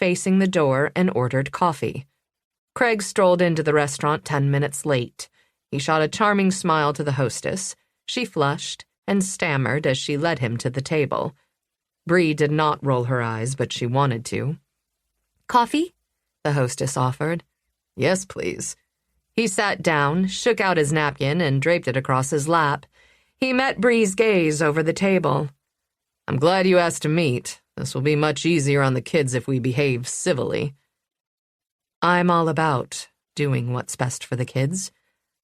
facing the door and ordered coffee. Craig strolled into the restaurant 10 minutes late. He shot a charming smile to the hostess. She flushed and stammered as she led him to the table. Bree did not roll her eyes, but she wanted to. "Coffee?" the hostess offered. "Yes, please." He sat down, shook out his napkin, and draped it across his lap. He met Bree's gaze over the table. "I'm glad you asked to meet. This will be much easier on the kids if we behave civilly." "I'm all about doing what's best for the kids."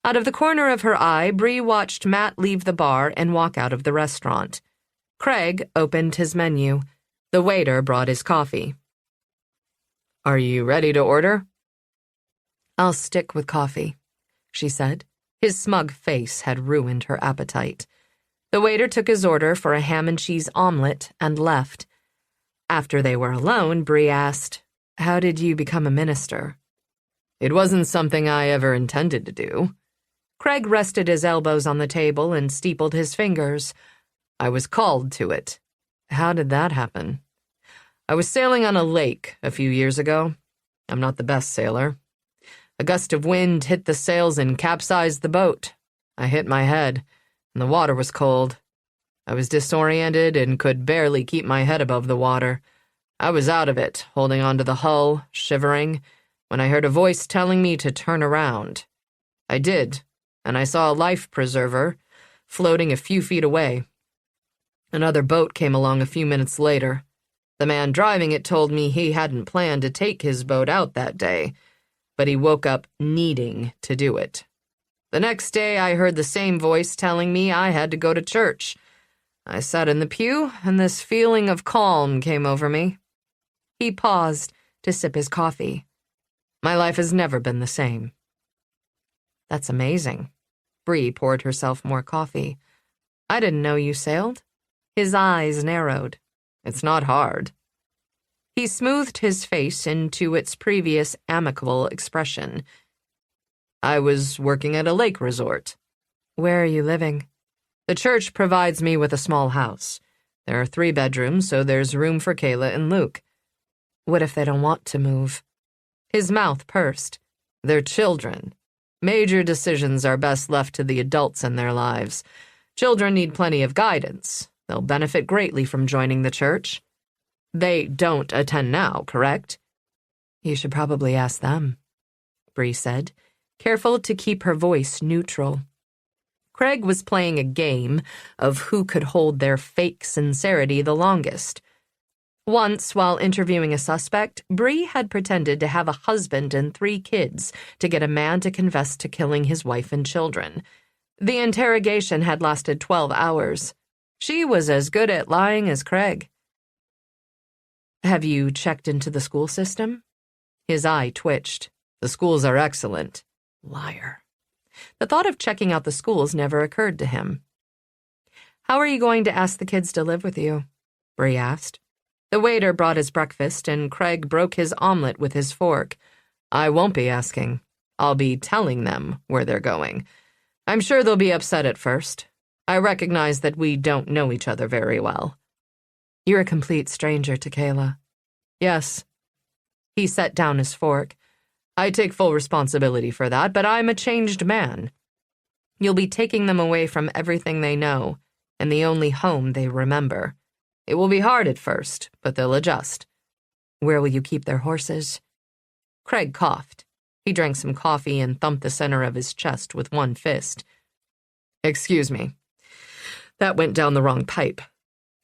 Out of the corner of her eye, Bree watched Matt leave the bar and walk out of the restaurant. Craig opened his menu. The waiter brought his coffee. "Are you ready to order?" "I'll stick with coffee," she said. His smug face had ruined her appetite. The waiter took his order for a ham and cheese omelet and left. After they were alone, Bree asked, "How did you become a minister?" "It wasn't something I ever intended to do." Craig rested his elbows on the table and steepled his fingers. "I was called to it." "How did that happen?" "I was sailing on a lake a few years ago. I'm not the best sailor. A gust of wind hit the sails and capsized the boat. I hit my head, and the water was cold. I was disoriented and could barely keep my head above the water. I was out of it, holding onto the hull, shivering, when I heard a voice telling me to turn around. I did, and I saw a life preserver floating a few feet away. Another boat came along a few minutes later. The man driving it told me he hadn't planned to take his boat out that day, but he woke up needing to do it. The next day, I heard the same voice telling me I had to go to church. I sat in the pew, and this feeling of calm came over me." He paused to sip his coffee. "My life has never been the same." "That's amazing." Bree poured herself more coffee. "I didn't know you sailed." His eyes narrowed. "It's not hard." He smoothed his face into its previous amicable expression. "I was working at a lake resort." "Where are you living?" "The church provides me with a small house. There are 3 bedrooms, so there's room for Kayla and Luke." "What if they don't want to move?" His mouth pursed. "They're children. Major decisions are best left to the adults in their lives. Children need plenty of guidance. They'll benefit greatly from joining the church." "They don't attend now, correct?" "You should probably ask them," Bree said, careful to keep her voice neutral. Craig was playing a game of who could hold their fake sincerity the longest. Once, while interviewing a suspect, Bree had pretended to have a husband and 3 kids to get a man to confess to killing his wife and children. The interrogation had lasted 12 hours. She was as good at lying as Craig. "Have you checked into the school system?" His eye twitched. "The schools are excellent." Liar. The thought of checking out the schools never occurred to him. "How are you going to ask the kids to live with you?" Bree asked. The waiter brought his breakfast, and Craig broke his omelet with his fork. "I won't be asking. I'll be telling them where they're going. I'm sure they'll be upset at first. I recognize that we don't know each other very well." "You're a complete stranger to Kayla." "Yes." He set down his fork. "I take full responsibility for that, but I'm a changed man. You'll be taking them away from everything they know, and the only home they remember. It will be hard at first, but they'll adjust." "Where will you keep their horses?" Craig coughed. He drank some coffee and thumped the center of his chest with one fist. "Excuse me. That went down the wrong pipe."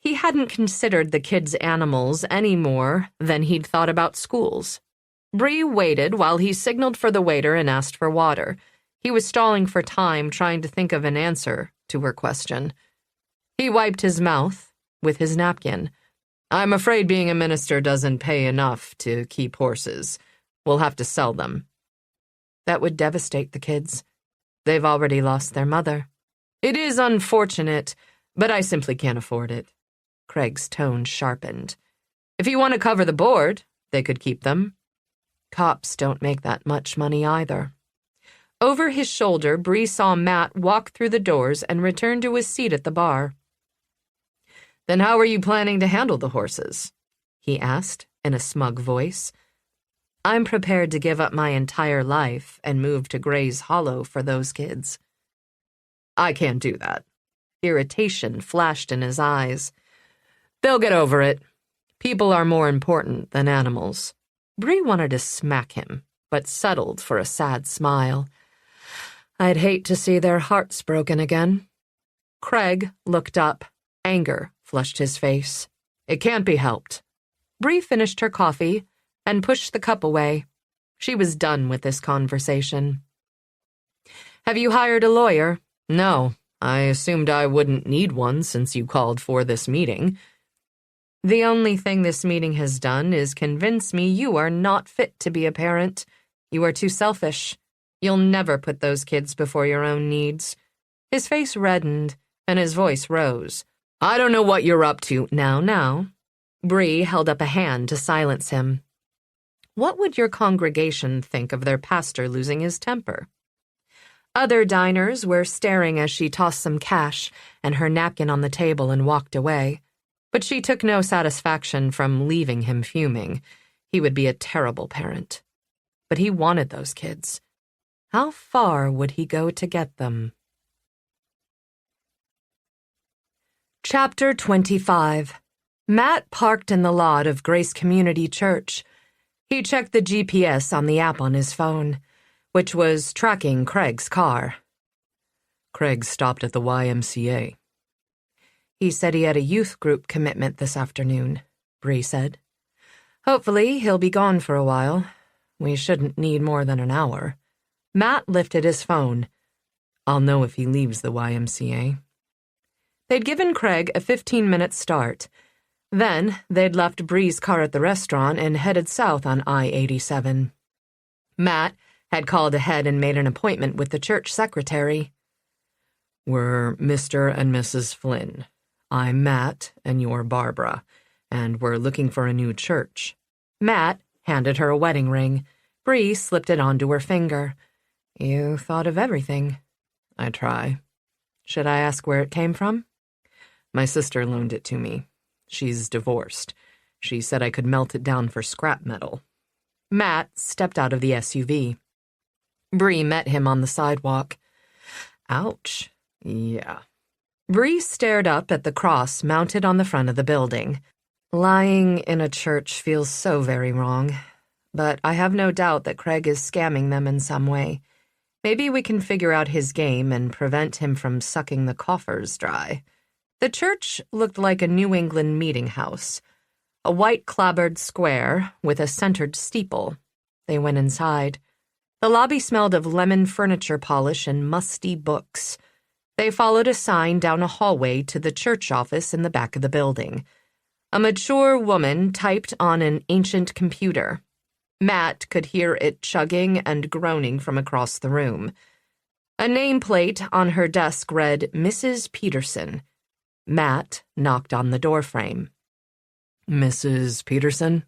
He hadn't considered the kids' animals any more than he'd thought about schools. Bree waited while he signaled for the waiter and asked for water. He was stalling for time, trying to think of an answer to her question. He wiped his mouth with his napkin. "I'm afraid being a minister doesn't pay enough to keep horses. We'll have to sell them." "That would devastate the kids. They've already lost their mother." "It is unfortunate, but I simply can't afford it." Craig's tone sharpened. "If you want to cover the board, they could keep them." "Cops don't make that much money either." Over his shoulder, Bree saw Matt walk through the doors and return to his seat at the bar. "Then how are you planning to handle the horses?" he asked, in a smug voice. "I'm prepared to give up my entire life and move to Gray's Hollow for those kids." "I can't do that." Irritation flashed in his eyes. "They'll get over it. People are more important than animals." Bree wanted to smack him, but settled for a sad smile. "I'd hate to see their hearts broken again." Craig looked up. Anger flushed his face. "It can't be helped." Bree finished her coffee and pushed the cup away. She was done with this conversation. "Have you hired a lawyer?" "No. I assumed I wouldn't need one since you called for this meeting." "The only thing this meeting has done is convince me you are not fit to be a parent. You are too selfish. You'll never put those kids before your own needs." His face reddened, and his voice rose. "I don't know what you're up to." Now. Bree held up a hand to silence him. "What would your congregation think of their pastor losing his temper?" Other diners were staring as she tossed some cash and her napkin on the table and walked away. But she took no satisfaction from leaving him fuming. He would be a terrible parent. But he wanted those kids. How far would he go to get them? Chapter 25. Matt parked in the lot of Grace Community Church. He checked the GPS on the app on his phone, which was tracking Craig's car. Craig stopped at the YMCA. "He said he had a youth group commitment this afternoon," Bree said. "Hopefully he'll be gone for a while. We shouldn't need more than an hour." Matt lifted his phone. "I'll know if he leaves the YMCA." They'd given Craig a 15-minute start. Then they'd left Bree's car at the restaurant and headed south on I-87. Matt had called ahead and made an appointment with the church secretary. "We're Mr. and Mrs. Flynn. I'm Matt, and you're Barbara, and we're looking for a new church." Matt handed her a wedding ring. Bree slipped it onto her finger. "You thought of everything." "I try." "Should I ask where it came from?" "My sister loaned it to me. She's divorced. She said I could melt it down for scrap metal." Matt stepped out of the SUV. Bree met him on the sidewalk. "Ouch. Yeah." Bree stared up at the cross mounted on the front of the building. "Lying in a church feels so very wrong. But I have no doubt that Craig is scamming them in some way. Maybe we can figure out his game and prevent him from sucking the coffers dry." The church looked like a New England meeting house, a white clapboard square with a centered steeple. They went inside. The lobby smelled of lemon furniture polish and musty books. They followed a sign down a hallway to the church office in the back of the building. A mature woman typed on an ancient computer. Matt could hear it chugging and groaning from across the room. A nameplate on her desk read, "Mrs. Peterson." Matt knocked on the doorframe. "Mrs. Peterson?"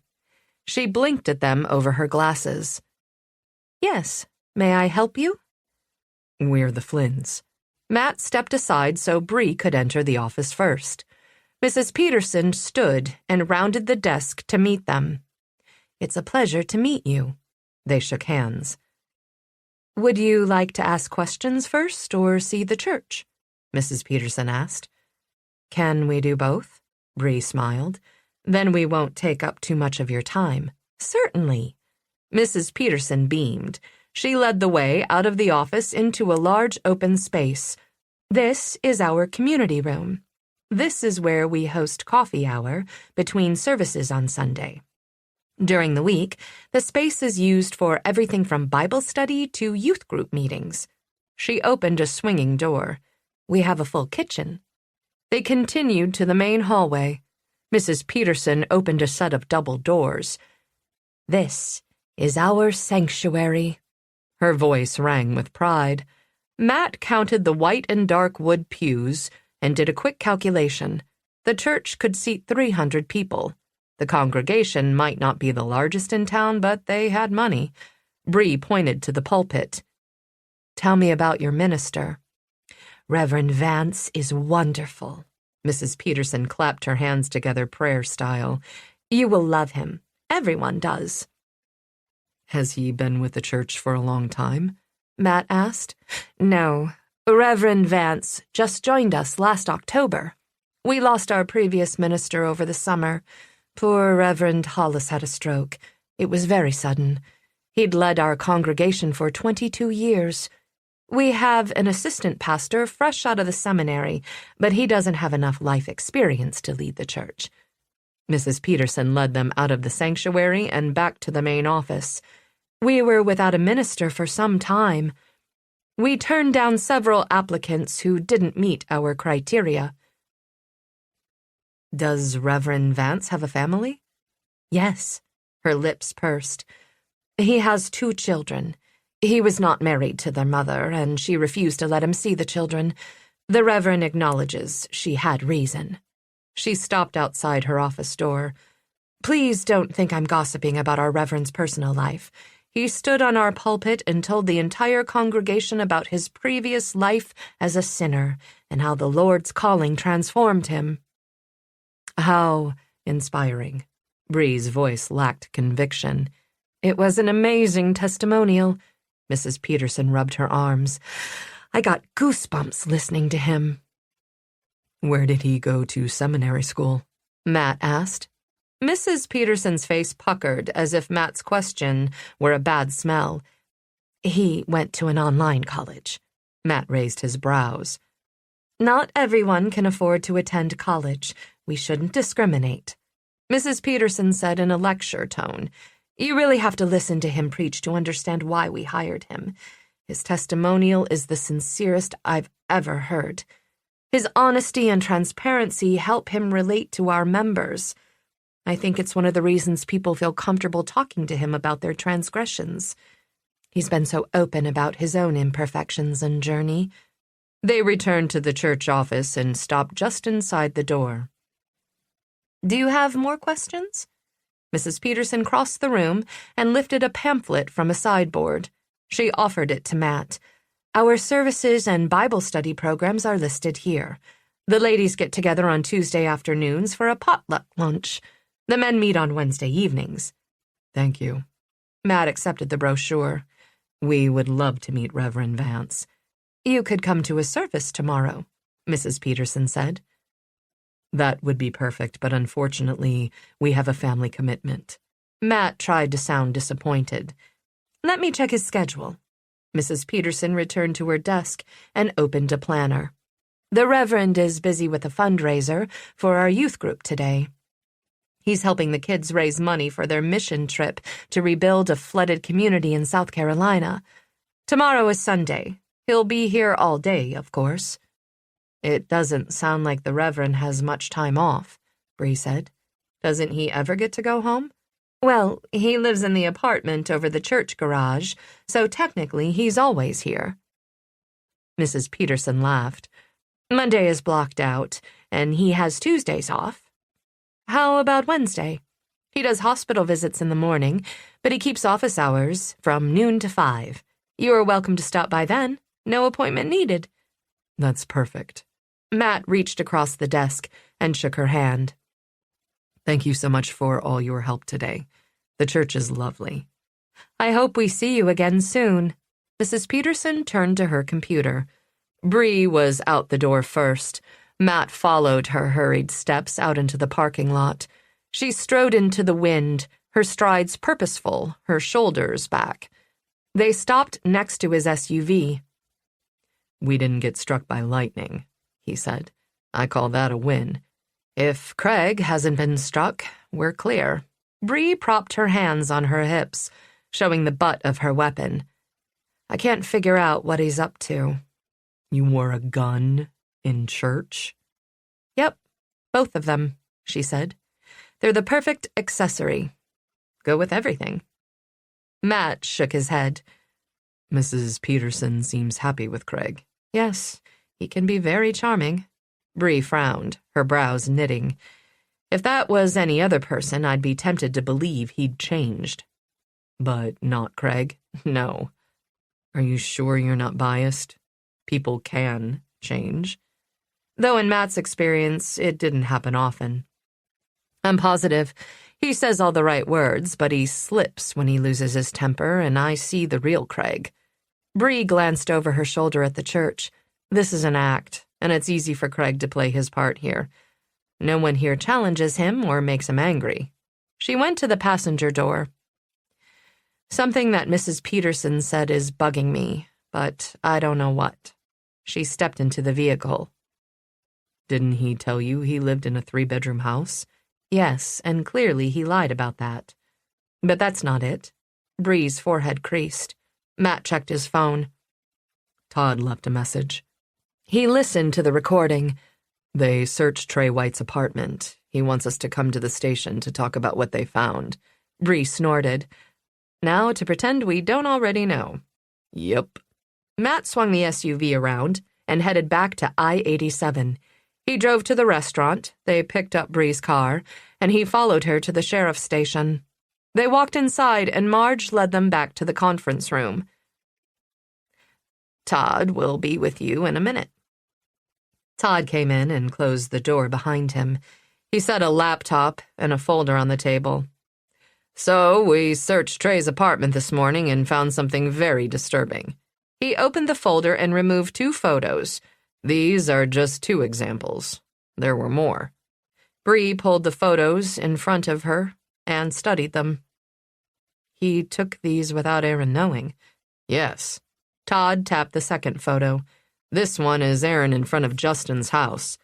She blinked at them over her glasses. "Yes, may I help you?" "We're the Flynns." Matt stepped aside so Bree could enter the office first. Mrs. Peterson stood and rounded the desk to meet them. "It's a pleasure to meet you." They shook hands. "Would you like to ask questions first or see the church?" Mrs. Peterson asked. "Can we do both?" Bree smiled. "Then we won't take up too much of your time." "Certainly." Mrs. Peterson beamed. She led the way out of the office into a large open space. "This is our community room. This is where we host coffee hour between services on Sunday. During the week, the space is used for everything from Bible study to youth group meetings." She opened a swinging door. "We have a full kitchen." They continued to the main hallway. Mrs. Peterson opened a set of double doors. "This is our sanctuary." Her voice rang with pride. Matt counted the white and dark wood pews and did a quick calculation. The church could seat 300 people. The congregation might not be the largest in town, but they had money. Bree pointed to the pulpit. "Tell me about your minister." "Reverend Vance is wonderful." Mrs. Peterson clapped her hands together prayer style. "You will love him. Everyone does. Has he been with the church for a long time? Matt asked. No, Reverend Vance just joined us last October. We lost our previous minister over the summer. Poor Reverend Hollis had a stroke. It was very sudden. He'd led our congregation for 22 years. We have an assistant pastor fresh out of the seminary, but he doesn't have enough life experience to lead the church. Mrs. Peterson led them out of the sanctuary and back to the main office. We were without a minister for some time. We turned down several applicants who didn't meet our criteria. Does Reverend Vance have a family? Yes. Her lips pursed. He has 2 children. He was not married to their mother, and she refused to let him see the children. The Reverend acknowledges she had reason. She stopped outside her office door. Please don't think I'm gossiping about our Reverend's personal life. He stood on our pulpit and told the entire congregation about his previous life as a sinner and how the Lord's calling transformed him. How inspiring. Bree's voice lacked conviction. It was an amazing testimonial. Mrs. Peterson rubbed her arms. I got goosebumps listening to him. Where did he go to seminary school? Matt asked. Mrs. Peterson's face puckered as if Matt's question were a bad smell. He went to an online college. Matt raised his brows. Not everyone can afford to attend college. We shouldn't discriminate. Mrs. Peterson said in a lecture tone. You really have to listen to him preach to understand why we hired him. His testimonial is the sincerest I've ever heard. His honesty and transparency help him relate to our members. I think it's one of the reasons people feel comfortable talking to him about their transgressions. He's been so open about his own imperfections and journey. They returned to the church office and stopped just inside the door. Do you have more questions? Mrs. Peterson crossed the room and lifted a pamphlet from a sideboard. She offered it to Matt. Our services and Bible study programs are listed here. The ladies get together on Tuesday afternoons for a potluck lunch. The men meet on Wednesday evenings. Thank you. Matt accepted the brochure. We would love to meet Reverend Vance. You could come to a service tomorrow, Mrs. Peterson said. That would be perfect, but unfortunately, we have a family commitment. Matt tried to sound disappointed. Let me check his schedule. Mrs. Peterson returned to her desk and opened a planner. The Reverend is busy with a fundraiser for our youth group today. He's helping the kids raise money for their mission trip to rebuild a flooded community in South Carolina. Tomorrow is Sunday. He'll be here all day, of course. It doesn't sound like the Reverend has much time off, Bree said. Doesn't he ever get to go home? Well, he lives in the apartment over the church garage, so technically he's always here. Mrs. Peterson laughed. Monday is blocked out, and he has Tuesdays off. How about Wednesday? He does hospital visits in the morning, but he keeps office hours from noon to 5. You are welcome to stop by then. No appointment needed. That's perfect. Matt reached across the desk and shook her hand. Thank you so much for all your help today. The church is lovely. I hope we see you again soon. Mrs. Peterson turned to her computer. Bree was out the door first. Matt followed her hurried steps out into the parking lot. She strode into the wind, her strides purposeful, her shoulders back. They stopped next to his SUV. We didn't get struck by lightning, he said. I call that a win. If Craig hasn't been struck, we're clear. Bree propped her hands on her hips, showing the butt of her weapon. I can't figure out what he's up to. You wore a gun in church? Yep, both of them, she said. They're the perfect accessory. Go with everything. Matt shook his head. Mrs. Peterson seems happy with Craig. Yes, he can be very charming. Bree frowned, her brows knitting. If that was any other person, I'd be tempted to believe he'd changed. But not Craig? No. Are you sure you're not biased? People can change. Though in Matt's experience, it didn't happen often. I'm positive He says all the right words, but he slips when he loses his temper, and I see the real Craig. Bree glanced over her shoulder at the church. This is an act, and it's easy for Craig to play his part here. No one here challenges him or makes him angry. She went to the passenger door. Something that Mrs. Peterson said is bugging me, but I don't know what. She stepped into the vehicle. Didn't he tell you he lived in a 3-bedroom house? Yes, and clearly he lied about that. But that's not it. Bree's forehead creased. Matt checked his phone. Todd left a message. He listened to the recording. They searched Trey White's apartment. He wants us to come to the station to talk about what they found. Bree snorted. Now to pretend we don't already know. Yep. Matt swung the SUV around and headed back to I-87. He drove to the restaurant, they picked up Bree's car, and he followed her to the sheriff's station. They walked inside, and Marge led them back to the conference room. Todd will be with you in a minute. Todd came in and closed the door behind him. He set a laptop and a folder on the table. So we searched Trey's apartment this morning and found something very disturbing. He opened the folder and removed 2 photos. These are just 2 examples. There were more. Bree pulled the photos in front of her and studied them. He took these without Aaron knowing. Yes. Todd tapped the second photo. This one is Aaron in front of Justin's house.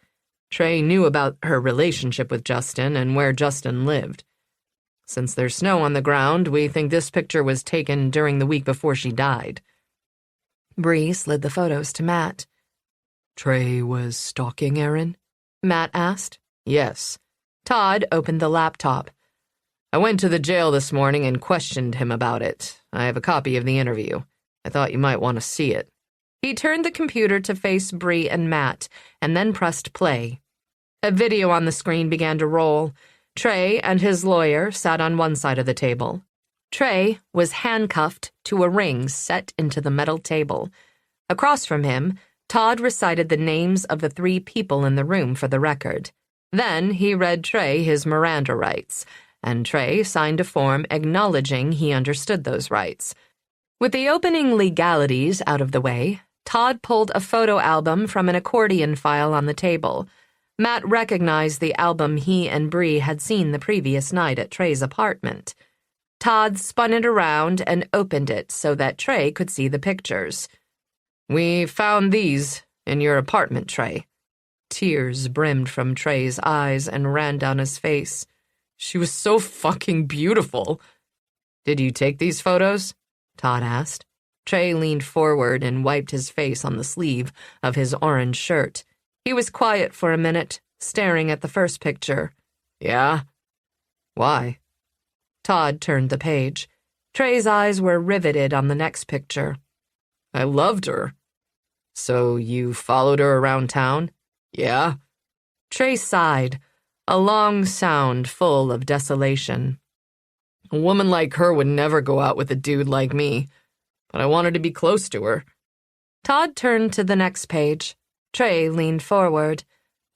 Trey knew about her relationship with Justin and where Justin lived. Since there's snow on the ground, we think this picture was taken during the week before she died. Bree slid the photos to Matt. Trey was stalking Aaron? Matt asked. Yes. Todd opened the laptop. I went to the jail this morning and questioned him about it. I have a copy of the interview. I thought you might want to see it. He turned the computer to face Bree and Matt, and then pressed play. A video on the screen began to roll. Trey and his lawyer sat on one side of the table. Trey was handcuffed to a ring set into the metal table. Across from him, Todd recited the names of the 3 people in the room for the record. Then he read Trey his Miranda rights, and Trey signed a form acknowledging he understood those rights. With the opening legalities out of the way, Todd pulled a photo album from an accordion file on the table. Matt recognized the album he and Bree had seen the previous night at Trey's apartment. Todd spun it around and opened it so that Trey could see the pictures. We found these in your apartment, Trey. Tears brimmed from Trey's eyes and ran down his face. She was so fucking beautiful. Did you take these photos? Todd asked. Trey leaned forward and wiped his face on the sleeve of his orange shirt. He was quiet for a minute, staring at the first picture. Yeah? Why? Todd turned the page. Trey's eyes were riveted on the next picture. I loved her. So you followed her around town? Yeah. Trey sighed, a long sound full of desolation. A woman like her would never go out with a dude like me, but I wanted to be close to her. Todd turned to the next page. Trey leaned forward.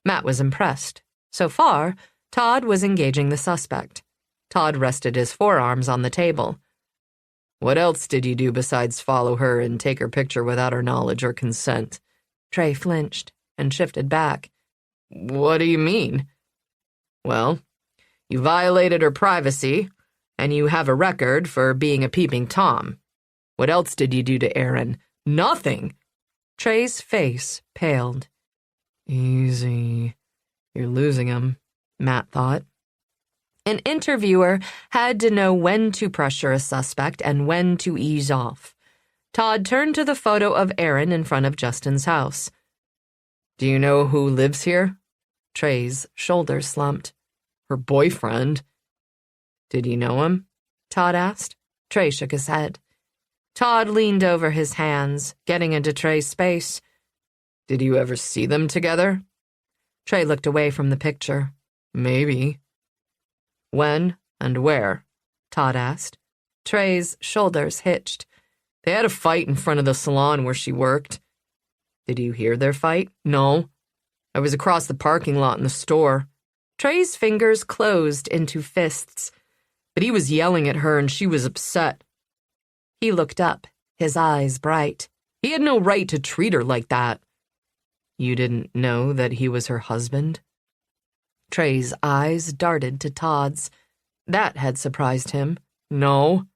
Matt was impressed. So far, Todd was engaging the suspect. Todd rested his forearms on the table. What else did you do besides follow her and take her picture without her knowledge or consent? Trey flinched and shifted back. What do you mean? Well, you violated her privacy, and you have a record for being a peeping Tom. What else did you do to Aaron? Nothing. Trey's face paled. Easy. You're losing him, Matt thought. An interviewer had to know when to pressure a suspect and when to ease off. Todd turned to the photo of Aaron in front of Justin's house. Do you know who lives here? Trey's shoulders slumped. Her boyfriend. Did you know him? Todd asked. Trey shook his head. Todd leaned over his hands, getting into Trey's space. Did you ever see them together? Trey looked away from the picture. Maybe. When and where? Todd asked. Trey's shoulders hitched. They had a fight in front of the salon where she worked. Did you hear their fight? No. I was across the parking lot in the store. Trey's fingers closed into fists. but he was yelling at her and she was upset. He looked up, his eyes bright. He had no right to treat her like that. You didn't know that he was her husband? Trey's eyes darted to Todd's. That had surprised him. No.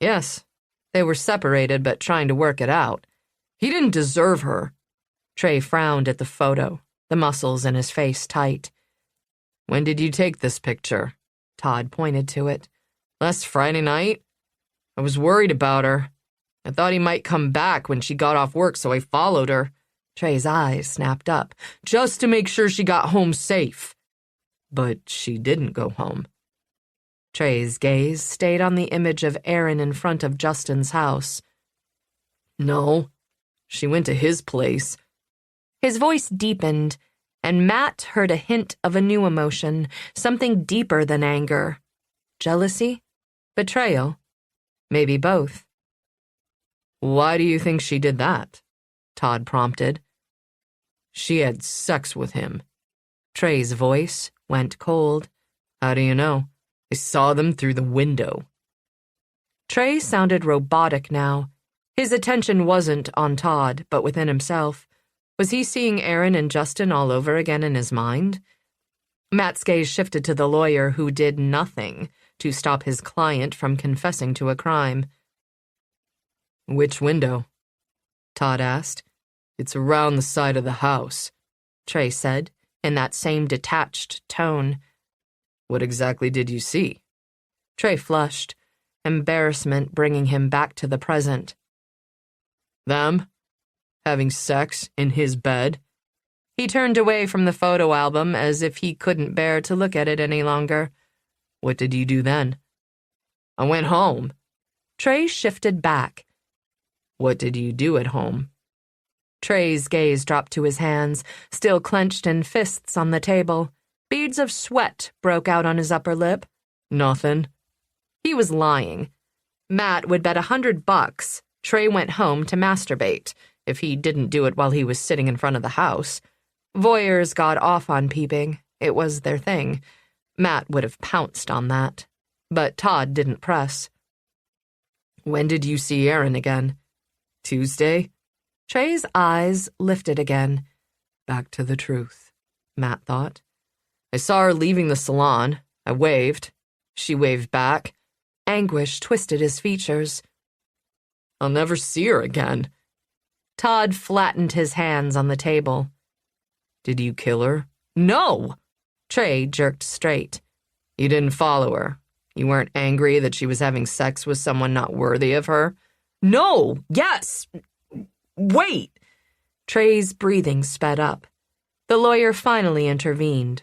Yes, they were separated but trying to work it out. He didn't deserve her. Trey frowned at the photo, the muscles in his face tight. When did you take this picture? Todd pointed to it. Last Friday night? I was worried about her. I thought he might come back when she got off work, so I followed her. Trey's eyes snapped up. Just to make sure she got home safe. But she didn't go home. Trey's gaze stayed on the image of Aaron in front of Justin's house. No, she went to his place. His voice deepened, and Matt heard a hint of a new emotion, something deeper than anger. Jealousy? Betrayal? Maybe both. Why do you think she did that? Todd prompted. She had sex with him. Trey's voice went cold. How do you know? I saw them through the window. Trey sounded robotic now. His attention wasn't on Todd, but within himself. Was he seeing Aaron and Justin all over again in his mind? Matt's gaze shifted to the lawyer who did nothing to stop his client from confessing to a crime. Which window? Todd asked. It's around the side of the house, Trey said, in that same detached tone. What exactly did you see? Trey flushed, embarrassment bringing him back to the present. Them? Having sex in his bed? He turned away from the photo album as if he couldn't bear to look at it any longer. What did you do then? I went home. Trey shifted back. What did you do at home? Trey's gaze dropped to his hands, still clenched in fists on the table. Beads of sweat broke out on his upper lip. Nothing. He was lying. Matt would bet $100 Trey went home to masturbate, if he didn't do it while he was sitting in front of the house. Voyeurs got off on peeping. It was their thing. Matt would have pounced on that. But Todd didn't press. When did you see Aaron again? Tuesday? Trey's eyes lifted again. Back to the truth, Matt thought. I saw her leaving the salon. I waved. She waved back. Anguish twisted his features. I'll never see her again. Todd flattened his hands on the table. Did you kill her? No! Trey jerked straight. You didn't follow her. You weren't angry that she was having sex with someone not worthy of her? No! Yes! Wait! Trey's breathing sped up. The lawyer finally intervened.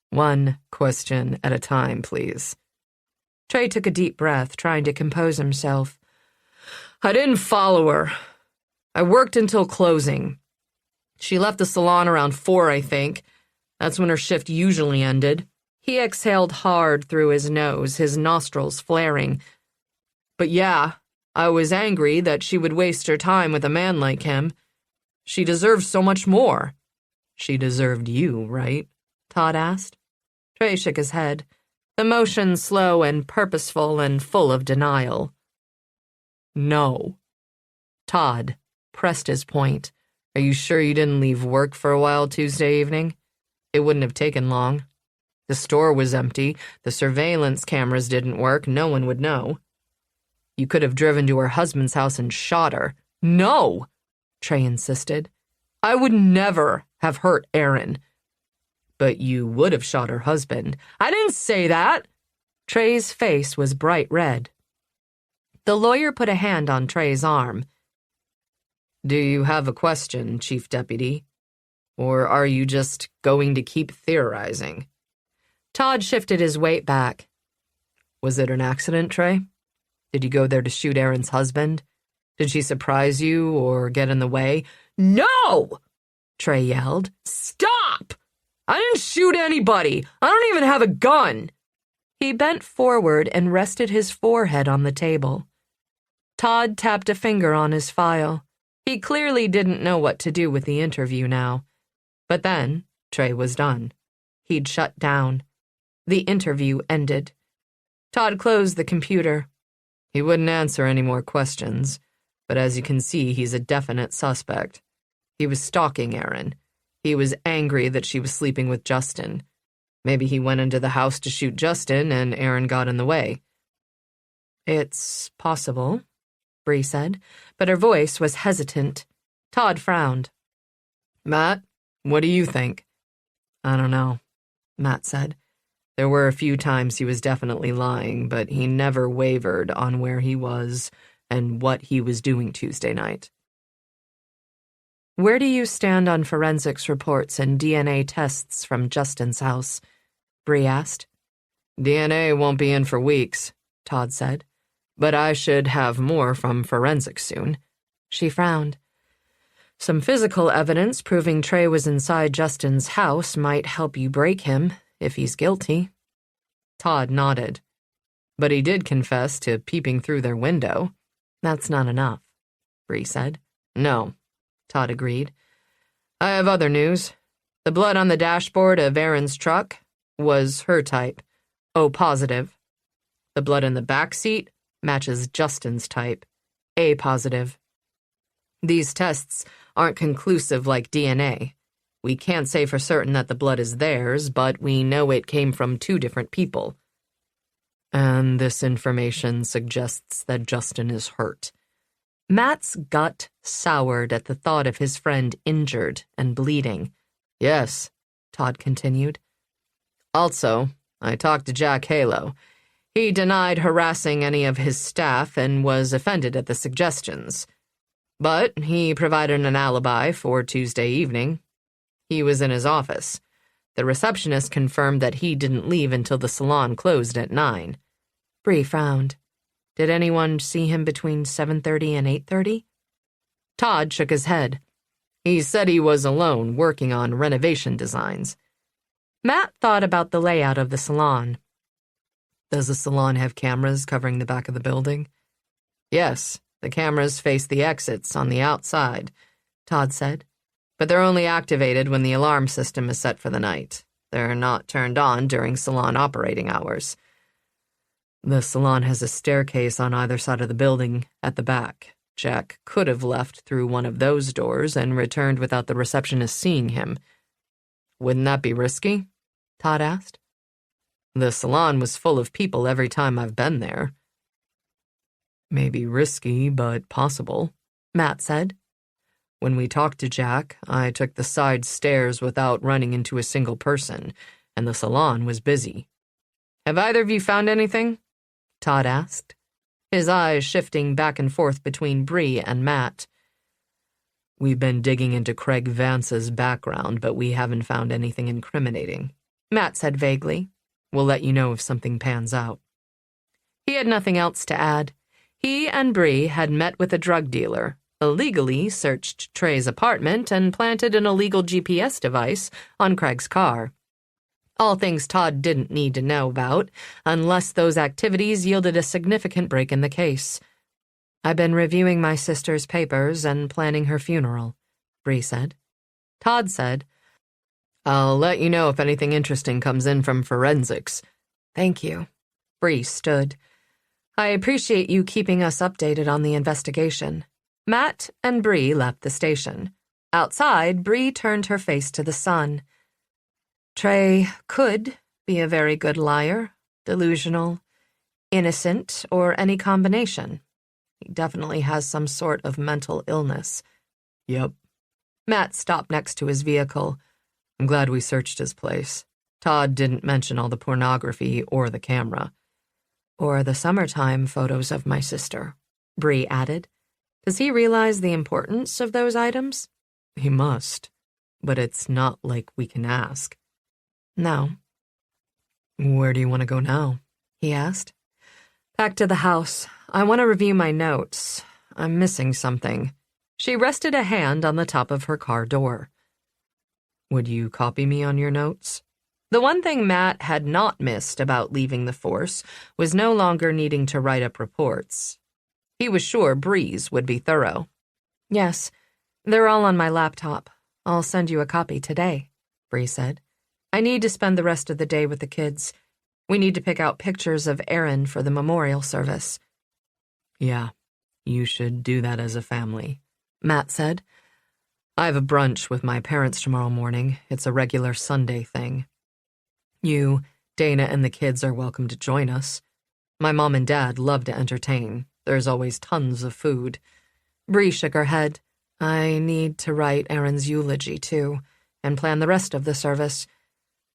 One question at a time, please. Trey took a deep breath, trying to compose himself. I didn't follow her. I worked until closing. She left the salon around 4, I think. That's when her shift usually ended. He exhaled hard through his nose, his nostrils flaring. But yeah, I was angry that she would waste her time with a man like him. She deserved so much more. She deserved you, right? Todd asked. Trey shook his head, the motion slow and purposeful and full of denial. No. Todd pressed his point. Are you sure you didn't leave work for a while Tuesday evening? It wouldn't have taken long. The store was empty. The surveillance cameras didn't work. No one would know. You could have driven to her husband's house and shot her. No, Trey insisted. I would never have hurt Aaron. But you would have shot her husband. I didn't say that. Trey's face was bright red. The lawyer put a hand on Trey's arm. Do you have a question, Chief Deputy? Or are you just going to keep theorizing? Todd shifted his weight back. Was it an accident, Trey? Did you go there to shoot Aaron's husband? Did she surprise you or get in the way? No! Trey yelled. Stop! I didn't shoot anybody. I don't even have a gun. He bent forward and rested his forehead on the table. Todd tapped a finger on his file. He clearly didn't know what to do with the interview now. But then, Trey was done. He'd shut down. The interview ended. Todd closed the computer. He wouldn't answer any more questions, but as you can see, he's a definite suspect. He was stalking Erin. He was angry that she was sleeping with Justin. Maybe he went into the house to shoot Justin and Erin got in the way. It's possible, Bree said, but her voice was hesitant. Todd frowned. Matt, what do you think? I don't know, Matt said. There were a few times he was definitely lying, but he never wavered on where he was and what he was doing Tuesday night. Where do you stand on forensics reports and DNA tests from Justin's house? Bree asked. DNA won't be in for weeks, Todd said, but I should have more from forensics soon. She frowned. Some physical evidence proving Trey was inside Justin's house might help you break him, if he's guilty. Todd nodded. But he did confess to peeping through their window. That's not enough, Bree said. No, Todd agreed. I have other news. The blood on the dashboard of Erin's truck was her type, O positive. The blood in the back seat matches Justin's type, A positive. These tests aren't conclusive like DNA. We can't say for certain that the blood is theirs, but we know it came from two different people. And this information suggests that Justin is hurt. Matt's gut soured at the thought of his friend injured and bleeding. Yes, Todd continued. Also, I talked to Jack Halo. He denied harassing any of his staff and was offended at the suggestions. But he provided an alibi for Tuesday evening. He was in his office. The receptionist confirmed that he didn't leave until the salon closed at 9. Bree frowned. Did anyone see him between 7:30 and 8:30? Todd shook his head. He said he was alone working on renovation designs. Matt thought about the layout of the salon. Does the salon have cameras covering the back of the building? Yes, the cameras face the exits on the outside, Todd said. But they're only activated when the alarm system is set for the night. They're not turned on during salon operating hours. The salon has a staircase on either side of the building at the back. Jack could have left through one of those doors and returned without the receptionist seeing him. Wouldn't that be risky? Todd asked. The salon was full of people every time I've been there. Maybe risky, but possible, Matt said. When we talked to Jack, I took the side stairs without running into a single person, and the salon was busy. Have either of you found anything? Todd asked, his eyes shifting back and forth between Bree and Matt. We've been digging into Craig Vance's background, but we haven't found anything incriminating, Matt said vaguely. We'll let you know if something pans out. He had nothing else to add. He and Bree had met with a drug dealer, illegally searched Trey's apartment, and planted an illegal GPS device on Craig's car. All things Todd didn't need to know about, unless those activities yielded a significant break in the case. I've been reviewing my sister's papers and planning her funeral, Bree said. Todd said, I'll let you know if anything interesting comes in from forensics. Thank you. Bree stood. I appreciate you keeping us updated on the investigation. Matt and Bree left the station. Outside, Bree turned her face to the sun. Trey could be a very good liar, delusional, innocent, or any combination. He definitely has some sort of mental illness. Yep. Matt stopped next to his vehicle. I'm glad we searched his place. Todd didn't mention all the pornography or the camera. Or the summertime photos of my sister, Bree added. Does he realize the importance of those items? He must, but it's not like we can ask. No. Where do you want to go now? He asked. Back to the house. I want to review my notes. I'm missing something. She rested a hand on the top of her car door. Would you copy me on your notes? The one thing Matt had not missed about leaving the force was no longer needing to write up reports. He was sure Bree's would be thorough. Yes, they're all on my laptop. I'll send you a copy today, Bree said. I need to spend the rest of the day with the kids. We need to pick out pictures of Aaron for the memorial service. Yeah, you should do that as a family, Matt said. I have a brunch with my parents tomorrow morning. It's a regular Sunday thing. You, Dana, and the kids are welcome to join us. My mom and dad love to entertain. There's always tons of food. Bree shook her head. I need to write Aaron's eulogy, too, and plan the rest of the service.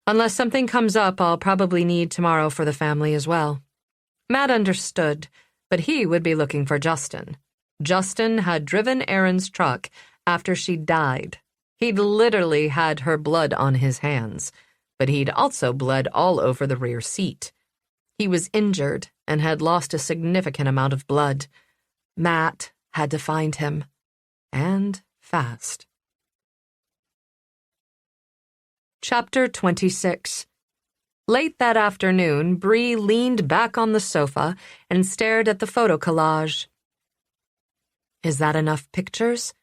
Unless something comes up, I'll probably need tomorrow for the family as well. Matt understood, but he would be looking for Justin. Justin had driven Aaron's truck after she died. He'd literally had her blood on his hands, but he'd also bled all over the rear seat. He was injured and had lost a significant amount of blood. Matt had to find him, and fast. Chapter 26. Late that afternoon, Bree leaned back on the sofa and stared at the photo collage. Is that enough pictures?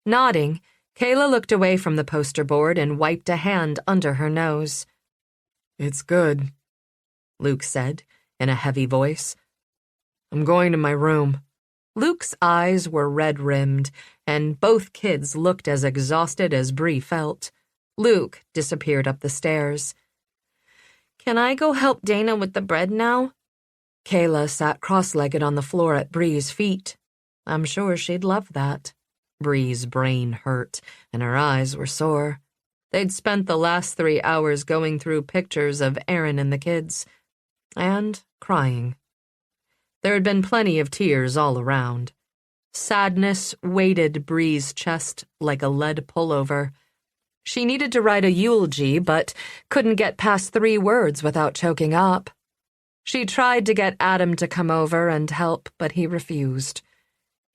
Nodding, Kayla looked away from the poster board and wiped a hand under her nose. It's good, Luke said in a heavy voice. I'm going to my room. Luke's eyes were red-rimmed, and both kids looked as exhausted as Bree felt. Luke disappeared up the stairs. Can I go help Dana with the bread now? Kayla sat cross-legged on the floor at Bree's feet. I'm sure she'd love that. Bree's brain hurt, and her eyes were sore. They'd spent the last 3 hours going through pictures of Aaron and the kids, and crying. There had been plenty of tears all around. Sadness weighted Bree's chest like a lead pullover. She needed to write a eulogy, but couldn't get past 3 words without choking up. She tried to get Adam to come over and help, but he refused.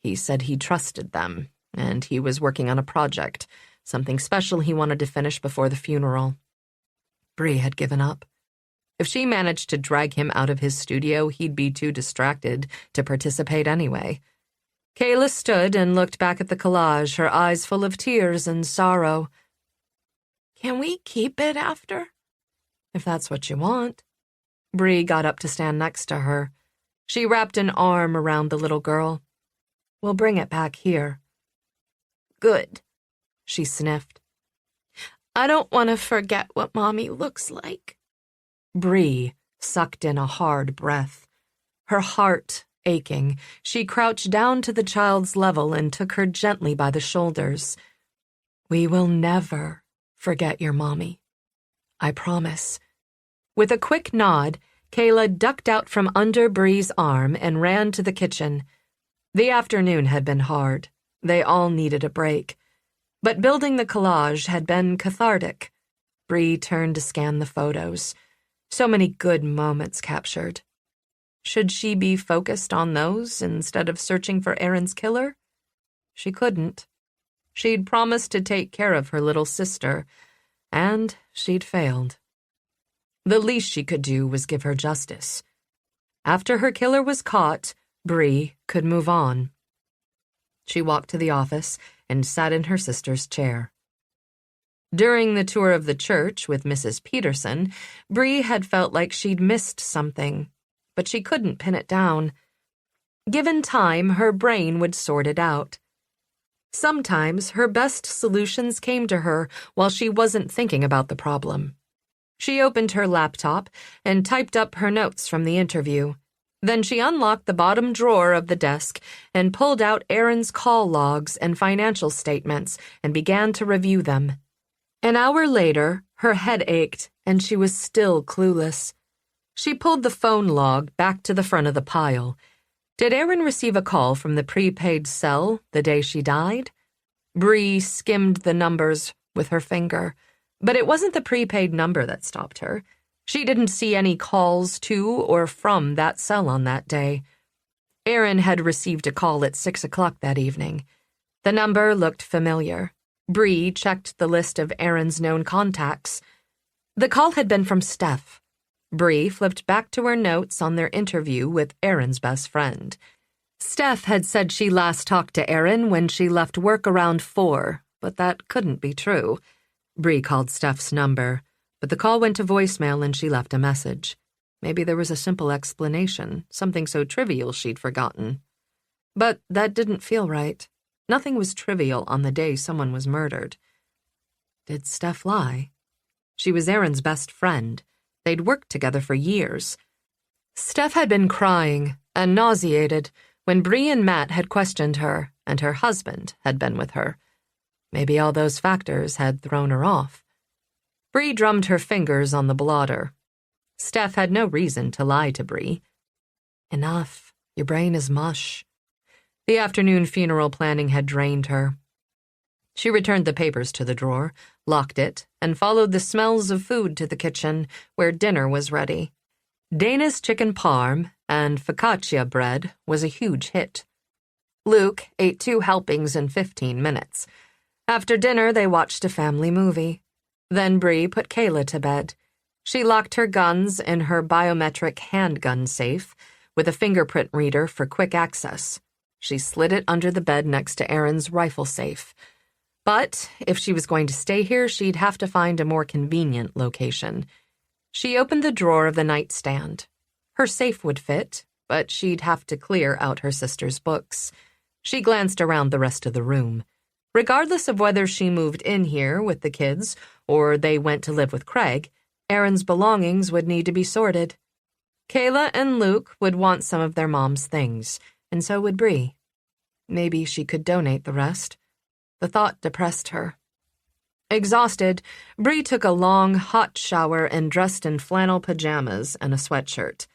He said he trusted them, and he was working on a project, something special he wanted to finish before the funeral. Bree had given up. If she managed to drag him out of his studio, he'd be too distracted to participate anyway. Kayla stood and looked back at the collage, her eyes full of tears and sorrow. Can we keep it after? If that's what you want. Bree got up to stand next to her. She wrapped an arm around the little girl. We'll bring it back here. Good, she sniffed. I don't want to forget what Mommy looks like. Bree sucked in a hard breath. Her heart aching, she crouched down to the child's level and took her gently by the shoulders. We will never forget your Mommy. I promise. With a quick nod, Kayla ducked out from under Bree's arm and ran to the kitchen. The afternoon had been hard. They all needed a break. But building the collage had been cathartic. Bree turned to scan the photos. So many good moments captured. Should she be focused on those instead of searching for Aaron's killer? She couldn't. She'd promised to take care of her little sister, and she'd failed. The least she could do was give her justice. After her killer was caught, Bree could move on. She walked to the office and sat in her sister's chair. During the tour of the church with Mrs. Peterson, Bree had felt like she'd missed something, but she couldn't pin it down. Given time, her brain would sort it out. Sometimes her best solutions came to her while she wasn't thinking about the problem. She opened her laptop and typed up her notes from the interview. Then she unlocked the bottom drawer of the desk and pulled out Aaron's call logs and financial statements and began to review them. An hour later, her head ached and she was still clueless. She pulled the phone log back to the front of the pile. Did Aaron receive a call from the prepaid cell the day she died? Bree skimmed the numbers with her finger, but it wasn't the prepaid number that stopped her. She didn't see any calls to or from that cell on that day. Aaron had received a call at 6 o'clock that evening. The number looked familiar. Bree checked the list of Aaron's known contacts. The call had been from Steph. Bree flipped back to her notes on their interview with Aaron's best friend. Steph had said she last talked to Aaron when she left work around 4, but that couldn't be true. Bree called Steph's number, but the call went to voicemail and she left a message. Maybe there was a simple explanation, something so trivial she'd forgotten. But that didn't feel right. Nothing was trivial on the day someone was murdered. Did Steph lie? She was Aaron's best friend. They'd worked together for years. Steph had been crying and nauseated when Bree and Matt had questioned her, and her husband had been with her. Maybe all those factors had thrown her off. Bree drummed her fingers on the blotter. Steph had no reason to lie to Bree. Enough. Your brain is mush. The afternoon funeral planning had drained her. She returned the papers to the drawer, locked it, and followed the smells of food to the kitchen, where dinner was ready. Dana's chicken parm and focaccia bread was a huge hit. Luke ate 2 helpings in 15 minutes. After dinner, they watched a family movie. Then Bree put Kayla to bed. She locked her guns in her biometric handgun safe with a fingerprint reader for quick access. She slid it under the bed next to Aaron's rifle safe. But if she was going to stay here, she'd have to find a more convenient location. She opened the drawer of the nightstand. Her safe would fit, but she'd have to clear out her sister's books. She glanced around the rest of the room. Regardless of whether she moved in here with the kids or they went to live with Craig, Aaron's belongings would need to be sorted. Kayla and Luke would want some of their mom's things, and so would Bree. Maybe she could donate the rest. The thought depressed her. Exhausted, Bree took a long, hot shower and dressed in flannel pajamas and a sweatshirt.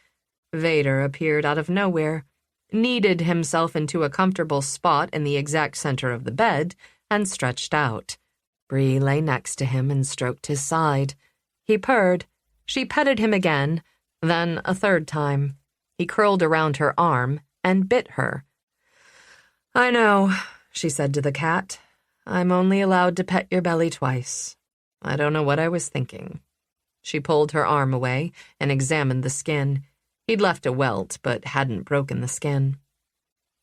Vader appeared out of nowhere, kneaded himself into a comfortable spot in the exact center of the bed, and stretched out. Bree lay next to him and stroked his side. He purred. She petted him again, then a third time. He curled around her arm and bit her. "I know," she said to the cat. "I'm only allowed to pet your belly twice. I don't know what I was thinking." She pulled her arm away and examined the skin. He'd left a welt, but hadn't broken the skin.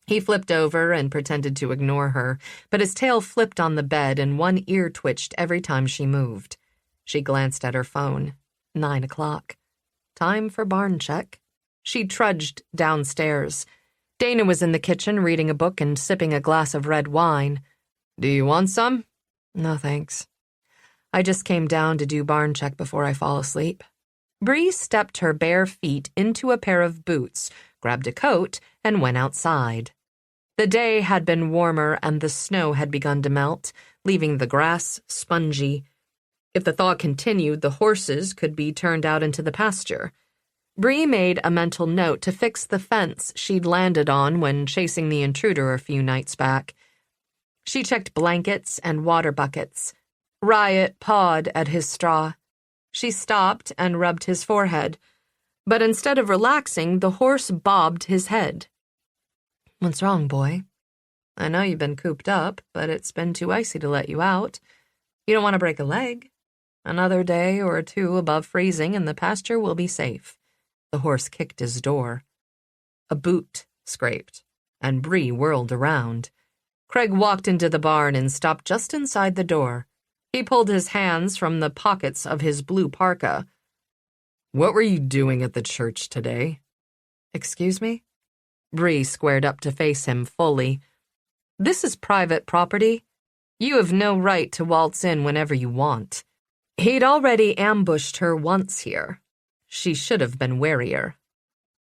He flipped over and pretended to ignore her, but his tail flipped on the bed and one ear twitched every time she moved. She glanced at her phone. 9 o'clock. Time for barn check. She trudged downstairs. Dana was in the kitchen reading a book and sipping a glass of red wine. "Do you want some?" "No, thanks. I just came down to do barn check before I fall asleep." Bree stepped her bare feet into a pair of boots, grabbed a coat, and went outside. The day had been warmer and the snow had begun to melt, leaving the grass spongy. If the thaw continued, the horses could be turned out into the pasture. Bree made a mental note to fix the fence she'd landed on when chasing the intruder a few nights back. She checked blankets and water buckets. Riot pawed at his straw. She stopped and rubbed his forehead, but instead of relaxing, the horse bobbed his head. "What's wrong, boy? I know you've been cooped up, but it's been too icy to let you out. You don't want to break a leg. Another day or 2 above freezing and the pasture will be safe." The horse kicked his door. A boot scraped, and Bree whirled around. Craig walked into the barn and stopped just inside the door. He pulled his hands from the pockets of his blue parka. "What were you doing at the church today?" "Excuse me?" Bree squared up to face him fully. "This is private property. You have no right to waltz in whenever you want." He'd already ambushed her once here. She should have been warier.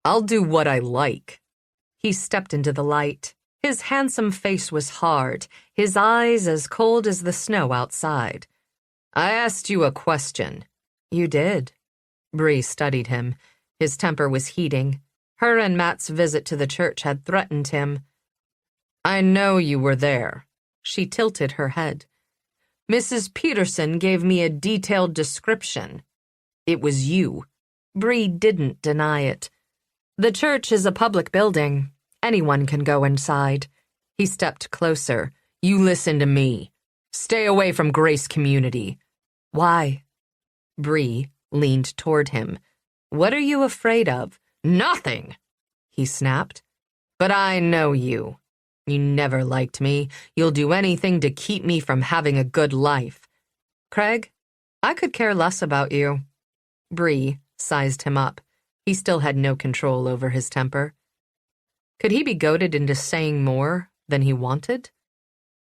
"I'll do what I like." He stepped into the light. His handsome face was hard, his eyes as cold as the snow outside. "I asked you a question." "You did." Bree studied him. His temper was heating. Her and Matt's visit to the church had threatened him. "I know you were there." She tilted her head. "Mrs. Peterson gave me a detailed description. It was you." Bree didn't deny it. "The church is a public building. Anyone can go inside." He stepped closer. "You listen to me. Stay away from Grace Community." "Why?" Bree leaned toward him. "What are you afraid of?" "Nothing," he snapped. "But I know you. You never liked me. You'll do anything to keep me from having a good life." "Craig, I could care less about you." Bree sized him up. He still had no control over his temper. Could he be goaded into saying more than he wanted?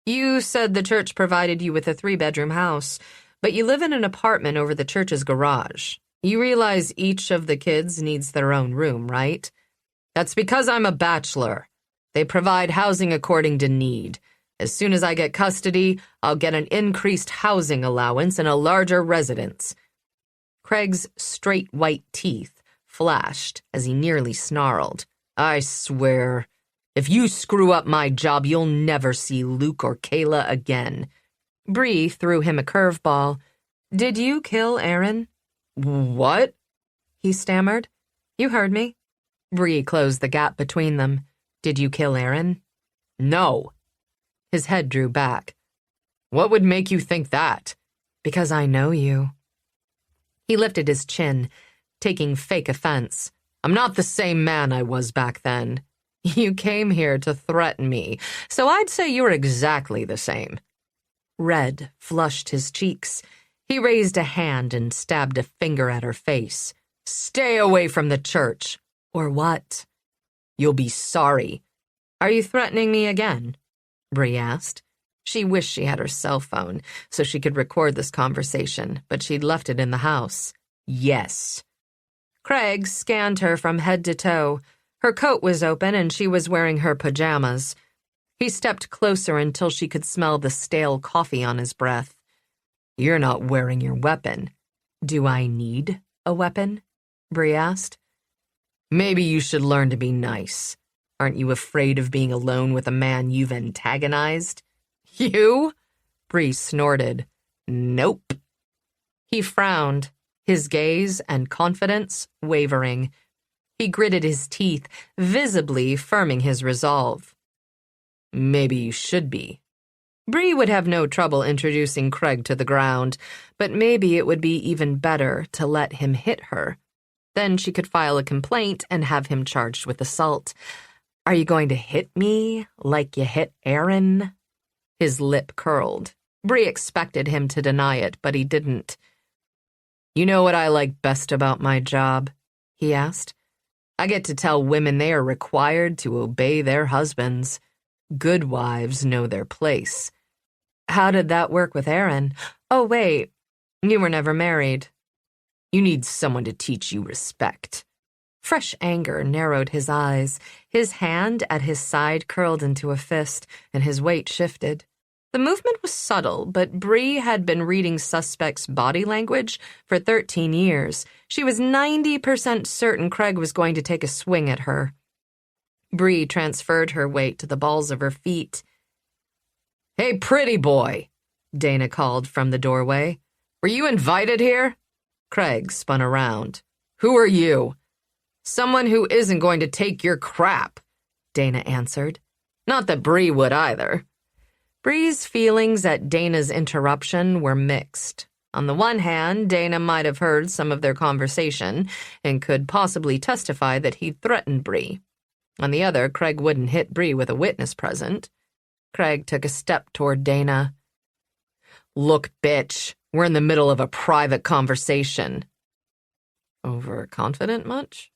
You said the church provided you with a 3-bedroom house, but you live in an apartment over the church's garage. You realize each of the kids needs their own room, right? That's because I'm a bachelor. They provide housing according to need. As soon as I get custody, I'll get an increased housing allowance and a larger residence. Craig's straight white teeth flashed as he nearly snarled. I swear, if you screw up my job, you'll never see Luke or Kayla again. Bree threw him a curveball. Did you kill Aaron? What? He stammered. You heard me. Bree closed the gap between them. Did you kill Aaron? No. His head drew back. What would make you think that? Because I know you. He lifted his chin, taking fake offense. I'm not the same man I was back then. You came here to threaten me, so I'd say you're exactly the same. Red flushed his cheeks. He raised a hand and stabbed a finger at her face. Stay away from the church. Or what? You'll be sorry. Are you threatening me again? Bree asked. She wished she had her cell phone so she could record this conversation, but she'd left it in the house. Yes. Craig scanned her from head to toe. Her coat was open and she was wearing her pajamas. He stepped closer until she could smell the stale coffee on his breath. You're not wearing your weapon. Do I need a weapon? Bree asked. Maybe you should learn to be nice. Aren't you afraid of being alone with a man you've antagonized? You? Bree snorted. Nope. He frowned, his gaze and confidence wavering. He gritted his teeth, visibly firming his resolve. Maybe you should be. Bree would have no trouble introducing Craig to the ground, but maybe it would be even better to let him hit her. Then she could file a complaint and have him charged with assault. Are you going to hit me like you hit Aaron? His lip curled. Bree expected him to deny it, but he didn't. You know what I like best about my job? He asked. I get to tell women they are required to obey their husbands. Good wives know their place. How did that work with Aaron? Oh, wait, you were never married. You need someone to teach you respect. Fresh anger narrowed his eyes. His hand at his side curled into a fist, and his weight shifted. The movement was subtle, but Bree had been reading suspect's body language for 13 years. She was 90% certain Craig was going to take a swing at her. Bree transferred her weight to the balls of her feet. Hey, pretty boy, Dana called from the doorway. Were you invited here? Craig spun around. Who are you? Someone who isn't going to take your crap, Dana answered. Not that Bree would either. Bree's feelings at Dana's interruption were mixed. On the one hand, Dana might have heard some of their conversation and could possibly testify that he'd threatened Bree. On the other, Craig wouldn't hit Bree with a witness present. Craig took a step toward Dana. Look, bitch, we're in the middle of a private conversation. Overconfident much?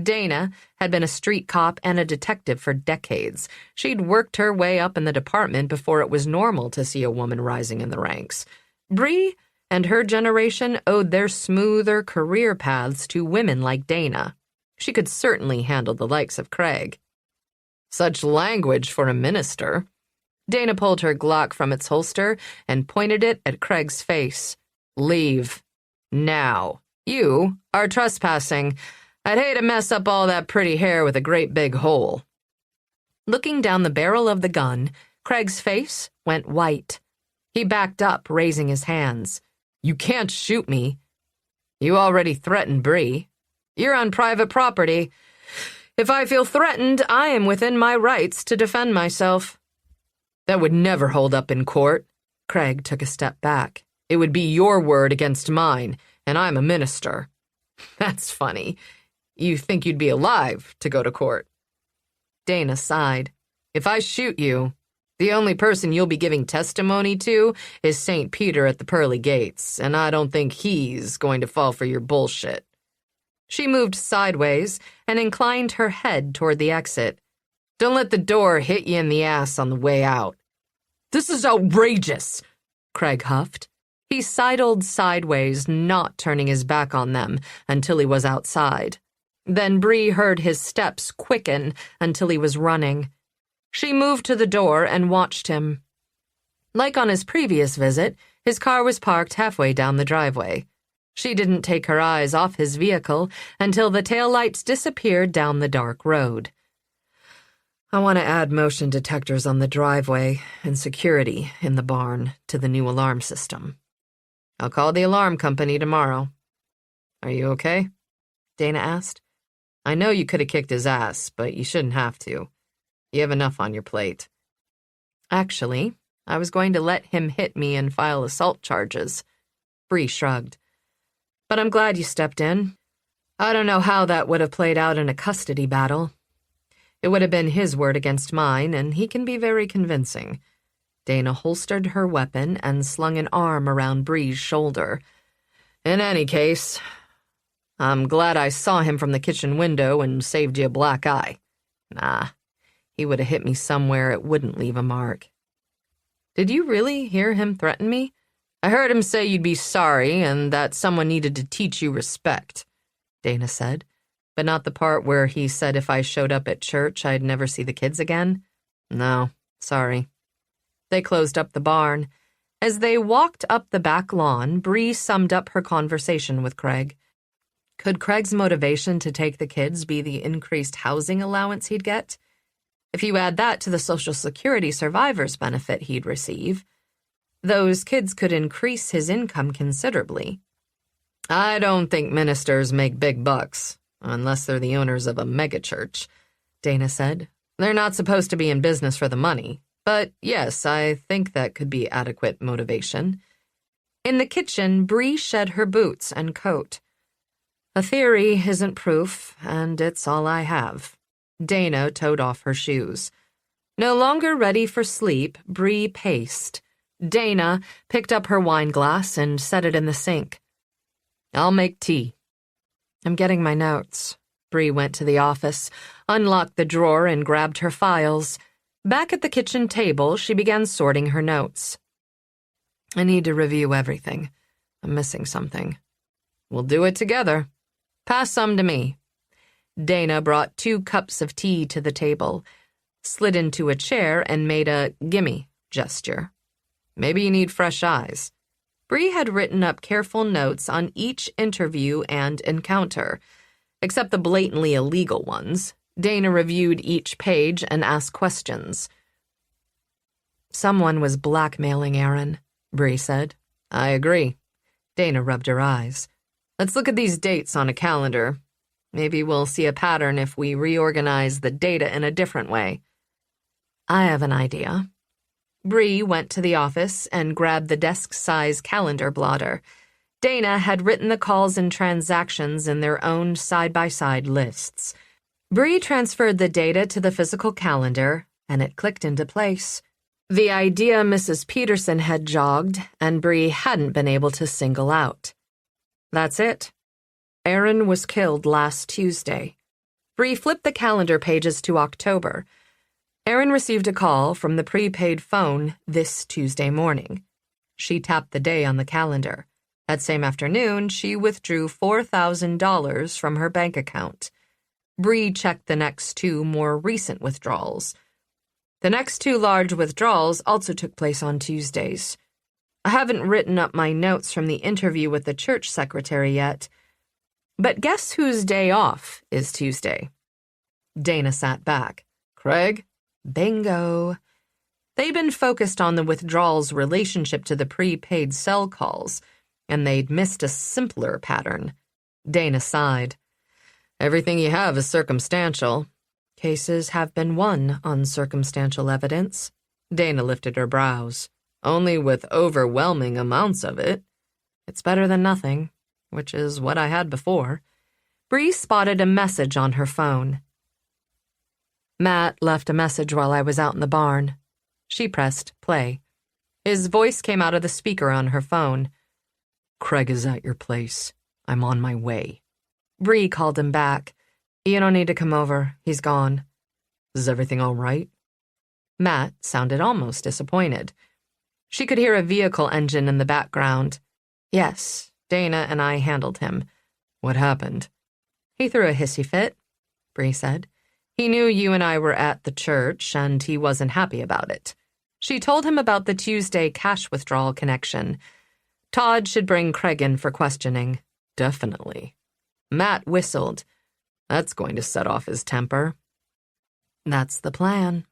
Dana had been a street cop and a detective for decades. She'd worked her way up in the department before it was normal to see a woman rising in the ranks. Bree and her generation owed their smoother career paths to women like Dana. She could certainly handle the likes of Craig. Such language for a minister. Dana pulled her Glock from its holster and pointed it at Craig's face. Leave. Now. You are trespassing. I'd hate to mess up all that pretty hair with a great big hole. Looking down the barrel of the gun, Craig's face went white. He backed up, raising his hands. You can't shoot me. You already threatened Bree. You're on private property. If I feel threatened, I am within my rights to defend myself. That would never hold up in court. Craig took a step back. It would be your word against mine, and I'm a minister. That's funny. You think you'd be alive to go to court. Dana sighed. If I shoot you, the only person you'll be giving testimony to is St. Peter at the pearly gates, and I don't think he's going to fall for your bullshit. She moved sideways and inclined her head toward the exit. "Don't let the door hit you in the ass on the way out." "This is outrageous," Craig huffed. He sidled sideways, not turning his back on them until he was outside. Then Bree heard his steps quicken until he was running. She moved to the door and watched him. Like on his previous visit, his car was parked halfway down the driveway. She didn't take her eyes off his vehicle until the taillights disappeared down the dark road. "I want to add motion detectors on the driveway and security in the barn to the new alarm system. I'll call the alarm company tomorrow." "Are you okay?" Dana asked. "I know you could have kicked his ass, but you shouldn't have to. You have enough on your plate." "Actually, I was going to let him hit me and file assault charges." Bree shrugged. "But I'm glad you stepped in. I don't know how that would have played out in a custody battle. It would have been his word against mine, and he can be very convincing." Dana holstered her weapon and slung an arm around Bree's shoulder. "In any case, I'm glad I saw him from the kitchen window and saved you a black eye. Nah, he would have hit me somewhere it wouldn't leave a mark." "Did you really hear him threaten me?" "I heard him say you'd be sorry and that someone needed to teach you respect," Dana said, but not the part where he said if I showed up at church I'd never see the kids again. "No, sorry." They closed up the barn. As they walked up the back lawn, Bree summed up her conversation with Craig. Could Craig's motivation to take the kids be the increased housing allowance he'd get? If you add that to the Social Security survivor's benefit he'd receive, those kids could increase his income considerably. "I don't think ministers make big bucks, unless they're the owners of a megachurch," Dana said. "They're not supposed to be in business for the money. But yes, I think that could be adequate motivation." In the kitchen, Bree shed her boots and coat. "A theory isn't proof, and it's all I have." Dana toed off her shoes. No longer ready for sleep, Bree paced. Dana picked up her wine glass and set it in the sink. "I'll make tea." "I'm getting my notes." Bree went to the office, unlocked the drawer, and grabbed her files. Back at the kitchen table, she began sorting her notes. "I need to review everything. I'm missing something." "We'll do it together. Pass some to me." Dana brought 2 cups of tea to the table, slid into a chair, and made a gimme gesture. "Maybe you need fresh eyes." Bree had written up careful notes on each interview and encounter, except the blatantly illegal ones. Dana reviewed each page and asked questions. "Someone was blackmailing Aaron," Bree said. "I agree." Dana rubbed her eyes. "Let's look at these dates on a calendar. Maybe we'll see a pattern if we reorganize the data in a different way." "I have an idea." Bree went to the office and grabbed the desk-size calendar blotter. Dana had written the calls and transactions in their own side-by-side lists. Bree transferred the data to the physical calendar, and it clicked into place. The idea Mrs. Peterson had jogged, and Bree hadn't been able to single out. That's it. Aaron was killed last Tuesday. Bree flipped the calendar pages to October. Aaron received a call from the prepaid phone this Tuesday morning. She tapped the day on the calendar. That same afternoon, she withdrew $4,000 from her bank account. Bree checked the next 2 more recent withdrawals. The next 2 large withdrawals also took place on Tuesdays. I haven't written up my notes from the interview with the church secretary yet. But guess whose day off is Tuesday? Dana sat back. Craig? Bingo. They'd been focused on the withdrawal's relationship to the prepaid cell calls, and they'd missed a simpler pattern. Dana sighed. Everything you have is circumstantial. Cases have been won on circumstantial evidence. Dana lifted her brows. Only with overwhelming amounts of it. It's better than nothing, which is what I had before. Bree spotted a message on her phone. Matt left a message while I was out in the barn. She pressed play. His voice came out of the speaker on her phone. Craig is at your place. I'm on my way. Bree called him back. "You don't need to come over. He's gone." "Is everything all right?" Matt sounded almost disappointed. She could hear a vehicle engine in the background. "Yes, Dana and I handled him." "What happened?" "He threw a hissy fit," Bree said. "He knew you and I were at the church, and he wasn't happy about it." She told him about the Tuesday cash withdrawal connection. Todd should bring Craig in for questioning. "Definitely." Matt whistled. "That's going to set off his temper." "That's the plan."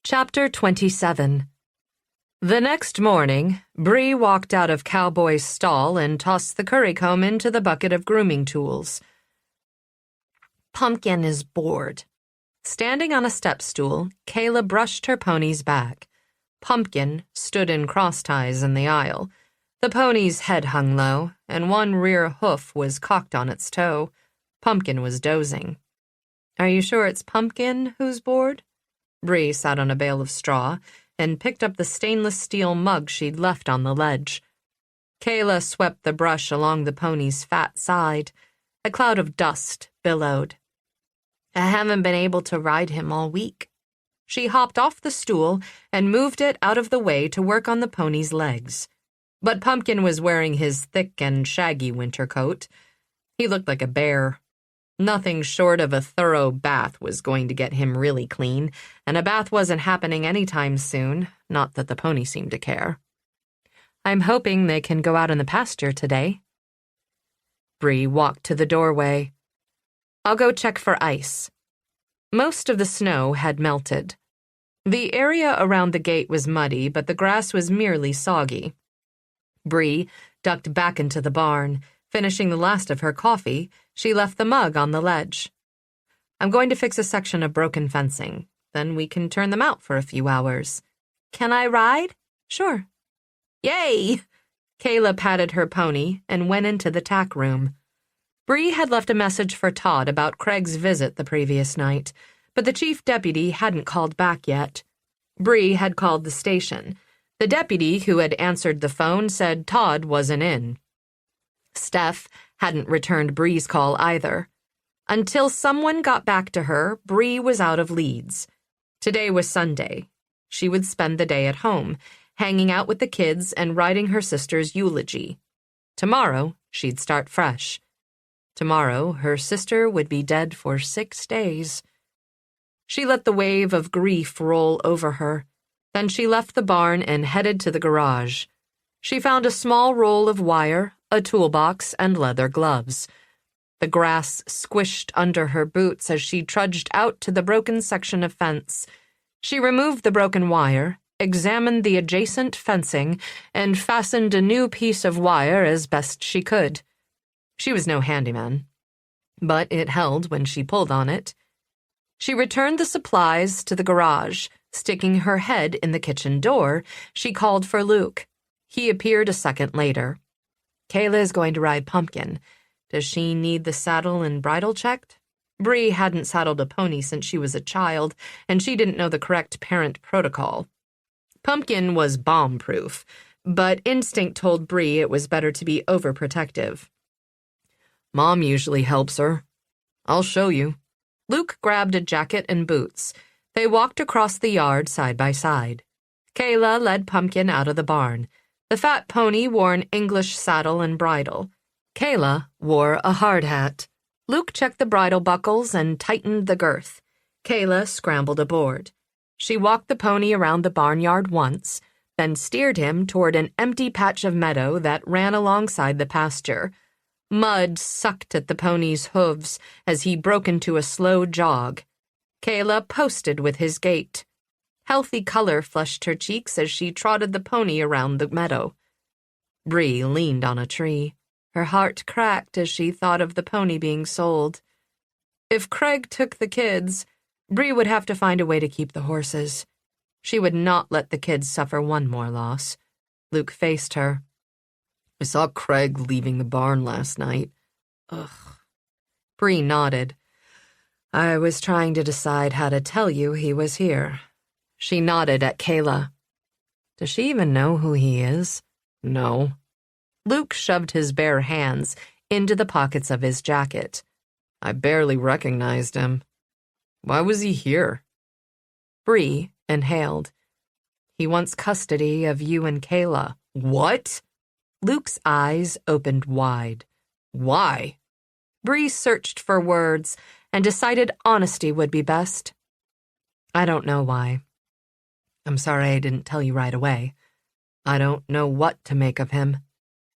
Chapter 27. The next morning, Bree walked out of Cowboy's stall and tossed the curry comb into the bucket of grooming tools. Pumpkin is bored. Standing on a step stool, Kayla brushed her pony's back. Pumpkin stood in cross ties in the aisle. The pony's head hung low, and one rear hoof was cocked on its toe. Pumpkin was dozing. "Are you sure it's Pumpkin who's bored?" Bree sat on a bale of straw and picked up the stainless steel mug she'd left on the ledge. Kayla swept the brush along the pony's fat side. A cloud of dust billowed. "I haven't been able to ride him all week." She hopped off the stool and moved it out of the way to work on the pony's legs. But Pumpkin was wearing his thick and shaggy winter coat. He looked like a bear. Nothing short of a thorough bath was going to get him really clean, and a bath wasn't happening anytime soon, not that the pony seemed to care. "I'm hoping they can go out in the pasture today." Bree walked to the doorway. "I'll go check for ice." Most of the snow had melted. The area around the gate was muddy, but the grass was merely soggy. Bree ducked back into the barn. Finishing the last of her coffee, she left the mug on the ledge. "I'm going to fix a section of broken fencing. Then we can turn them out for a few hours." "Can I ride?" "Sure." "Yay!" Kayla patted her pony and went into the tack room. Bree had left a message for Todd about Craig's visit the previous night, but the chief deputy hadn't called back yet. Bree had called the station. The deputy who had answered the phone said Todd wasn't in. Steph hadn't returned Bree's call either. Until someone got back to her, Bree was out of leads. Today was Sunday. She would spend the day at home, hanging out with the kids and writing her sister's eulogy. Tomorrow, she'd start fresh. Tomorrow, her sister would be dead for 6 days. She let the wave of grief roll over her. Then she left the barn and headed to the garage. She found a small roll of wire, a toolbox, and leather gloves. The grass squished under her boots as she trudged out to the broken section of fence. She removed the broken wire, examined the adjacent fencing, and fastened a new piece of wire as best she could. She was no handyman, but it held when she pulled on it. She returned the supplies to the garage. Sticking her head in the kitchen door, she called for Luke. He appeared a second later. "Kayla is going to ride Pumpkin. Does she need the saddle and bridle checked?" Bree hadn't saddled a pony since she was a child, and she didn't know the correct parent protocol. Pumpkin was bomb-proof, but instinct told Bree it was better to be overprotective. "Mom usually helps her. I'll show you." Luke grabbed a jacket and boots. They walked across the yard side by side. Kayla led Pumpkin out of the barn. The fat pony wore an English saddle and bridle. Kayla wore a hard hat. Luke checked the bridle buckles and tightened the girth. Kayla scrambled aboard. She walked the pony around the barnyard once, then steered him toward an empty patch of meadow that ran alongside the pasture. Mud sucked at the pony's hooves as he broke into a slow jog. Kayla posted with his gait. Healthy color flushed her cheeks as she trotted the pony around the meadow. Bree leaned on a tree. Her heart cracked as she thought of the pony being sold. If Craig took the kids, Bree would have to find a way to keep the horses. She would not let the kids suffer one more loss. Luke faced her. "I saw Craig leaving the barn last night." Ugh. Bree nodded. "I was trying to decide how to tell you he was here." She nodded at Kayla. "Does she even know who he is?" "No." Luke shoved his bare hands into the pockets of his jacket. I barely recognized him. Why was he here? Bree inhaled. He wants custody of you and Kayla. What? Luke's eyes opened wide. Why? Bree searched for words and decided honesty would be best. I don't know why. I'm sorry I didn't tell you right away. I don't know what to make of him.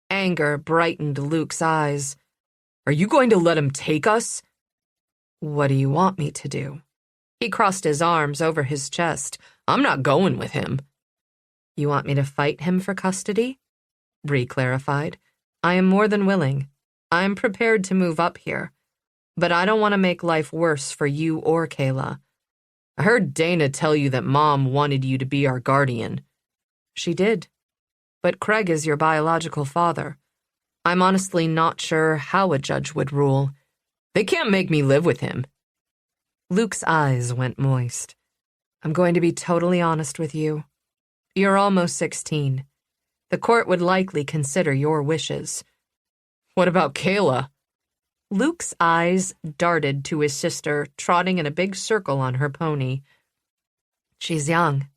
Anger brightened Luke's eyes. Are you going to let him take us? What do you want me to do? He crossed his arms over his chest. I'm not going with him. You want me to fight him for custody? Bree clarified. I am more than willing. I'm prepared to move up here. But I don't want to make life worse for you or Kayla. I heard Dana tell you that Mom wanted you to be our guardian. She did. But Craig is your biological father. I'm honestly not sure how a judge would rule. They can't make me live with him. Luke's eyes went moist. I'm going to be totally honest with you. You're almost 16. The court would likely consider your wishes. What about Kayla? Luke's eyes darted to his sister, trotting in a big circle on her pony. She's young.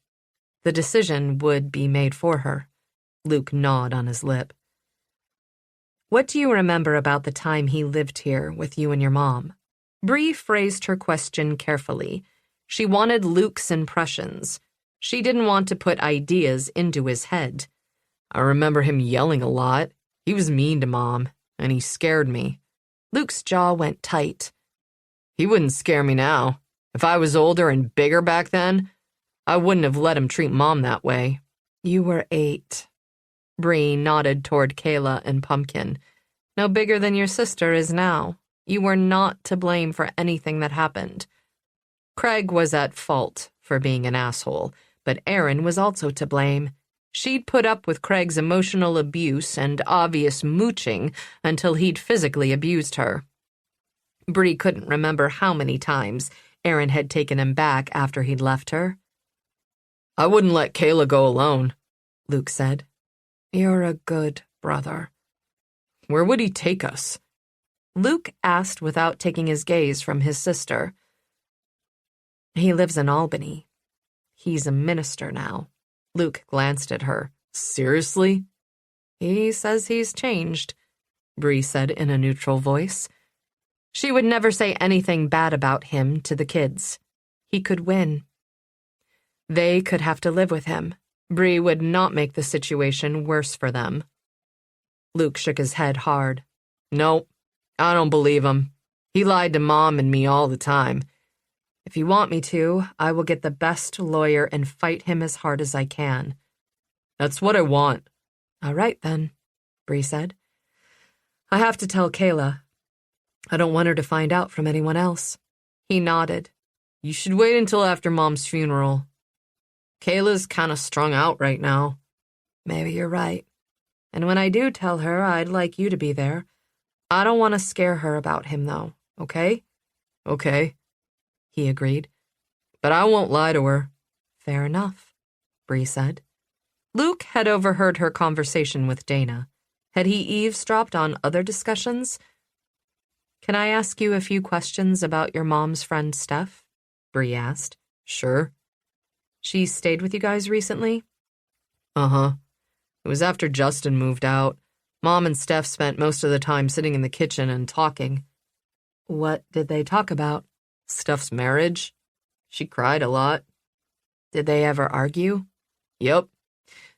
The decision would be made for her. Luke gnawed on his lip. What do you remember about the time he lived here with you and your mom? Bree phrased her question carefully. She wanted Luke's impressions. She didn't want to put ideas into his head. I remember him yelling a lot. He was mean to Mom, and he scared me. Luke's jaw went tight. He wouldn't scare me now. If I was older and bigger back then, I wouldn't have let him treat Mom that way. You were 8. Bree nodded toward Kayla and Pumpkin. No bigger than your sister is now. You were not to blame for anything that happened. Craig was at fault for being an asshole, but Erin was also to blame. She'd put up with Craig's emotional abuse and obvious mooching until he'd physically abused her. Bree couldn't remember how many times Erin had taken him back after he'd left her. I wouldn't let Kayla go alone, Luke said. You're a good brother. Where would he take us? Luke asked without taking his gaze from his sister. He lives in Albany. He's a minister now. Luke glanced at her. Seriously? He says he's changed, Bree said in a neutral voice. She would never say anything bad about him to the kids. He could win. They could have to live with him. Bree would not make the situation worse for them. Luke shook his head hard. Nope, I don't believe him. He lied to Mom and me all the time. If you want me to, I will get the best lawyer and fight him as hard as I can. That's what I want. All right, then, Bree said. I have to tell Kayla. I don't want her to find out from anyone else. He nodded. You should wait until after Mom's funeral. Kayla's kind of strung out right now. Maybe you're right. And when I do tell her, I'd like you to be there. I don't want to scare her about him, though, okay? Okay, he agreed. But I won't lie to her. Fair enough, Bree said. Luke had overheard her conversation with Dana. Had he eavesdropped on other discussions? Can I ask you a few questions about your mom's friend Steph? Bree asked. Sure. She stayed with you guys recently? Uh-huh. It was after Justin moved out. Mom and Steph spent most of the time sitting in the kitchen and talking. What did they talk about? Steph's marriage. She cried a lot. Did they ever argue? Yep.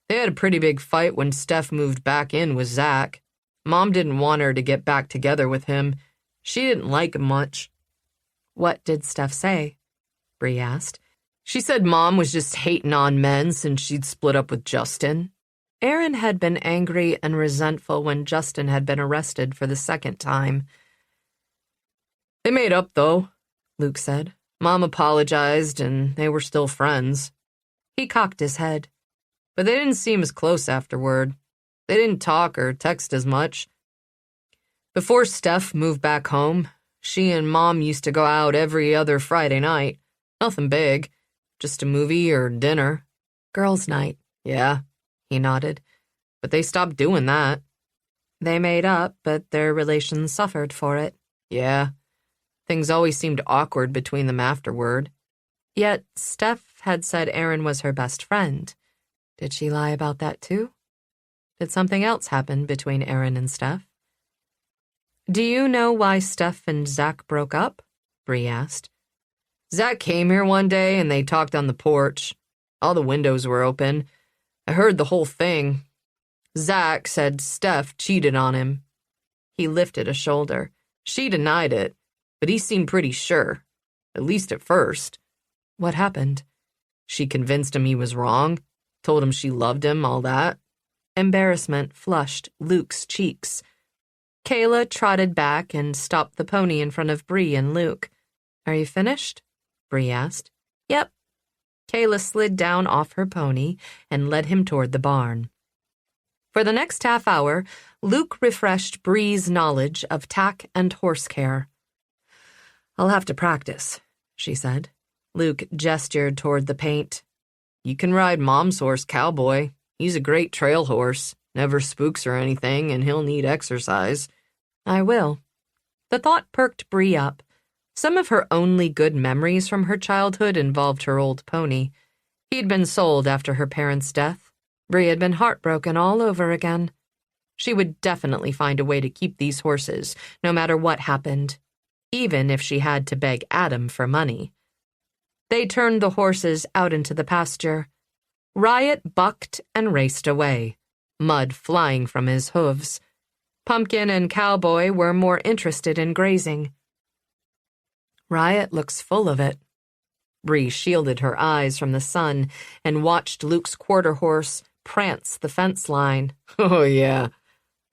They had a pretty big fight when Steph moved back in with Zach. Mom didn't want her to get back together with him. She didn't like him much. What did Steph say? Bree asked. She said Mom was just hating on men since she'd split up with Justin. Erin had been angry and resentful when Justin had been arrested for the second time. They made up, though, Luke said. Mom apologized, and they were still friends. He cocked his head. But they didn't seem as close afterward. They didn't talk or text as much. Before Steph moved back home, she and Mom used to go out every other Friday night. Nothing big, just a movie or dinner. Girls' night. Yeah, he nodded. But they stopped doing that. They made up, but their relations suffered for it. Yeah, things always seemed awkward between them afterward. Yet Steph had said Aaron was her best friend. Did she lie about that too? Did something else happen between Aaron and Steph? Do you know why Steph and Zach broke up? Bree asked. Zach came here one day and they talked on the porch. All the windows were open. I heard the whole thing. Zach said Steph cheated on him. He lifted a shoulder. She denied it, but he seemed pretty sure, at least at first. What happened? She convinced him he was wrong, told him she loved him, all that. Embarrassment flushed Luke's cheeks. Kayla trotted back and stopped the pony in front of Bree and Luke. Are you finished? Bree asked. Yep. Kayla slid down off her pony and led him toward the barn. For the next half hour, Luke refreshed Bree's knowledge of tack and horse care. I'll have to practice, she said. Luke gestured toward the paint. You can ride Mom's horse, Cowboy. He's a great trail horse, never spooks or anything, and he'll need exercise. I will. The thought perked Bree up. Some of her only good memories from her childhood involved her old pony. He'd been sold after her parents' death. Bree had been heartbroken all over again. She would definitely find a way to keep these horses, no matter what happened, even if she had to beg Adam for money. They turned the horses out into the pasture. Riot bucked and raced away, mud flying from his hooves. Pumpkin and Cowboy were more interested in grazing. Riot looks full of it. Bree shielded her eyes from the sun and watched Luke's quarter horse prance the fence line. Oh, yeah,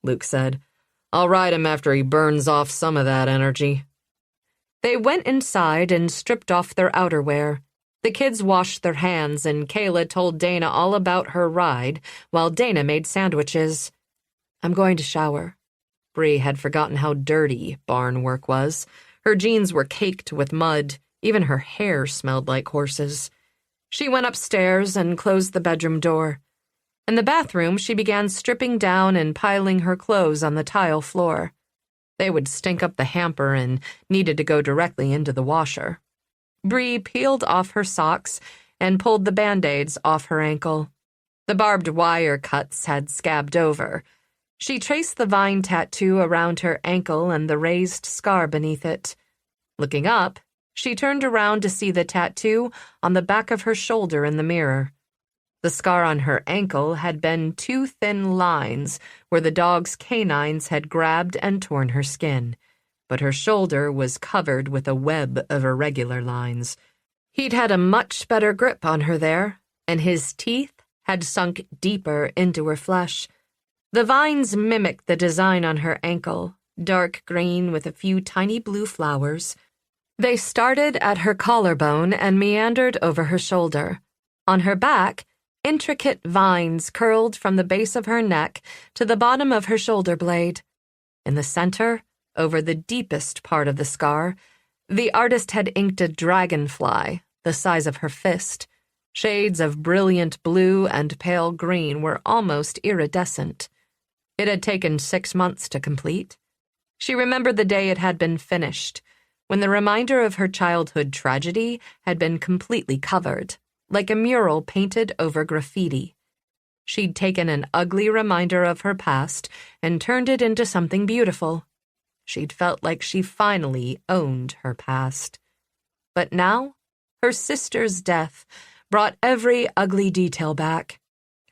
Luke said. I'll ride him after he burns off some of that energy. They went inside and stripped off their outerwear. The kids washed their hands, and Kayla told Dana all about her ride while Dana made sandwiches. I'm going to shower. Bree had forgotten how dirty barn work was. Her jeans were caked with mud. Even her hair smelled like horses. She went upstairs and closed the bedroom door. In the bathroom, she began stripping down and piling her clothes on the tile floor. They would stink up the hamper and needed to go directly into the washer. Bree peeled off her socks and pulled the Band-Aids off her ankle. The barbed wire cuts had scabbed over. She traced the vine tattoo around her ankle and the raised scar beneath it. Looking up, she turned around to see the tattoo on the back of her shoulder in the mirror. The scar on her ankle had been 2 thin lines where the dog's canines had grabbed and torn her skin, but her shoulder was covered with a web of irregular lines. He'd had a much better grip on her there, and his teeth had sunk deeper into her flesh. The vines mimicked the design on her ankle, dark green with a few tiny blue flowers. They started at her collarbone and meandered over her shoulder. On her back, intricate vines curled from the base of her neck to the bottom of her shoulder blade. In the center, over the deepest part of the scar, the artist had inked a dragonfly the size of her fist. Shades of brilliant blue and pale green were almost iridescent. It had taken 6 months to complete. She remembered the day it had been finished, when the reminder of her childhood tragedy had been completely covered, like a mural painted over graffiti. She'd taken an ugly reminder of her past and turned it into something beautiful. She'd felt like she finally owned her past. But now, her sister's death brought every ugly detail back.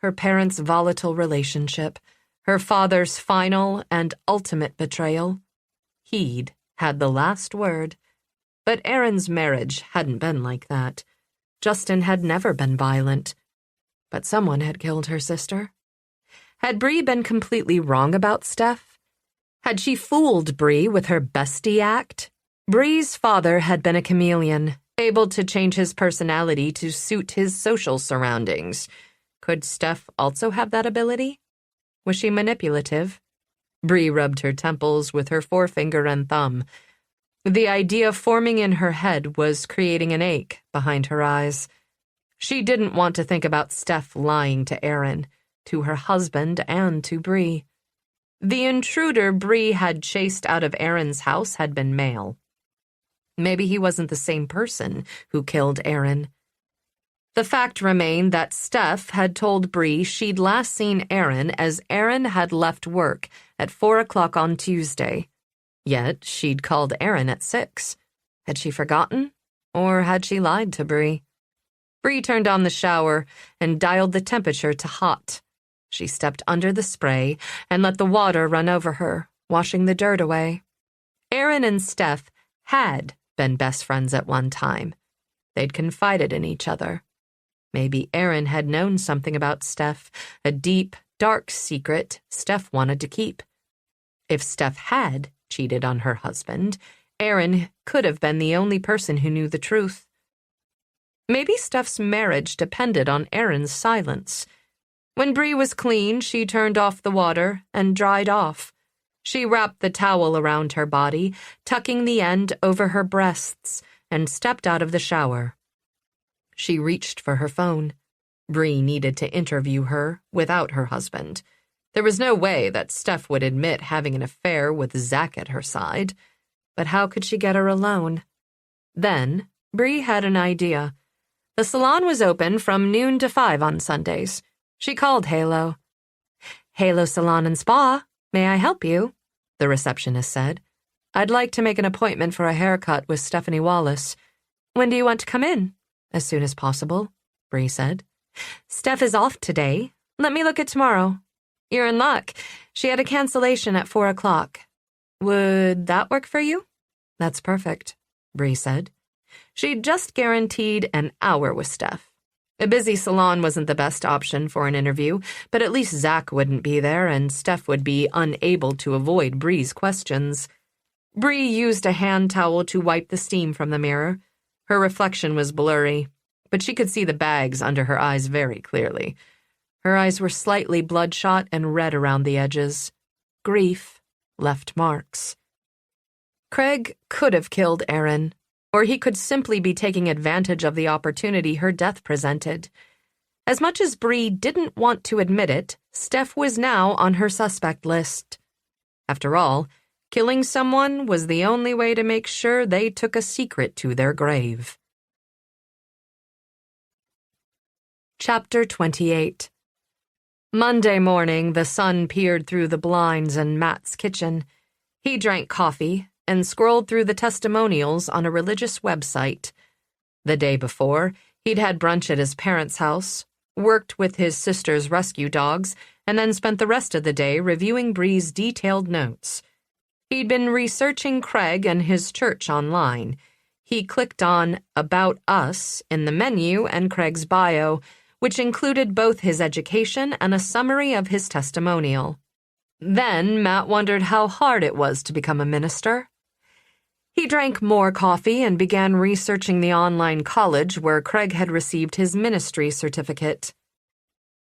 Her parents' volatile relationship, her father's final and ultimate betrayal. He'd had the last word. But Aaron's marriage hadn't been like that. Justin had never been violent. But someone had killed her sister. Had Bree been completely wrong about Steph? Had she fooled Bree with her bestie act? Bree's father had been a chameleon, able to change his personality to suit his social surroundings. Could Steph also have that ability? Was she manipulative? Bree rubbed her temples with her forefinger and thumb. The idea forming in her head was creating an ache behind her eyes. She didn't want to think about Steph lying to Aaron, to her husband, and to Bree. The intruder Bree had chased out of Aaron's house had been male. Maybe he wasn't the same person who killed Aaron. The fact remained that Steph had told Bree she'd last seen Aaron as Aaron had left work at 4 o'clock on Tuesday. Yet she'd called Aaron at 6. Had she forgotten? Or had she lied to Bree? Bree turned on the shower and dialed the temperature to hot. She stepped under the spray and let the water run over her, washing the dirt away. Aaron and Steph had been best friends at one time. They'd confided in each other. Maybe Aaron had known something about Steph, a deep, dark secret Steph wanted to keep. If Steph had cheated on her husband, Aaron could have been the only person who knew the truth. Maybe Steph's marriage depended on Aaron's silence. When Bree was clean, she turned off the water and dried off. She wrapped the towel around her body, tucking the end over her breasts, and stepped out of the shower. She reached for her phone. Bree needed to interview her without her husband. There was no way that Steph would admit having an affair with Zach at her side. But how could she get her alone? Then, Bree had an idea. The salon was open from noon to 5 on Sundays. She called Halo. "Halo Salon and Spa, may I help you?" the receptionist said. "I'd like to make an appointment for a haircut with Stephanie Wallace. When do you want to come in?" "As soon as possible," Bree said. "Steph is off today. Let me look at tomorrow." "You're in luck. She had a cancellation at 4 o'clock. Would that work for you?" "That's perfect," Bree said. She'd just guaranteed an hour with Steph. A busy salon wasn't the best option for an interview, but at least Zach wouldn't be there and Steph would be unable to avoid Bree's questions. Bree used a hand towel to wipe the steam from the mirror. Her reflection was blurry, but she could see the bags under her eyes very clearly. Her eyes were slightly bloodshot and red around the edges. Grief left marks. Craig could have killed Aaron, or he could simply be taking advantage of the opportunity her death presented. As much as Bree didn't want to admit it, Steph was now on her suspect list. After all, killing someone was the only way to make sure they took a secret to their grave. Chapter 28. Monday morning, the sun peered through the blinds in Matt's kitchen. He drank coffee and scrolled through the testimonials on a religious website. The day before, he'd had brunch at his parents' house, worked with his sister's rescue dogs, and then spent the rest of the day reviewing Bree's detailed notes. He'd been researching Craig and his church online. He clicked on About Us in the menu and Craig's bio, which included both his education and a summary of his testimonial. Then Matt wondered how hard it was to become a minister. He drank more coffee and began researching the online college where Craig had received his ministry certificate.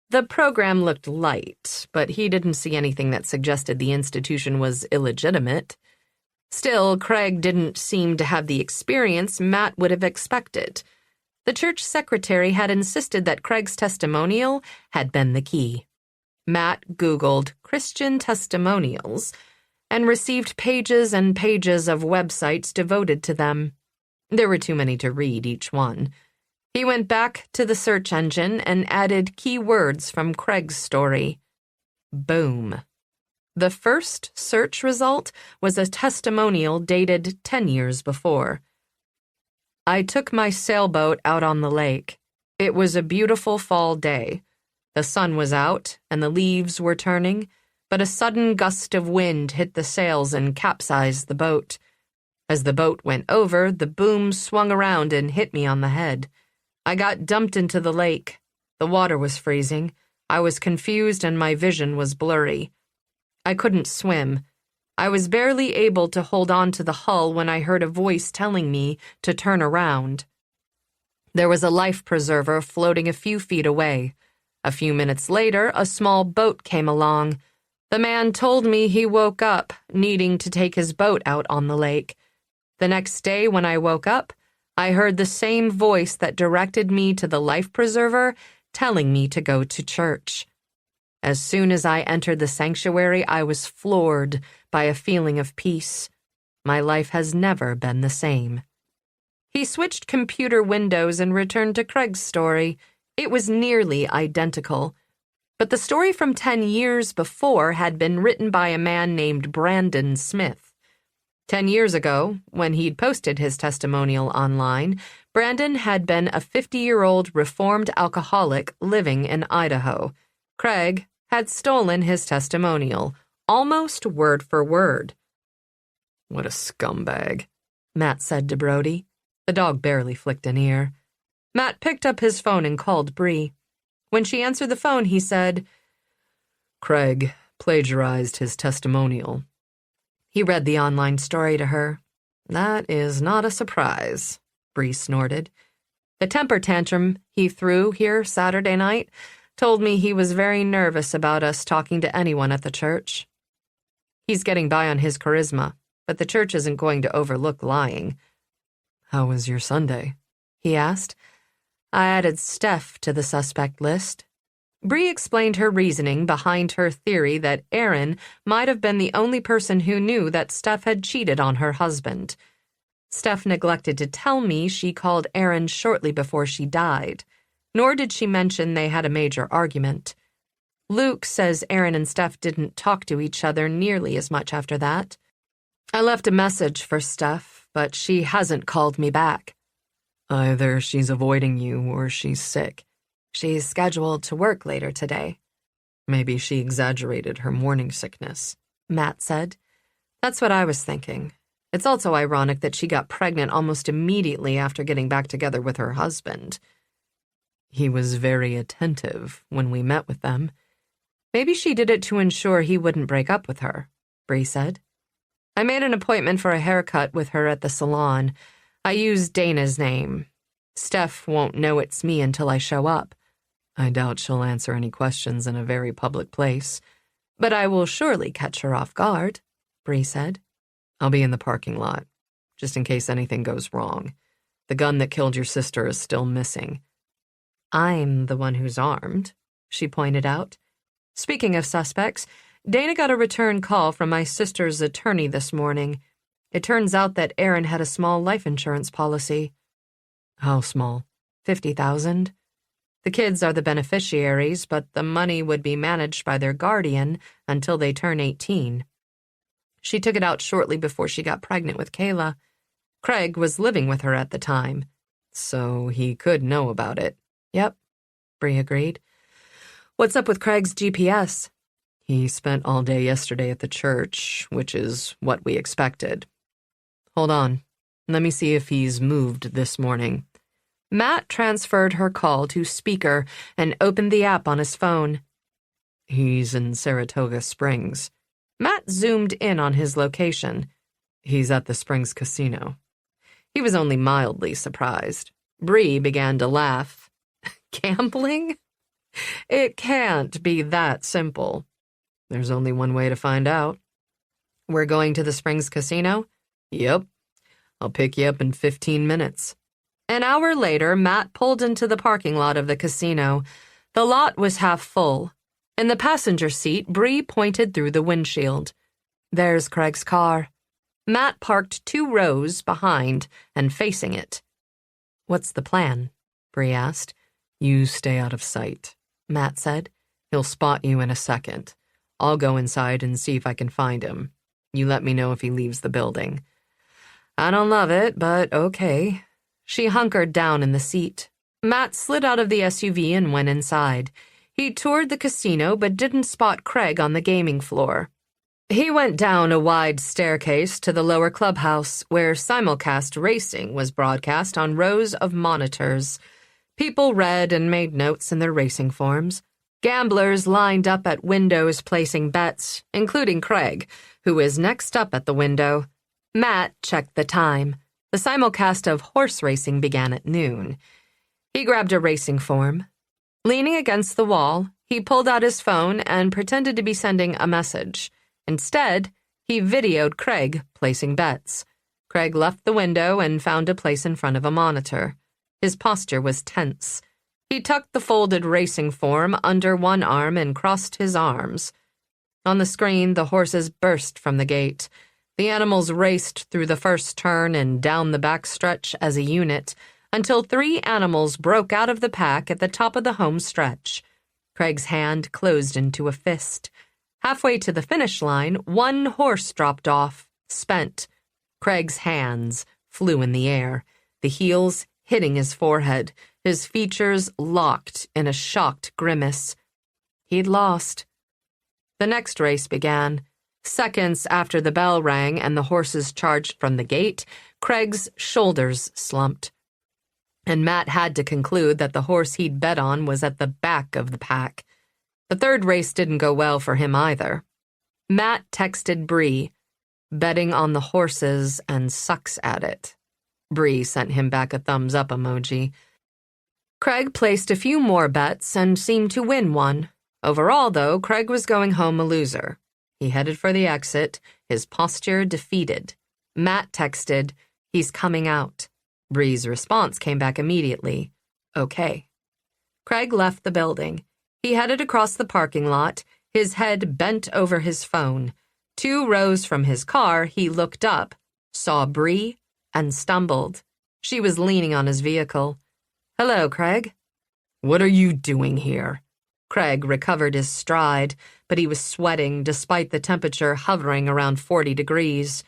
The program looked light, but he didn't see anything that suggested the institution was illegitimate. Still, Craig didn't seem to have the experience Matt would have expected. The church secretary had insisted that Craig's testimonial had been the key. Matt Googled Christian testimonials and received pages and pages of websites devoted to them. There were too many to read each one. He went back to the search engine and added key words from Craig's story. Boom. The first search result was a testimonial dated 10 years before. I took my sailboat out on the lake. It was a beautiful fall day. The sun was out and the leaves were turning, but a sudden gust of wind hit the sails and capsized the boat. As the boat went over, the boom swung around and hit me on the head. I got dumped into the lake. The water was freezing. I was confused and my vision was blurry. I couldn't swim. I was barely able to hold on to the hull when I heard a voice telling me to turn around. There was a life preserver floating a few feet away. A few minutes later, a small boat came along. The man told me he woke up, needing to take his boat out on the lake. The next day when I woke up, I heard the same voice that directed me to the life preserver telling me to go to church. As soon as I entered the sanctuary, I was floored by a feeling of peace. My life has never been the same. He switched computer windows and returned to Craig's story. It was nearly identical. But the story from 10 years before had been written by a man named Brandon Smith. 10 years ago, when he'd posted his testimonial online, Brandon had been a 50-year-old reformed alcoholic living in Idaho. Craig had stolen his testimonial, almost word for word. What a scumbag, Matt said to Brody. The dog barely flicked an ear. Matt picked up his phone and called Bree. When she answered the phone, he said, Craig plagiarized his testimonial. He read the online story to her. That is not a surprise, Bree snorted. The temper tantrum he threw here Saturday night told me he was very nervous about us talking to anyone at the church. He's getting by on his charisma, but the church isn't going to overlook lying. How was your Sunday? He asked. I added Steph to the suspect list. Bree explained her reasoning behind her theory that Aaron might have been the only person who knew that Steph had cheated on her husband. Steph neglected to tell me she called Aaron shortly before she died, nor did she mention they had a major argument. Luke says Aaron and Steph didn't talk to each other nearly as much after that. I left a message for Steph, but she hasn't called me back. Either she's avoiding you or she's sick. She's scheduled to work later today. Maybe she exaggerated her morning sickness, Matt said. That's what I was thinking. It's also ironic that she got pregnant almost immediately after getting back together with her husband. He was very attentive when we met with them. Maybe she did it to ensure he wouldn't break up with her, Bree said. I made an appointment for a haircut with her at the salon. I used Dana's name. Steph won't know it's me until I show up. I doubt she'll answer any questions in a very public place. But I will surely catch her off guard, Bree said. I'll be in the parking lot, just in case anything goes wrong. The gun that killed your sister is still missing. I'm the one who's armed, she pointed out. Speaking of suspects, Dana got a return call from my sister's attorney this morning. It turns out that Aaron had a small life insurance policy. How small? $50,000. The kids are the beneficiaries, but the money would be managed by their guardian until they turn 18. She took it out shortly before she got pregnant with Kayla. Craig was living with her at the time, so he could know about it. Yep, Bree agreed. What's up with Craig's GPS? He spent all day yesterday at the church, which is what we expected. Hold on. Let me see if he's moved this morning. Matt transferred her call to speaker and opened the app on his phone. He's in Saratoga Springs. Matt zoomed in on his location. He's at the Springs Casino. He was only mildly surprised. Bree began to laugh. Gambling? It can't be that simple. There's only one way to find out. We're going to the Springs Casino? Yep. I'll pick you up in 15 minutes. An hour later, Matt pulled into the parking lot of the casino. The lot was half full. In the passenger seat, Bree pointed through the windshield. There's Craig's car. Matt parked 2 rows behind and facing it. What's the plan? Bree asked. You stay out of sight, Matt said. He'll spot you in a second. I'll go inside and see if I can find him. You let me know if he leaves the building. I don't love it, but okay. She hunkered down in the seat. Matt slid out of the SUV and went inside. He toured the casino but didn't spot Craig on the gaming floor. He went down a wide staircase to the lower clubhouse, where simulcast racing was broadcast on rows of monitors. People read and made notes in their racing forms. Gamblers lined up at windows placing bets, including Craig, who was next up at the window. Matt checked the time. The simulcast of horse racing began at noon. He grabbed a racing form. Leaning against the wall, he pulled out his phone and pretended to be sending a message. Instead, he videoed Craig placing bets. Craig left the window and found a place in front of a monitor. His posture was tense. He tucked the folded racing form under one arm and crossed his arms. On the screen, the horses burst from the gate. The animals raced through the first turn and down the backstretch as a unit until 3 animals broke out of the pack at the top of the home stretch. Craig's hand closed into a fist. Halfway to the finish line, 1 horse dropped off, spent. Craig's hands flew in the air, the heels hitting his forehead, his features locked in a shocked grimace. He'd lost. The next race began. Seconds after the bell rang and the horses charged from the gate, Craig's shoulders slumped. And Matt had to conclude that the horse he'd bet on was at the back of the pack. The third race didn't go well for him either. Matt texted Bree, "Betting on the horses and sucks at it." Bree sent him back a thumbs-up emoji. Craig placed a few more bets and seemed to win one. Overall, though, Craig was going home a loser. He headed for the exit, his posture defeated. Matt texted, "He's coming out." Bree's response came back immediately, "Okay." Craig left the building. He headed across the parking lot, his head bent over his phone. 2 rows from his car, he looked up, saw Bree, and stumbled. She was leaning on his vehicle. "Hello, Craig." "What are you doing here?" Craig recovered his stride, but he was sweating despite the temperature hovering around 40 degrees.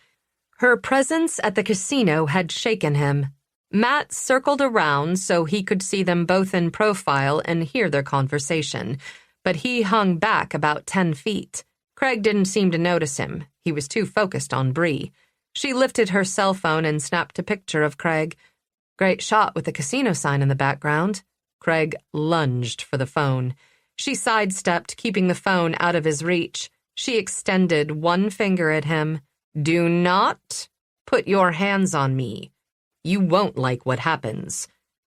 Her presence at the casino had shaken him. Matt circled around so he could see them both in profile and hear their conversation, but he hung back about 10 feet. Craig didn't seem to notice him. He was too focused on Bree. She lifted her cell phone and snapped a picture of Craig. "Great shot with the casino sign in the background." Craig lunged for the phone. She sidestepped, keeping the phone out of his reach. She extended 1 finger at him. "Do not put your hands on me. You won't like what happens."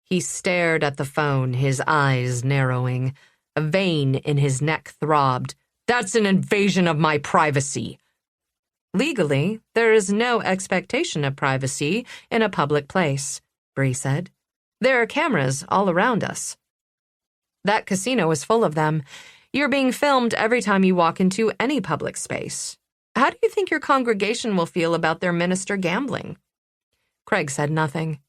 He stared at the phone, his eyes narrowing. A vein in his neck throbbed. "That's an invasion of my privacy." "Legally, there is no expectation of privacy in a public place," Bree said. "There are cameras all around us. That casino is full of them. You're being filmed every time you walk into any public space. How do you think your congregation will feel about their minister gambling?" Craig said nothing.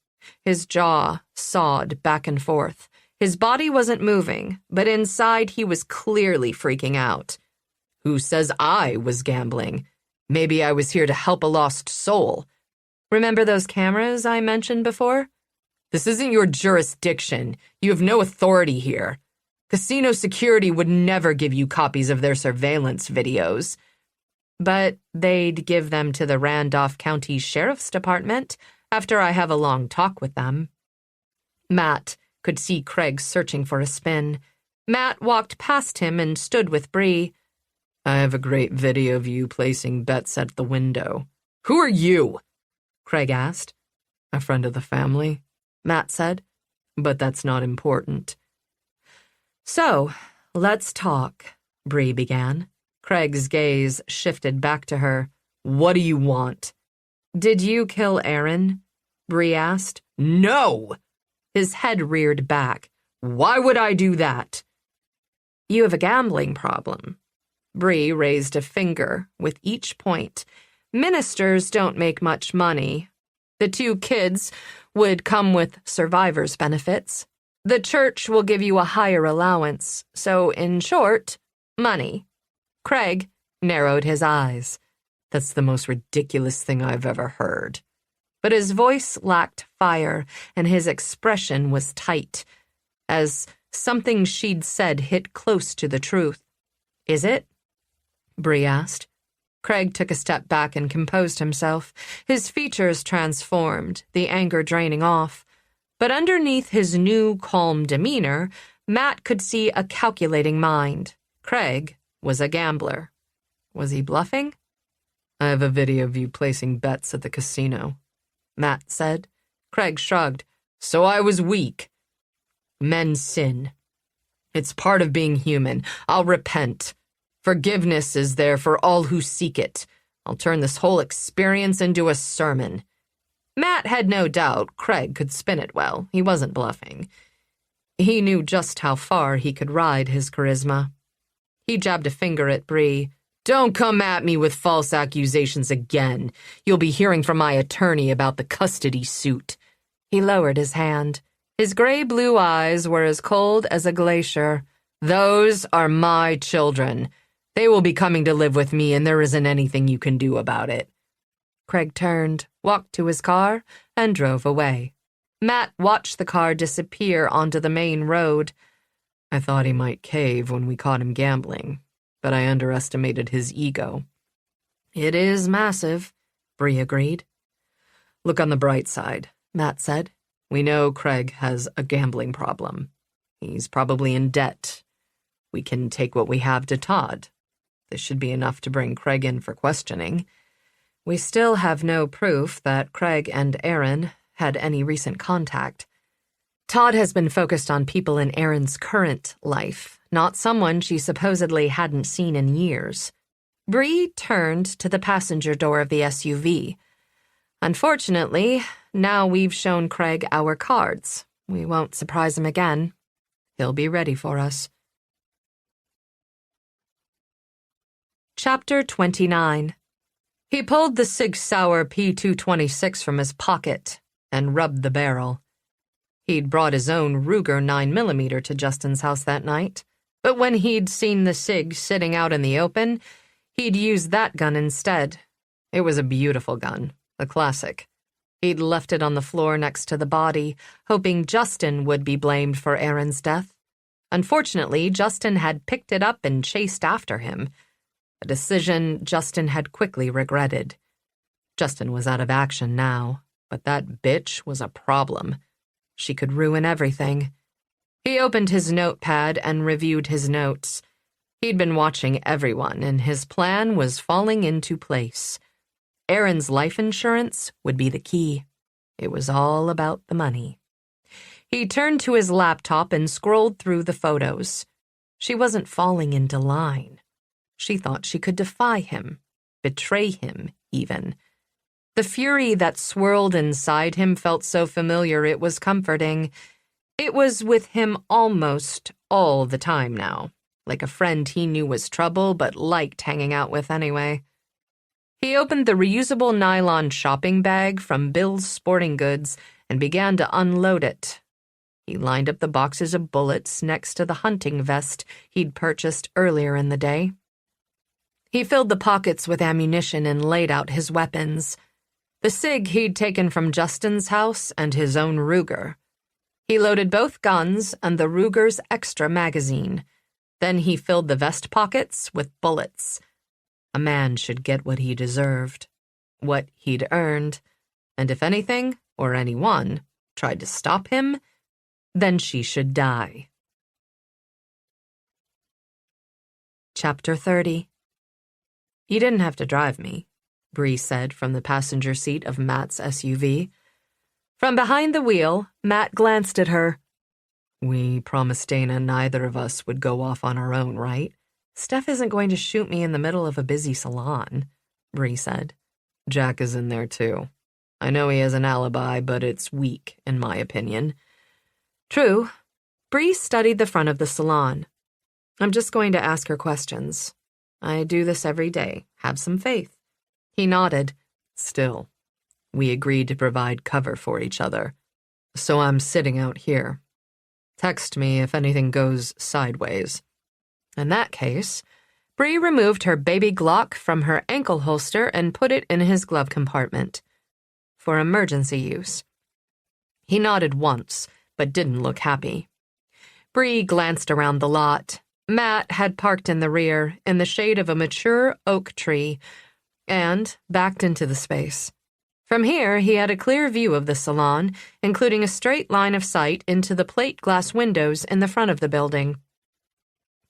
His jaw sawed back and forth. His body wasn't moving, but inside he was clearly freaking out. "Who says I was gambling? Maybe I was here to help a lost soul." "Remember those cameras I mentioned before?" "This isn't your jurisdiction. You have no authority here. Casino security would never give you copies of their surveillance videos." "But they'd give them to the Randolph County Sheriff's Department after I have a long talk with them." Matt could see Craig searching for a spin. Matt walked past him and stood with Bree. "I have a great video of you placing bets at the window." "Who are you?" Craig asked. "A friend of the family," Matt said. "But that's not important." "So, let's talk," Bree began. Craig's gaze shifted back to her. "What do you want?" "Did you kill Aaron?" Bree asked. "No!" His head reared back. "Why would I do that?" "You have a gambling problem." Bree raised a finger with each point. "Ministers don't make much money. The 2 kids would come with survivor's benefits. The church will give you a higher allowance. So, in short, money." Craig narrowed his eyes. "That's the most ridiculous thing I've ever heard." But his voice lacked fire, and his expression was tight, as something she'd said hit close to the truth. "Is it?" Bree asked. Craig took a step back and composed himself. His features transformed, the anger draining off. But underneath his new, calm demeanor, Matt could see a calculating mind. Craig was a gambler. Was he bluffing? "I have a video of you placing bets at the casino," Matt said. Craig shrugged. "So I was weak." "Men sin. It's part of being human. I'll repent. Forgiveness is there for all who seek it. I'll turn this whole experience into a sermon." Matt had no doubt Craig could spin it well. He wasn't bluffing. He knew just how far he could ride his charisma. He jabbed a finger at Bree. "Don't come at me with false accusations again. You'll be hearing from my attorney about the custody suit." He lowered his hand. His gray-blue eyes were as cold as a glacier. "Those are my children. They will be coming to live with me, and there isn't anything you can do about it." Craig turned, walked to his car, and drove away. Matt watched the car disappear onto the main road. "I thought he might cave when we caught him gambling, but I underestimated his ego." "It is massive," Bree agreed. "Look on the bright side," Matt said. "We know Craig has a gambling problem. He's probably in debt. We can take what we have to Todd. This should be enough to bring Craig in for questioning. We still have no proof that Craig and Aaron had any recent contact. Todd has been focused on people in Aaron's current life, not someone she supposedly hadn't seen in years." Bree turned to the passenger door of the SUV. "Unfortunately, now we've shown Craig our cards. We won't surprise him again. He'll be ready for us." Chapter 29. He pulled the Sig Sauer P226 from his pocket and rubbed the barrel. He'd brought his own Ruger 9mm to Justin's house that night, but when he'd seen the Sig sitting out in the open, he'd used that gun instead. It was a beautiful gun, a classic. He'd left it on the floor next to the body, hoping Justin would be blamed for Aaron's death. Unfortunately, Justin had picked it up and chased after him, a decision Justin had quickly regretted. Justin was out of action now, but that bitch was a problem. She could ruin everything. He opened his notepad and reviewed his notes. He'd been watching everyone, and his plan was falling into place. Aaron's life insurance would be the key. It was all about the money. He turned to his laptop and scrolled through the photos. She wasn't falling into line. She thought she could defy him, betray him, even. The fury that swirled inside him felt so familiar it was comforting. It was with him almost all the time now, like a friend he knew was trouble but liked hanging out with anyway. He opened the reusable nylon shopping bag from Bill's Sporting Goods and began to unload it. He lined up the boxes of bullets next to the hunting vest he'd purchased earlier in the day. He filled the pockets with ammunition and laid out his weapons. The Sig he'd taken from Justin's house and his own Ruger. He loaded both guns and the Ruger's extra magazine. Then he filled the vest pockets with bullets. A man should get what he deserved, what he'd earned, and if anything, or anyone, tried to stop him, then she should die. Chapter 30. "You didn't have to drive me," Bree said from the passenger seat of Matt's SUV. From behind the wheel, Matt glanced at her. "We promised Dana neither of us would go off on our own, right? Steph isn't going to shoot me in the middle of a busy salon," Bree said. "Jack is in there too. I know he has an alibi, but it's weak, in my opinion." "True." Bree studied the front of the salon. "I'm just going to ask her questions. I do this every day. Have some faith." He nodded. "Still, we agreed to provide cover for each other, so I'm sitting out here. Text me if anything goes sideways." In that case, Bree removed her baby Glock from her ankle holster and put it in his glove compartment. For emergency use. He nodded once, but didn't look happy. Bree glanced around the lot. Matt had parked in the rear, in the shade of a mature oak tree, and backed into the space. From here, he had a clear view of the salon, including a straight line of sight into the plate glass windows in the front of the building.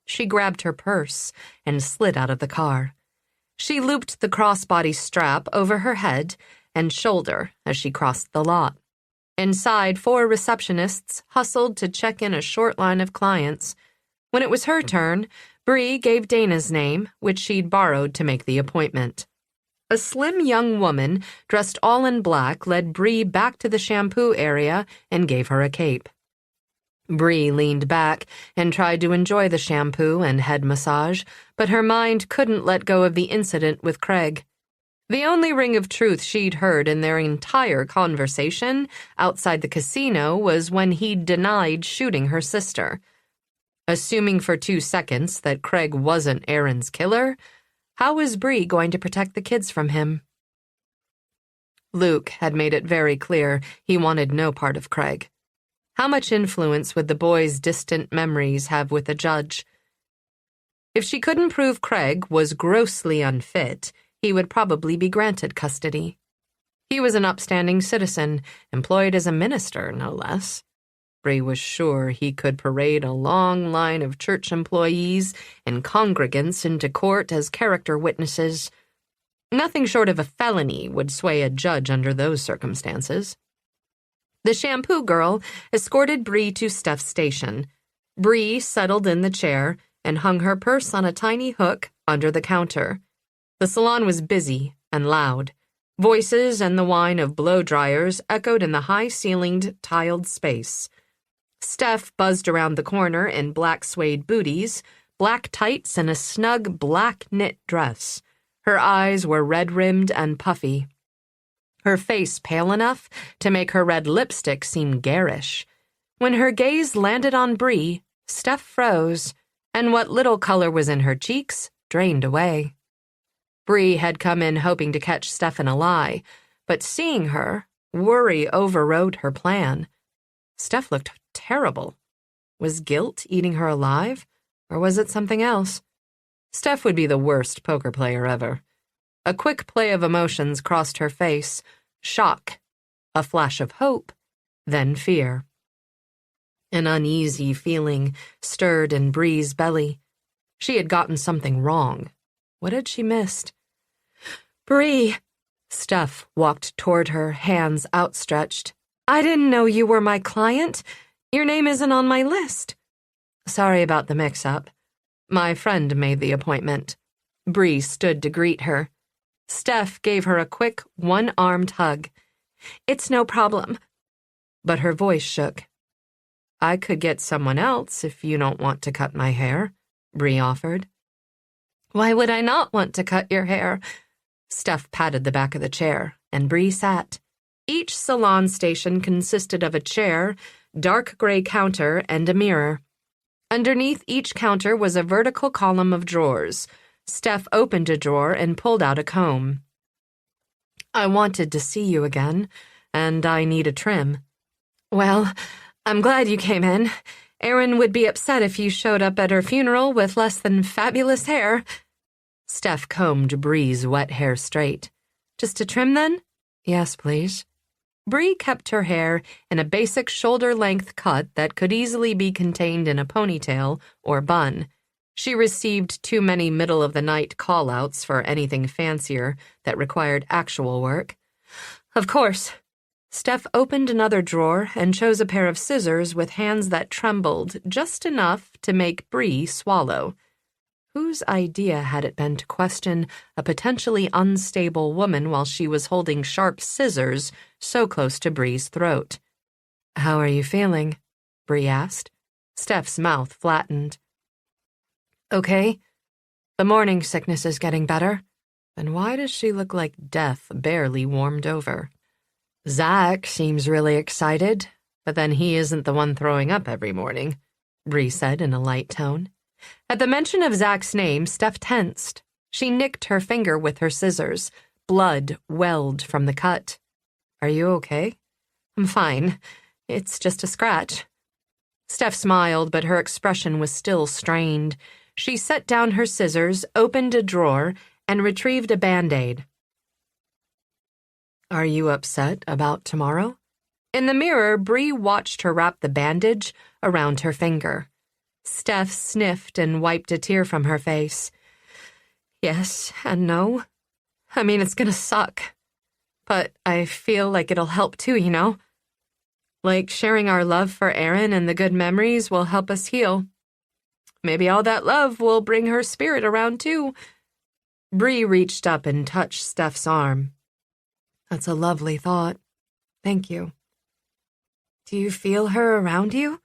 She grabbed her purse and slid out of the car. She looped the crossbody strap over her head and shoulder as she crossed the lot. Inside, 4 receptionists hustled to check in a short line of clients. When it was her turn, Bree gave Dana's name, which she'd borrowed to make the appointment. A slim young woman, dressed all in black, led Bree back to the shampoo area and gave her a cape. Bree leaned back and tried to enjoy the shampoo and head massage, but her mind couldn't let go of the incident with Craig. The only ring of truth she'd heard in their entire conversation outside the casino was when he'd denied shooting her sister. Assuming for 2 seconds that Craig wasn't Aaron's killer, how was Bree going to protect the kids from him? Luke had made it very clear he wanted no part of Craig. How much influence would the boy's distant memories have with the judge? If she couldn't prove Craig was grossly unfit, he would probably be granted custody. He was an upstanding citizen, employed as a minister, no less. Bree was sure he could parade a long line of church employees and congregants into court as character witnesses. Nothing short of a felony would sway a judge under those circumstances. The shampoo girl escorted Bree to Steph's station. Bree settled in the chair and hung her purse on a tiny hook under the counter. The salon was busy and loud. Voices and the whine of blow dryers echoed in the high-ceilinged, tiled space. Steph buzzed around the corner in black suede booties, black tights, and a snug black knit dress. Her eyes were red-rimmed and puffy. Her face pale enough to make her red lipstick seem garish. When her gaze landed on Bree, Steph froze, and what little color was in her cheeks drained away. Bree had come in hoping to catch Steph in a lie, but seeing her, worry overrode her plan. Steph looked terrible. Was guilt eating her alive, or was it something else? Steph would be the worst poker player ever. A quick play of emotions crossed her face. Shock, a flash of hope, then fear. An uneasy feeling stirred in Bree's belly. She had gotten something wrong. What had she missed? Bree! Steph walked toward her, hands outstretched. I didn't know you were my client. Your name isn't on my list. Sorry about the mix-up. My friend made the appointment. Bree stood to greet her. Steph gave her a quick, one-armed hug. It's no problem. But her voice shook. I could get someone else if you don't want to cut my hair, Bree offered. Why would I not want to cut your hair? Steph patted the back of the chair, and Bree sat. Each salon station consisted of a chair, dark gray counter, and a mirror. Underneath each counter was a vertical column of drawers. Steph opened a drawer and pulled out a comb. I wanted to see you again, and I need a trim. Well, I'm glad you came in. Erin would be upset if you showed up at her funeral with less than fabulous hair. Steph combed Bree's wet hair straight. Just a trim, then? Yes, please. Bree kept her hair in a basic shoulder-length cut that could easily be contained in a ponytail or bun. She received too many middle-of-the-night call-outs for anything fancier that required actual work. Of course. Steph opened another drawer and chose a pair of scissors with hands that trembled just enough to make Bree swallow. Whose idea had it been to question a potentially unstable woman while she was holding sharp scissors so close to Bree's throat? How are you feeling? Bree asked. Steph's mouth flattened. Okay. The morning sickness is getting better. Then why does she look like death barely warmed over? Zach seems really excited, but then he isn't the one throwing up every morning, Bree said in a light tone. At the mention of Zach's name, Steph tensed. She nicked her finger with her scissors. Blood welled from the cut. Are you okay? I'm fine. It's just a scratch. Steph smiled, but her expression was still strained. She set down her scissors, opened a drawer, and retrieved a Band-Aid. Are you upset about tomorrow? In the mirror, Bree watched her wrap the bandage around her finger. Steph sniffed and wiped a tear from her face. Yes and no. I mean, it's gonna suck. But I feel like it'll help too, you know? Like sharing our love for Erin and the good memories will help us heal. Maybe all that love will bring her spirit around too. Bree reached up and touched Steph's arm. That's a lovely thought. Thank you. Do you feel her around you?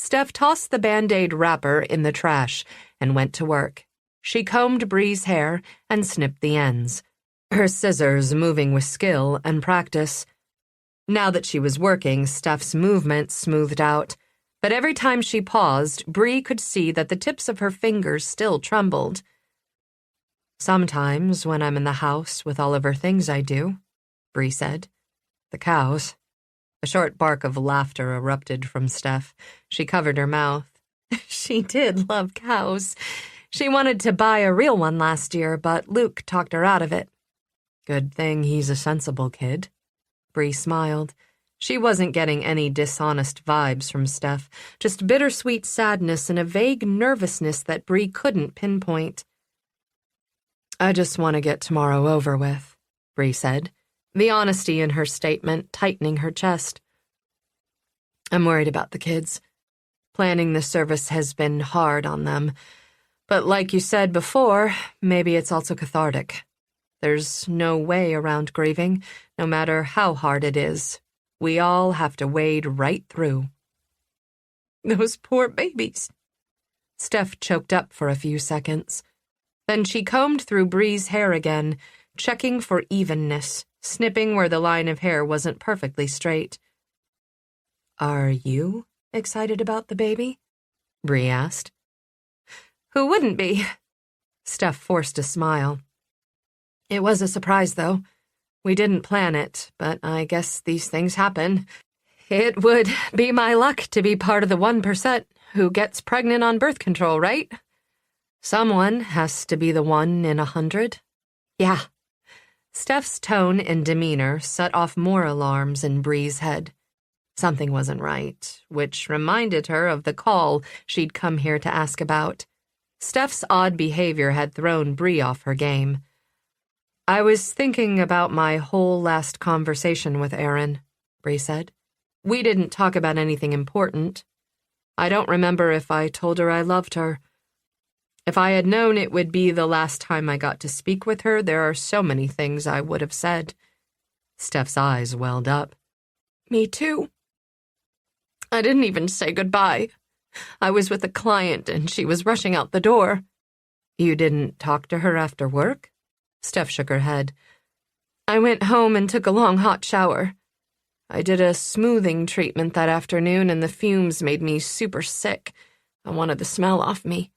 Steph tossed the Band-Aid wrapper in the trash and went to work. She combed Bree's hair and snipped the ends, her scissors moving with skill and practice. Now that she was working, Steph's movements smoothed out, but every time she paused, Bree could see that the tips of her fingers still trembled. "Sometimes when I'm in the house with all of her things I do," Bree said. "The cows." A short bark of laughter erupted from Steph. She covered her mouth. She did love cows. She wanted to buy a real one last year, but Luke talked her out of it. "Good thing he's a sensible kid." Bree smiled. She wasn't getting any dishonest vibes from Steph, just bittersweet sadness and a vague nervousness that Bree couldn't pinpoint. "I just want to get tomorrow over with," Bree said, the honesty in her statement tightening her chest. "I'm worried about the kids. Planning the service has been hard on them, but like you said before, maybe it's also cathartic. There's no way around grieving, no matter how hard it is. We all have to wade right through." "Those poor babies." Steph choked up for a few seconds. Then she combed through Bree's hair again, checking for evenness, snipping where the line of hair wasn't perfectly straight. "Are you excited about the baby?" Bree asked. "Who wouldn't be?" Steph forced a smile. "It was a surprise, though. We didn't plan it, but I guess these things happen. It would be my luck to be part of the 1% who gets pregnant on birth control, right? Someone has to be the 1 in 100. Yeah." Steph's tone and demeanor set off more alarms in Bree's head. Something wasn't right, which reminded her of the call she'd come here to ask about. Steph's odd behavior had thrown Bree off her game. "I was thinking about my whole last conversation with Erin," Bree said. "We didn't talk about anything important. I don't remember if I told her I loved her. If I had known it would be the last time I got to speak with her, there are so many things I would have said." Steph's eyes welled up. "Me too. I didn't even say goodbye. I was with a client and she was rushing out the door." "You didn't talk to her after work?" Steph shook her head. "I went home and took a long hot shower. I did a smoothing treatment that afternoon and the fumes made me super sick. I wanted the smell off me."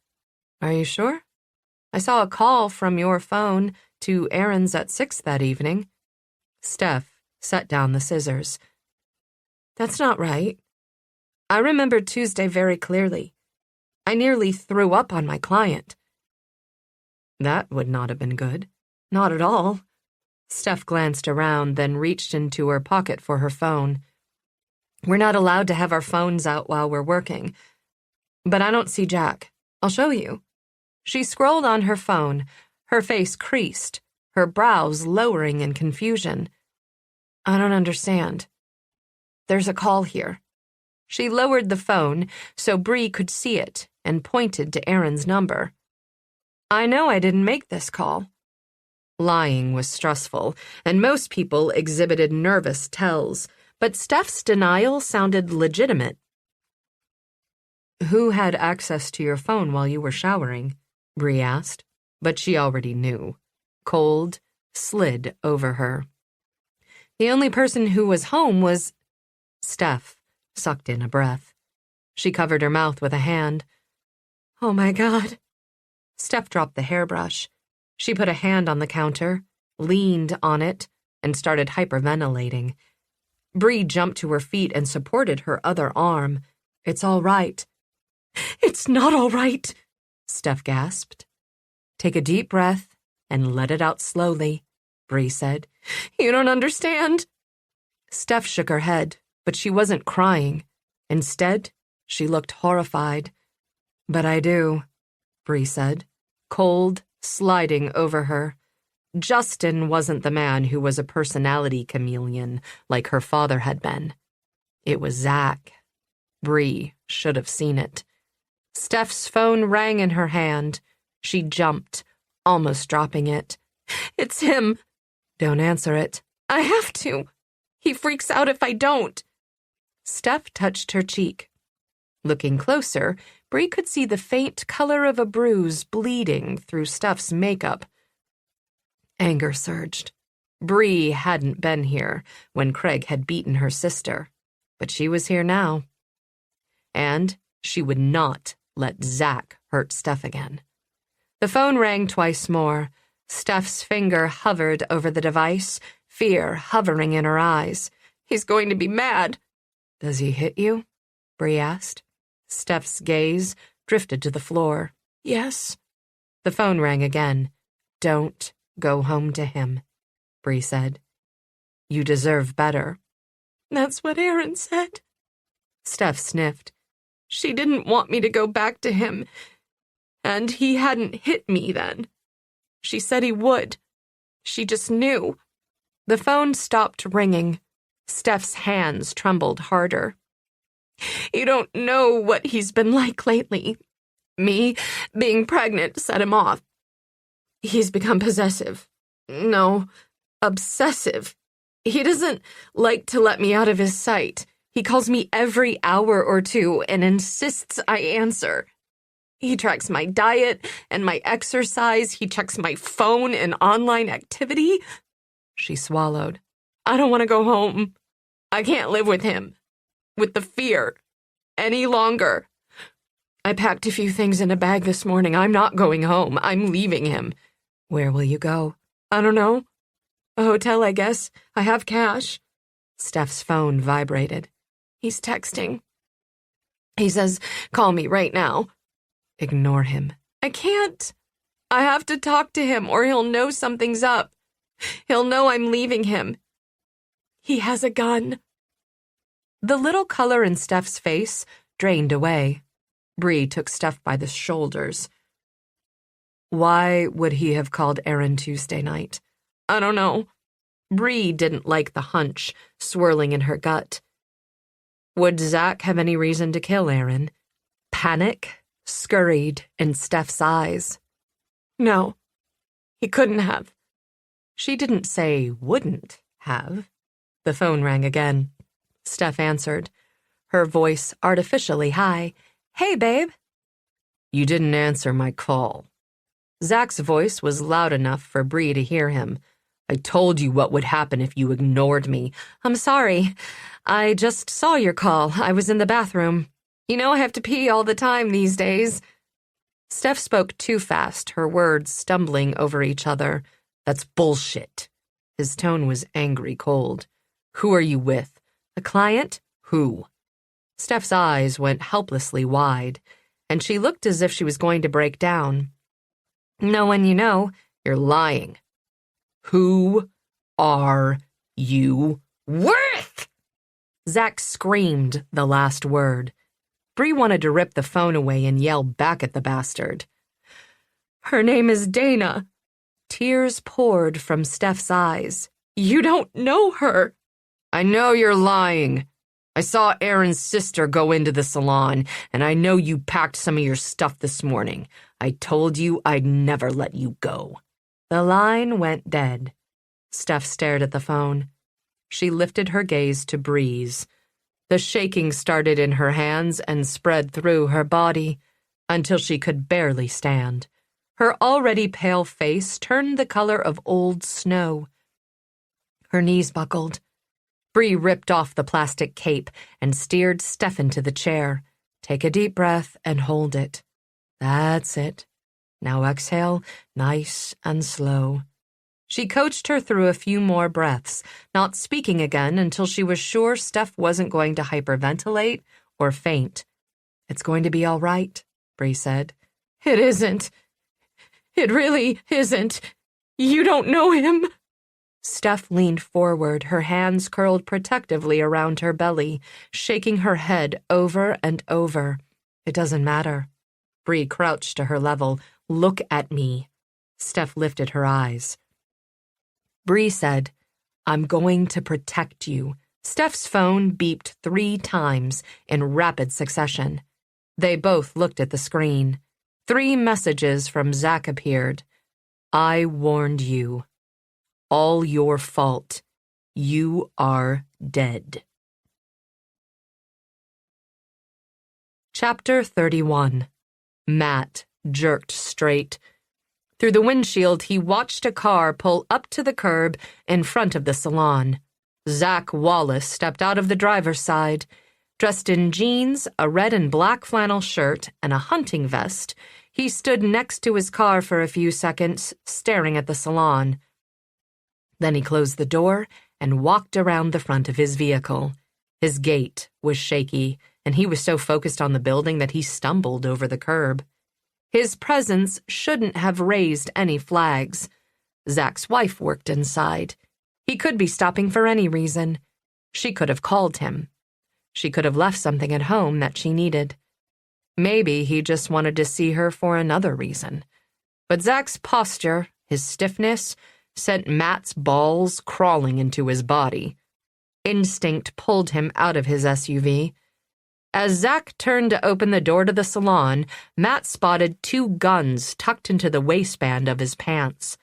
"Are you sure? I saw a call from your phone to Erin's at 6 that evening." Steph set down the scissors. "That's not right. I remember Tuesday very clearly. I nearly threw up on my client." "That would not have been good." "Not at all." Steph glanced around, then reached into her pocket for her phone. "We're not allowed to have our phones out while we're working. But I don't see Jack. I'll show you." She scrolled on her phone, her face creased, her brows lowering in confusion. "I don't understand. There's a call here." She lowered the phone so Bree could see it and pointed to Erin's number. "I know I didn't make this call." Lying was stressful, and most people exhibited nervous tells, but Steph's denial sounded legitimate. "Who had access to your phone while you were showering?" Bree asked, but she already knew. Cold slid over her. "The only person who was home was—" Steph sucked in a breath. She covered her mouth with a hand. "Oh my God." Steph dropped the hairbrush. She put a hand on the counter, leaned on it, and started hyperventilating. Bree jumped to her feet and supported her other arm. "It's all right." "It's not all right," Steph gasped. "Take a deep breath and let it out slowly," Bree said. "You don't understand." Steph shook her head, but she wasn't crying. Instead, she looked horrified. "But I do," Bree said, cold sliding over her. Justin wasn't the man who was a personality chameleon like her father had been. It was Zach. Bree should have seen it. Steph's phone rang in her hand. She jumped, almost dropping it. "It's him." "Don't answer it." "I have to. He freaks out if I don't." Steph touched her cheek. Looking closer, Bree could see the faint color of a bruise bleeding through Steph's makeup. Anger surged. Bree hadn't been here when Craig had beaten her sister, but she was here now. And she would not let Zach hurt Steph again. The phone rang twice more. Steph's finger hovered over the device, fear hovering in her eyes. He's going to be mad. Does he hit you? Bree asked. Steph's gaze drifted to the floor. Yes. The phone rang again. Don't go home to him, Bree said. You deserve better. That's what Erin said. Steph sniffed. She didn't want me to go back to him, and he hadn't hit me then. She said he would. She just knew. The phone stopped ringing. Steph's hands trembled harder. You don't know what he's been like lately. Me being pregnant set him off. He's become possessive. No, obsessive. He doesn't like to let me out of his sight. He calls me every hour or two and insists I answer. He tracks my diet and my exercise. He checks my phone and online activity. She swallowed. I don't want to go home. I can't live with him, with the fear, any longer. I packed a few things in a bag this morning. I'm not going home. I'm leaving him. Where will you go? I don't know. A hotel, I guess. I have cash. Steph's phone vibrated. He's texting. He says, call me right now. Ignore him. I can't. I have to talk to him or he'll know something's up. He'll know I'm leaving him. He has a gun. The little color in Steph's face drained away. Bree took Steph by the shoulders. Why would he have called Erin Tuesday night? I don't know. Bree didn't like the hunch swirling in her gut. Would Zach have any reason to kill Erin? Panic scurried in Steph's eyes. No, he couldn't have. She didn't say wouldn't have. The phone rang again. Steph answered, her voice artificially high. Hey, babe. You didn't answer my call. Zach's voice was loud enough for Bree to hear him. I told you what would happen if you ignored me. I'm sorry. I just saw your call. I was in the bathroom. You know I have to pee all the time these days. Steph spoke too fast, her words stumbling over each other. That's bullshit. His tone was angry cold. Who are you with? A client? Who? Steph's eyes went helplessly wide, and she looked as if she was going to break down. No one you know. You're lying. Who are you with? Zach screamed the last word. Bree wanted to rip the phone away and yell back at the bastard. Her name is Dana. Tears poured from Steph's eyes. You don't know her. I know you're lying. I saw Erin's sister go into the salon, and I know you packed some of your stuff this morning. I told you I'd never let you go. The line went dead. Steph stared at the phone. She lifted her gaze to Bree's. The shaking started in her hands and spread through her body until she could barely stand. Her already pale face turned the color of old snow. Her knees buckled. Bree ripped off the plastic cape and steered Steph into the chair. Take a deep breath and hold it. That's it. Now exhale, nice and slow. She coached her through a few more breaths, not speaking again until she was sure Steph wasn't going to hyperventilate or faint. It's going to be all right, Bree said. It isn't. It really isn't. You don't know him. Steph leaned forward, her hands curled protectively around her belly, shaking her head over and over. It doesn't matter. Bree crouched to her level. Look at me. Steph lifted her eyes. Bree said, I'm going to protect you. Steph's phone beeped 3 times in rapid succession. They both looked at the screen. 3 messages from Zach appeared. I warned you. All your fault. You are dead. Chapter 31. Matt jerked straight. Through the windshield, he watched a car pull up to the curb in front of the salon. Zach Wallace stepped out of the driver's side. Dressed in jeans, a red and black flannel shirt, and a hunting vest, he stood next to his car for a few seconds, staring at the salon. Then he closed the door and walked around the front of his vehicle. His gait was shaky, and he was so focused on the building that he stumbled over the curb. His presence shouldn't have raised any flags. Zach's wife worked inside. He could be stopping for any reason. She could have called him. She could have left something at home that she needed. Maybe he just wanted to see her for another reason. But Zach's posture, his stiffness, sent Matt's balls crawling into his body. Instinct pulled him out of his SUV. As Zach turned to open the door to the salon, Matt spotted 2 guns tucked into the waistband of his pants.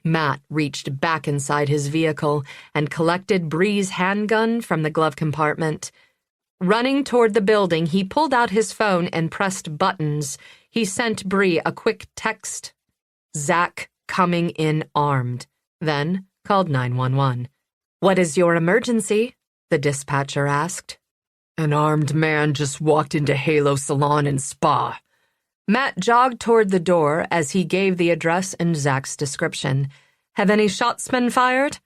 Matt reached back inside his vehicle and collected Bree's handgun from the glove compartment. Running toward the building, he pulled out his phone and pressed buttons. He sent Bree a quick text. Zach coming in armed. Then called 911. "What is your emergency?" the dispatcher asked. An armed man just walked into Halo Salon and Spa. Matt jogged toward the door as he gave the address and Zach's description. "Have any shots been fired?"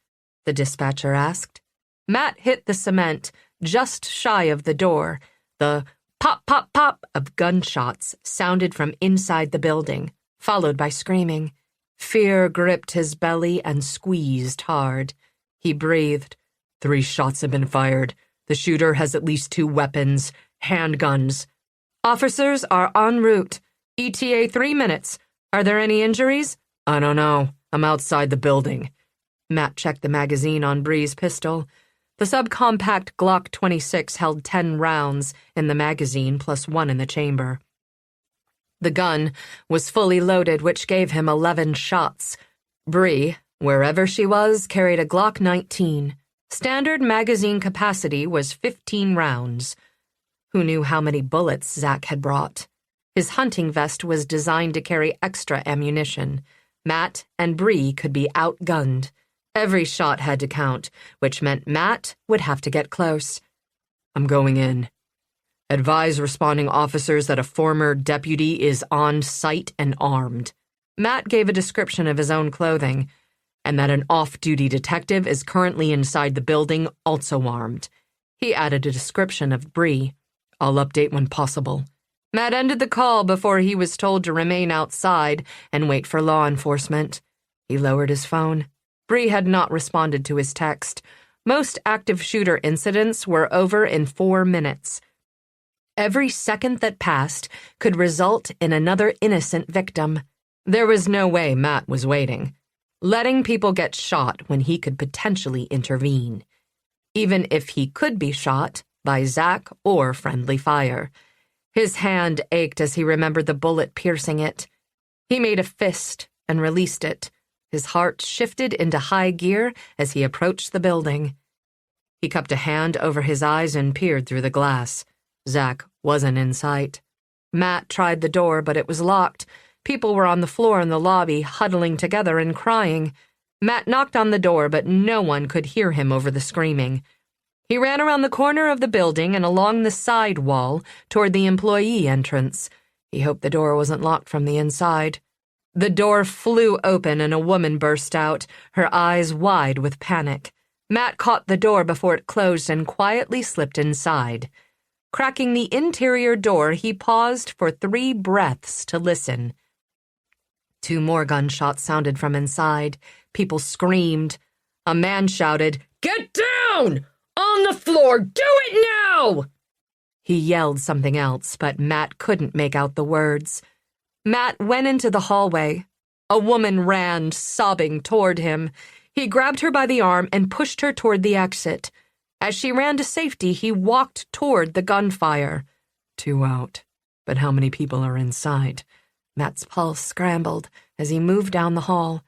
the dispatcher asked. Matt hit the cement just shy of the door. The pop, pop, pop of gunshots sounded from inside the building, followed by screaming. Fear gripped his belly and squeezed hard. He breathed. 3 shots have been fired. The shooter has at least 2 weapons, handguns. "Officers are en route. ETA 3 minutes. Are there any injuries?" "I don't know. I'm outside the building." Matt checked the magazine on Bree's pistol. The subcompact Glock 26 held 10 rounds in the magazine plus 1 in the chamber. The gun was fully loaded, which gave him 11 shots. Bree, wherever she was, carried a Glock 19. Standard magazine capacity was 15 rounds. Who knew how many bullets Zach had brought? His hunting vest was designed to carry extra ammunition. Matt and Bree could be outgunned. Every shot had to count, which meant Matt would have to get close. "I'm going in. Advise responding officers that a former deputy is on site and armed." Matt gave a description of his own clothing. "And that an off-duty detective is currently inside the building, also armed." He added a description of Bree. "I'll update when possible." Matt ended the call before he was told to remain outside and wait for law enforcement. He lowered his phone. Bree had not responded to his text. Most active shooter incidents were over in 4 minutes. Every second that passed could result in another innocent victim. There was no way Matt was waiting, letting people get shot when he could potentially intervene, even if he could be shot by Zach or friendly fire. His hand ached as he remembered the bullet piercing it. He made a fist and released it. His heart shifted into high gear as he approached the building. He cupped a hand over his eyes and peered through the glass. Zach wasn't in sight. Matt tried the door, but it was locked. People were on the floor in the lobby, huddling together and crying. Matt knocked on the door, but no one could hear him over the screaming. He ran around the corner of the building and along the side wall toward the employee entrance. He hoped the door wasn't locked from the inside. The door flew open and a woman burst out, her eyes wide with panic. Matt caught the door before it closed and quietly slipped inside. Cracking the interior door, he paused for 3 breaths to listen. 2 more gunshots sounded from inside. People screamed. A man shouted, "Get down! On the floor! Do it now!" He yelled something else, but Matt couldn't make out the words. Matt went into the hallway. A woman ran, sobbing, toward him. He grabbed her by the arm and pushed her toward the exit. As she ran to safety, he walked toward the gunfire. 2 out. But how many people are inside? Matt's pulse scrambled as he moved down the hall.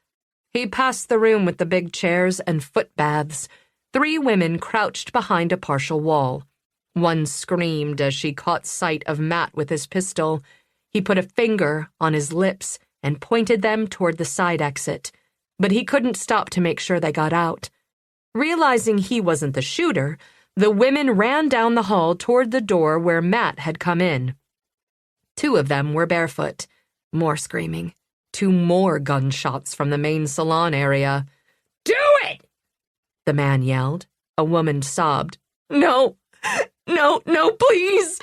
He passed the room with the big chairs and foot baths. 3 women crouched behind a partial wall. One screamed as she caught sight of Matt with his pistol. He put a finger on his lips and pointed them toward the side exit, but he couldn't stop to make sure they got out. Realizing he wasn't the shooter, the women ran down the hall toward the door where Matt had come in. 2 of them were barefoot. More screaming. 2 more gunshots from the main salon area. "Do it!" the man yelled. A woman sobbed. "No, no, please!"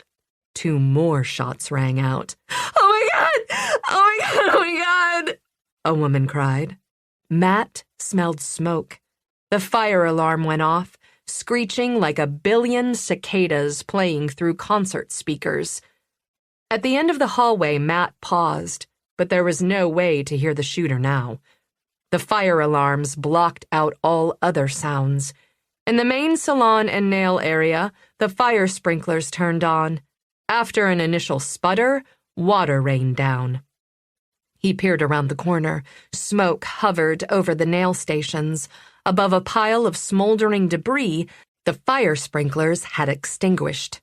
2 more shots rang out. "Oh my God! Oh my God! Oh my God!" a woman cried. Matt smelled smoke. The fire alarm went off, screeching like a billion cicadas playing through concert speakers. At the end of the hallway, Matt paused, but there was no way to hear the shooter now. The fire alarms blocked out all other sounds. In the main salon and nail area, the fire sprinklers turned on. After an initial sputter, water rained down. He peered around the corner. Smoke hovered over the nail stations. Above a pile of smoldering debris, the fire sprinklers had extinguished.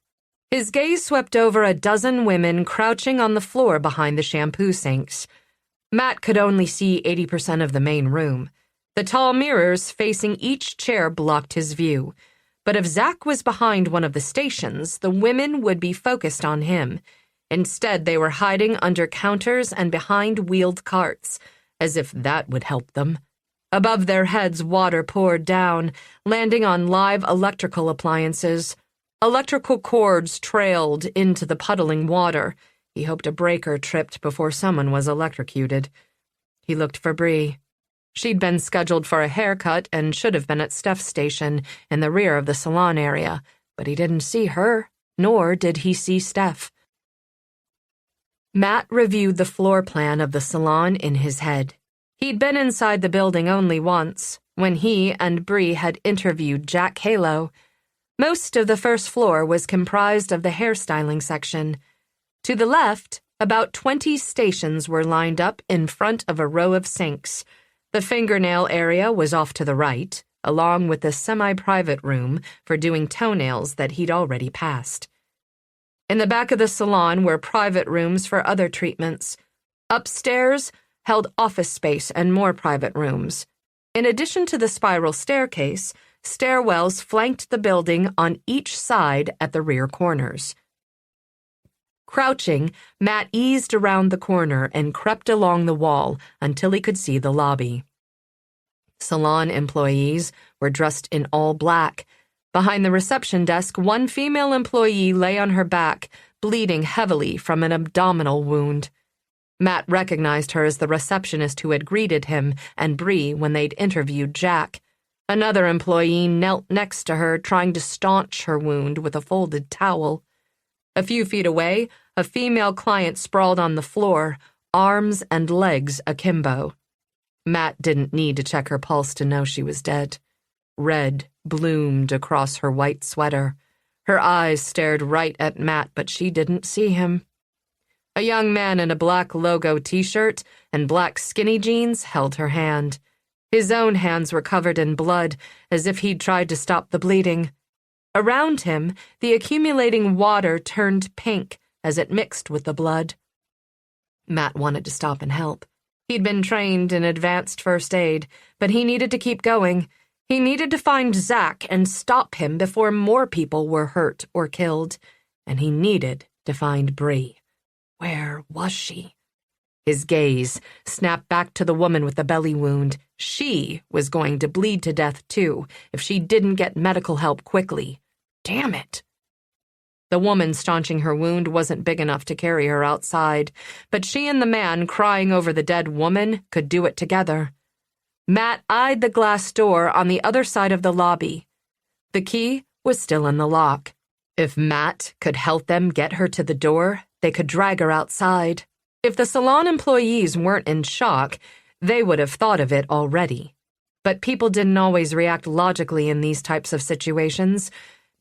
His gaze swept over a dozen women crouching on the floor behind the shampoo sinks. Matt could only see 80% of the main room. The tall mirrors facing each chair blocked his view. But if Zach was behind one of the stations, the women would be focused on him. Instead, they were hiding under counters and behind wheeled carts, as if that would help them. Above their heads, water poured down, landing on live electrical appliances. Electrical cords trailed into the puddling water. He hoped a breaker tripped before someone was electrocuted. He looked for Bree. She'd been scheduled for a haircut and should have been at Steph's station in the rear of the salon area, but he didn't see her, nor did he see Steph. Matt reviewed the floor plan of the salon in his head. He'd been inside the building only once, when he and Bree had interviewed Jack Halo. Most of the first floor was comprised of the hairstyling section. To the left, about 20 stations were lined up in front of a row of sinks. The fingernail area was off to the right, along with the semi-private room for doing toenails that he'd already passed. In the back of the salon were private rooms for other treatments. Upstairs held office space and more private rooms. In addition to the spiral staircase, stairwells flanked the building on each side at the rear corners. Crouching, Matt eased around the corner and crept along the wall until he could see the lobby. Salon employees were dressed in all black. Behind the reception desk, one female employee lay on her back, bleeding heavily from an abdominal wound. Matt recognized her as the receptionist who had greeted him and Bree when they'd interviewed Jack. Another employee knelt next to her, trying to staunch her wound with a folded towel. A few feet away, a female client sprawled on the floor, arms and legs akimbo. Matt didn't need to check her pulse to know she was dead. Red bloomed across her white sweater. Her eyes stared right at Matt, but she didn't see him. A young man in a black logo t-shirt and black skinny jeans held her hand. His own hands were covered in blood, as if he'd tried to stop the bleeding. Around him, the accumulating water turned pink as it mixed with the blood. Matt wanted to stop and help. He'd been trained in advanced first aid, but he needed to keep going. He needed to find Zach and stop him before more people were hurt or killed. And he needed to find Bree. Where was she? His gaze snapped back to the woman with the belly wound. She was going to bleed to death, too, if she didn't get medical help quickly. Damn it. The woman staunching her wound wasn't big enough to carry her outside, but she and the man crying over the dead woman could do it together. Matt eyed the glass door on the other side of the lobby. The key was still in the lock. If Matt could help them get her to the door, they could drag her outside. If the salon employees weren't in shock, they would have thought of it already. But people didn't always react logically in these types of situations.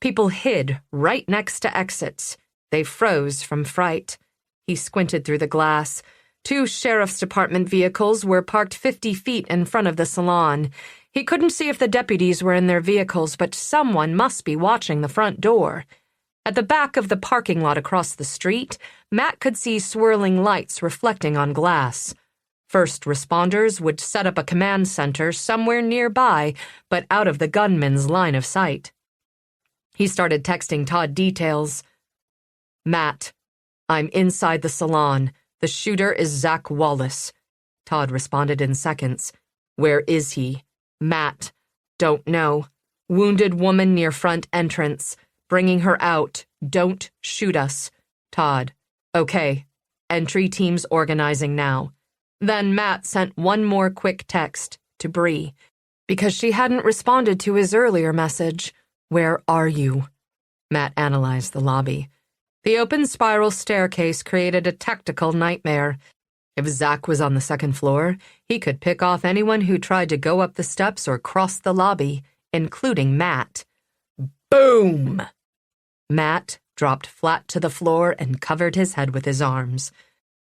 People hid right next to exits. They froze from fright. He squinted through the glass. 2 sheriff's department vehicles were parked 50 feet in front of the salon. He couldn't see if the deputies were in their vehicles, but someone must be watching the front door. At the back of the parking lot across the street, Matt could see swirling lights reflecting on glass. First responders would set up a command center somewhere nearby, but out of the gunman's line of sight. He started texting Todd details. Matt, I'm inside the salon. The shooter is Zach Wallace. Todd responded in seconds. Where is he? Matt, don't know. Wounded woman near front entrance. Bringing her out. Don't shoot us. Todd, okay. Entry team's organizing now. Then Matt sent one more quick text to Bree, because she hadn't responded to his earlier message. Where are you? Matt analyzed the lobby. The open spiral staircase created a tactical nightmare. If Zach was on the second floor, he could pick off anyone who tried to go up the steps or cross the lobby, including Matt. Boom! Matt dropped flat to the floor and covered his head with his arms.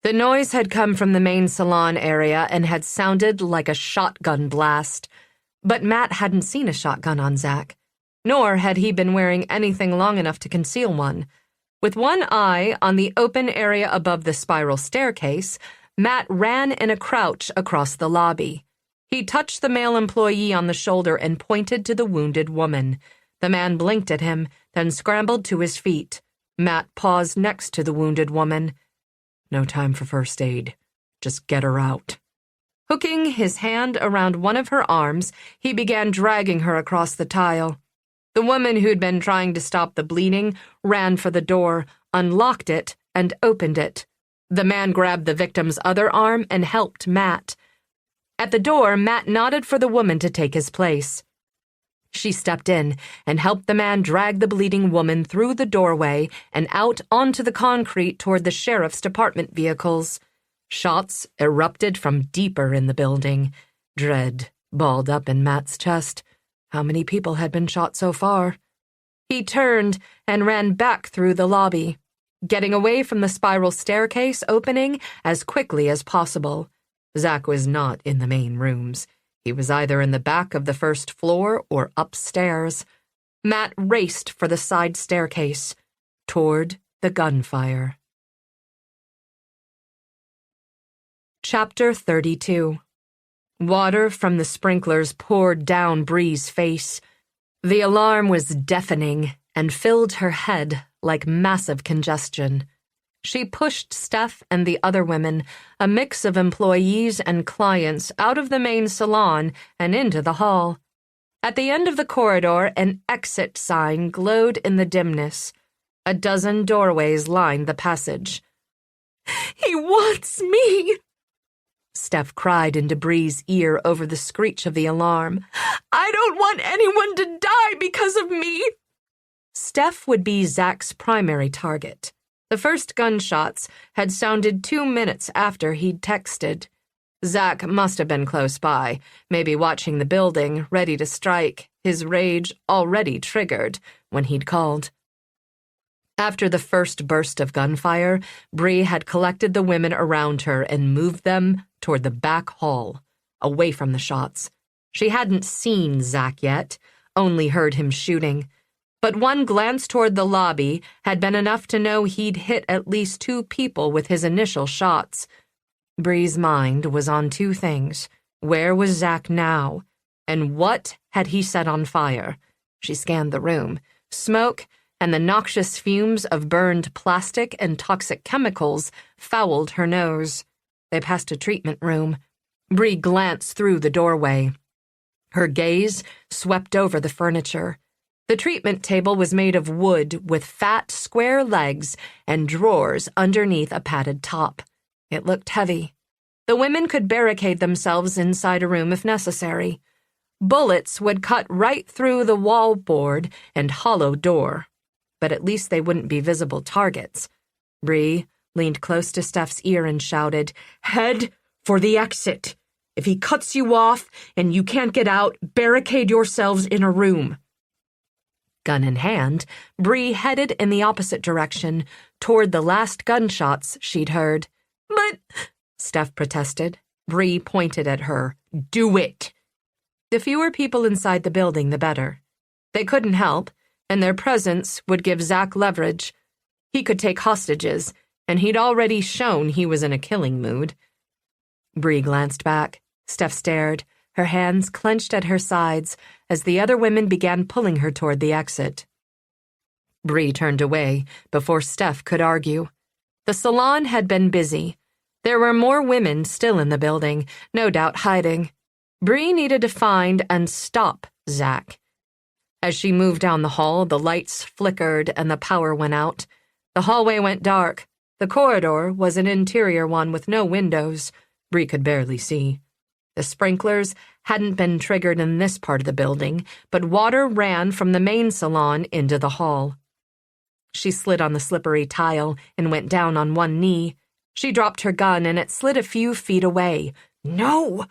The noise had come from the main salon area and had sounded like a shotgun blast. But Matt hadn't seen a shotgun on Zach, nor had he been wearing anything long enough to conceal one. With one eye on the open area above the spiral staircase, Matt ran in a crouch across the lobby. He touched the male employee on the shoulder and pointed to the wounded woman. The man blinked at him, then scrambled to his feet. Matt paused next to the wounded woman. No time for first aid. Just get her out. Hooking his hand around one of her arms, he began dragging her across the tile. The woman who'd been trying to stop the bleeding ran for the door, unlocked it, and opened it. The man grabbed the victim's other arm and helped Matt. At the door, Matt nodded for the woman to take his place. She stepped in and helped the man drag the bleeding woman through the doorway and out onto the concrete toward the sheriff's department vehicles. Shots erupted from deeper in the building. Dread balled up in Matt's chest. How many people had been shot so far? He turned and ran back through the lobby, getting away from the spiral staircase opening as quickly as possible. Zach was not in the main rooms. He was either in the back of the first floor or upstairs. Matt raced for the side staircase, toward the gunfire. Chapter 32. Water from the sprinklers poured down Bree's face. The alarm was deafening and filled her head like massive congestion. She pushed Steph and the other women, a mix of employees and clients, out of the main salon and into the hall. At the end of the corridor, an exit sign glowed in the dimness. A dozen doorways lined the passage. "He wants me!" Steph cried into Bree's ear over the screech of the alarm. "I don't want anyone to die because of me!" Steph would be Zach's primary target. The first gunshots had sounded 2 minutes after he'd texted. Zach must have been close by, maybe watching the building, ready to strike, his rage already triggered when he'd called. After the first burst of gunfire, Bree had collected the women around her and moved them toward the back hall, away from the shots. She hadn't seen Zach yet, only heard him shooting. But one glance toward the lobby had been enough to know he'd hit at least 2 people with his initial shots. Bree's mind was on 2 things. Where was Zach now? And what had he set on fire? She scanned the room. Smoke and the noxious fumes of burned plastic and toxic chemicals fouled her nose. They passed a treatment room. Bree glanced through the doorway. Her gaze swept over the furniture. The treatment table was made of wood with fat, square legs and drawers underneath a padded top. It looked heavy. The women could barricade themselves inside a room if necessary. Bullets would cut right through the wall board and hollow door, but at least they wouldn't be visible targets. Bree leaned close to Steph's ear and shouted, "Head for the exit. If he cuts you off and you can't get out, barricade yourselves in a room." Gun in hand, Bree headed in the opposite direction, toward the last gunshots she'd heard. "But," Steph protested. Bree pointed at her. "Do it!" The fewer people inside the building, the better. They couldn't help. and their presence would give Zach leverage. He could take hostages, and he'd already shown he was in a killing mood. Bree glanced back. Steph stared, her hands clenched at her sides as the other women began pulling her toward the exit. Bree turned away before Steph could argue. The salon had been busy. There were more women still in the building, no doubt hiding. Bree needed to find and stop Zach. As she moved down the hall, the lights flickered and the power went out. The hallway went dark. The corridor was an interior one with no windows. Bree could barely see. The sprinklers hadn't been triggered in this part of the building, but water ran from the main salon into the hall. She slid on the slippery tile and went down on one knee. She dropped her gun and it slid a few feet away. No!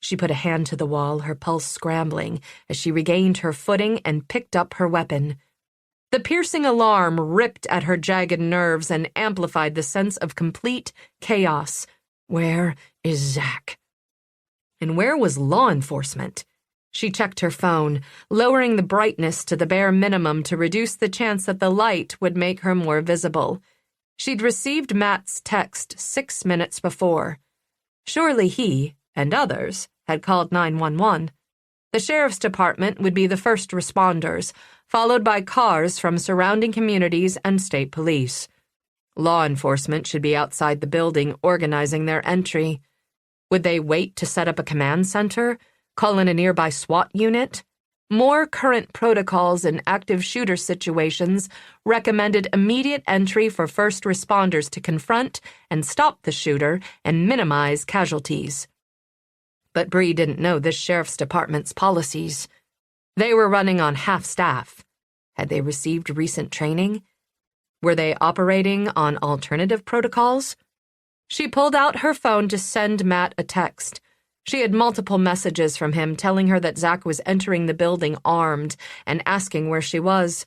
She put a hand to the wall, her pulse scrambling, as she regained her footing and picked up her weapon. The piercing alarm ripped at her jagged nerves and amplified the sense of complete chaos. Where is Zach? And where was law enforcement? She checked her phone, lowering the brightness to the bare minimum to reduce the chance that the light would make her more visible. She'd received Matt's text 6 minutes before. Surely he, and others, had called 911. The sheriff's department would be the first responders, followed by cars from surrounding communities and state police. Law enforcement should be outside the building organizing their entry. Would they wait to set up a command center? Call in a nearby SWAT unit? More current protocols in active shooter situations recommended immediate entry for first responders to confront and stop the shooter and minimize casualties. But Bree didn't know this sheriff's department's policies. They were running on half-staff. Had they received recent training? Were they operating on alternative protocols? She pulled out her phone to send Matt a text. She had multiple messages from him telling her that Zach was entering the building armed and asking where she was.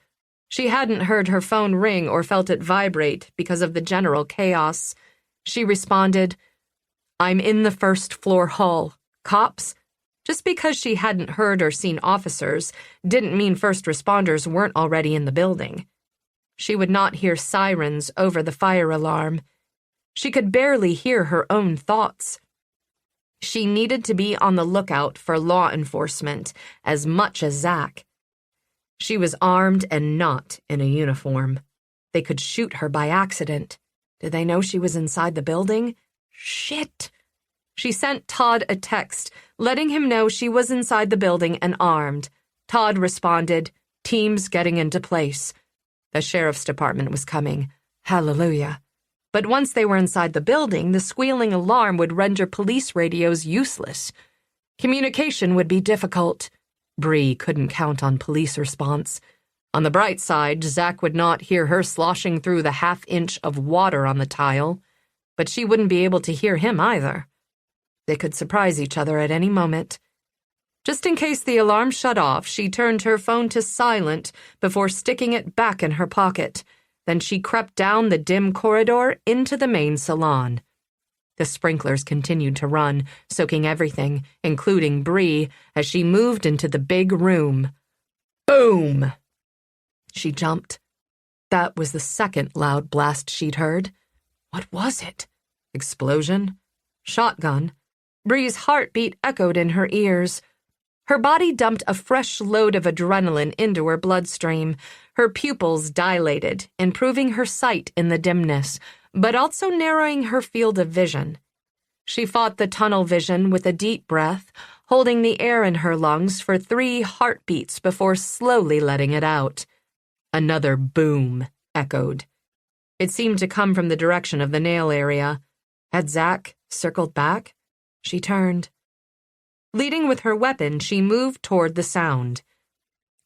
She hadn't heard her phone ring or felt it vibrate because of the general chaos. She responded, "I'm in the first floor hall. Cops?" Just because she hadn't heard or seen officers didn't mean first responders weren't already in the building. She would not hear sirens over the fire alarm. She could barely hear her own thoughts. She needed to be on the lookout for law enforcement as much as Zach. She was armed and not in a uniform. They could shoot her by accident. Did they know she was inside the building? Shit! She sent Todd a text, letting him know she was inside the building and armed. Todd responded, "Teams getting into place." The sheriff's department was coming. Hallelujah. But once they were inside the building, the squealing alarm would render police radios useless. Communication would be difficult. Bree couldn't count on police response. On the bright side, Zach would not hear her sloshing through the half-inch of water on the tile, but she wouldn't be able to hear him either. They could surprise each other at any moment. Just in case the alarm shut off, she turned her phone to silent before sticking it back in her pocket. Then she crept down the dim corridor into the main salon. The sprinklers continued to run, soaking everything, including Bree, as she moved into the big room. Boom! She jumped. That was the second loud blast she'd heard. What was it? Explosion? Shotgun? Bree's heartbeat echoed in her ears. Her body dumped a fresh load of adrenaline into her bloodstream. Her pupils dilated, improving her sight in the dimness, but also narrowing her field of vision. She fought the tunnel vision with a deep breath, holding the air in her lungs for 3 heartbeats before slowly letting it out. Another boom echoed. It seemed to come from the direction of the nail area. Had Zach circled back? She turned. Leading with her weapon, she moved toward the sound.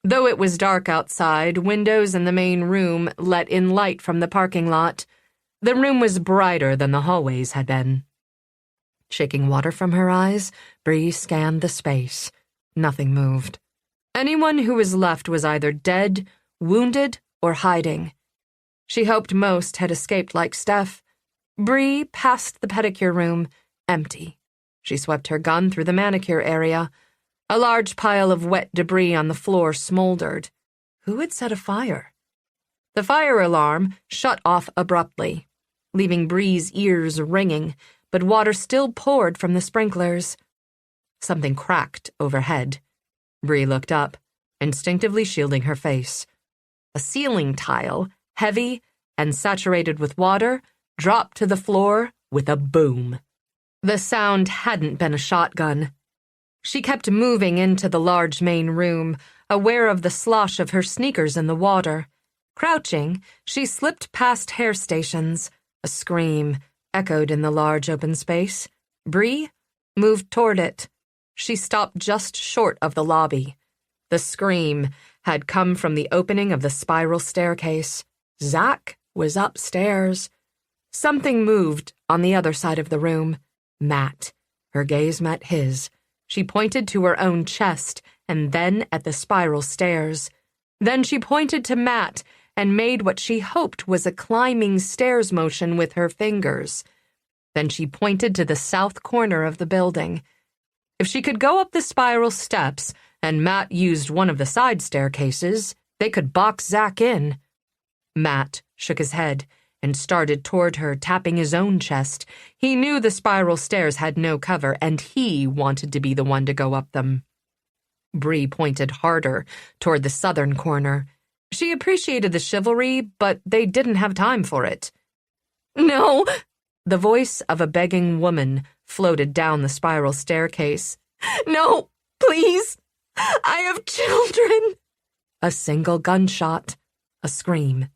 Though it was dark outside, windows in the main room let in light from the parking lot. The room was brighter than the hallways had been. Shaking water from her eyes, Bree scanned the space. Nothing moved. Anyone who was left was either dead, wounded, or hiding. She hoped most had escaped like Steph. Bree passed the pedicure room, empty. She swept her gun through the manicure area. A large pile of wet debris on the floor smoldered. Who had set a fire? The fire alarm shut off abruptly, leaving Bree's ears ringing, but water still poured from the sprinklers. Something cracked overhead. Bree looked up, instinctively shielding her face. A ceiling tile, heavy and saturated with water, dropped to the floor with a boom. The sound hadn't been a shotgun. She kept moving into the large main room, aware of the slosh of her sneakers in the water. Crouching, she slipped past hair stations. A scream echoed in the large open space. Bree moved toward it. She stopped just short of the lobby. The scream had come from the opening of the spiral staircase. Zach was upstairs. Something moved on the other side of the room. Matt. Her gaze met his. She pointed to her own chest and then at the spiral stairs. Then she pointed to Matt and made what she hoped was a climbing stairs motion with her fingers. Then she pointed to the south corner of the building. If she could go up the spiral steps and Matt used one of the side staircases, they could box Zach in. Matt shook his head and started toward her, tapping his own chest. He knew the spiral stairs had no cover, and he wanted to be the one to go up them. Bree pointed harder toward the southern corner. She appreciated the chivalry, but they didn't have time for it. "No!" The voice of a begging woman floated down the spiral staircase. "No, please! I have children!" A single gunshot, a scream,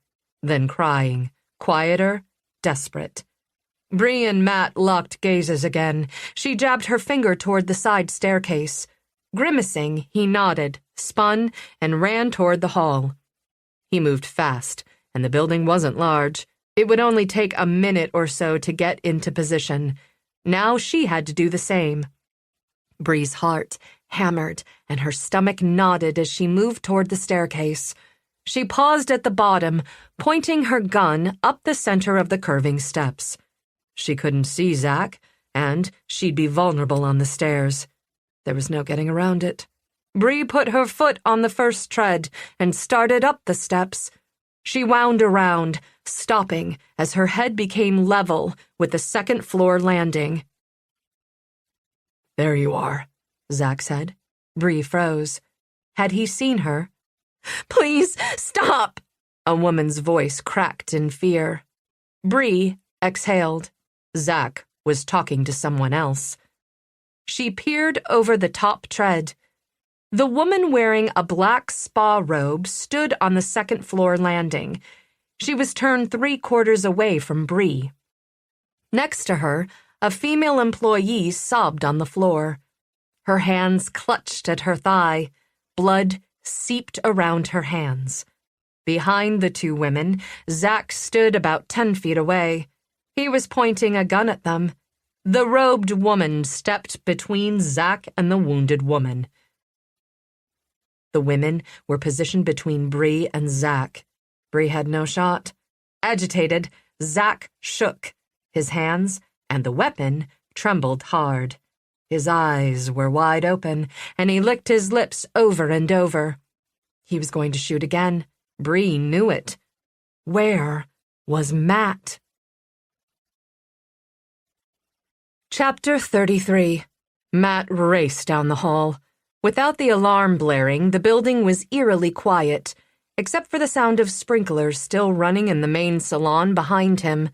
then crying, quieter, desperate. Bree and Matt locked gazes again. She jabbed her finger toward the side staircase. Grimacing, he nodded, spun, and ran toward the hall. He moved fast, and the building wasn't large. It would only take a minute or so to get into position. Now she had to do the same. Bree's heart hammered, and her stomach knotted as she moved toward the staircase. She paused at the bottom, pointing her gun up the center of the curving steps. She couldn't see Zach, and she'd be vulnerable on the stairs. There was no getting around it. Bree put her foot on the first tread and started up the steps. She wound around, stopping as her head became level with the second-floor landing. "There you are," Zach said. Bree froze. Had he seen her? "Please, stop!" A woman's voice cracked in fear. Bree exhaled. Zach was talking to someone else. She peered over the top tread. The woman wearing a black spa robe stood on the second-floor landing. She was turned 3/4 away from Bree. Next to her, a female employee sobbed on the floor. Her hands clutched at her thigh. Blood seeped around her hands. Behind the two women, Zach stood about 10 feet away. He was pointing a gun at them. The robed woman stepped between Zach and the wounded woman. The women were positioned between Bree and Zach. Bree had no shot. Agitated, Zach shook. His hands and the weapon trembled hard. His eyes were wide open, and he licked his lips over and over. He was going to shoot again. Bree knew it. Where was Matt? Chapter 33. Matt raced down the hall. Without the alarm blaring, the building was eerily quiet, except for the sound of sprinklers still running in the main salon behind him.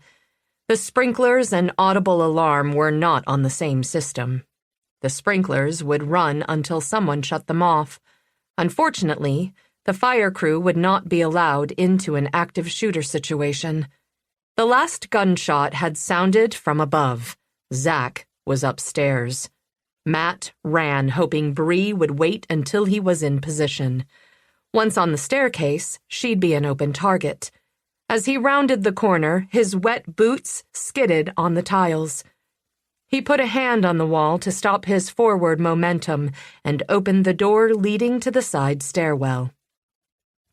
The sprinklers and audible alarm were not on the same system. The sprinklers would run until someone shut them off. Unfortunately, the fire crew would not be allowed into an active shooter situation. The last gunshot had sounded from above. Zach was upstairs. Matt ran, hoping Bree would wait until he was in position. Once on the staircase, she'd be an open target. As he rounded the corner, his wet boots skidded on the tiles. He put a hand on the wall to stop his forward momentum and opened the door leading to the side stairwell.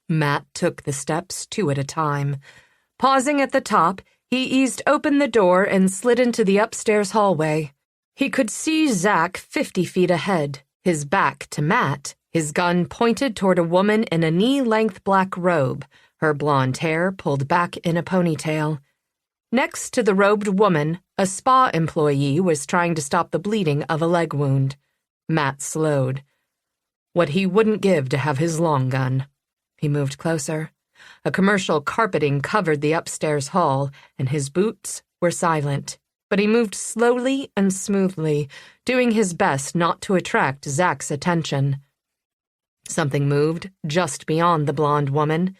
Matt took the steps 2 at a time. Pausing at the top, he eased open the door and slid into the upstairs hallway. He could see Zach 50 feet ahead, his back to Matt, his gun pointed toward a woman in a knee-length black robe, her blonde hair pulled back in a ponytail. Next to the robed woman, a spa employee was trying to stop the bleeding of a leg wound. Matt slowed. What he wouldn't give to have his long gun. He moved closer. A commercial carpeting covered the upstairs hall, and his boots were silent. But he moved slowly and smoothly, doing his best not to attract Zach's attention. Something moved just beyond the blonde woman.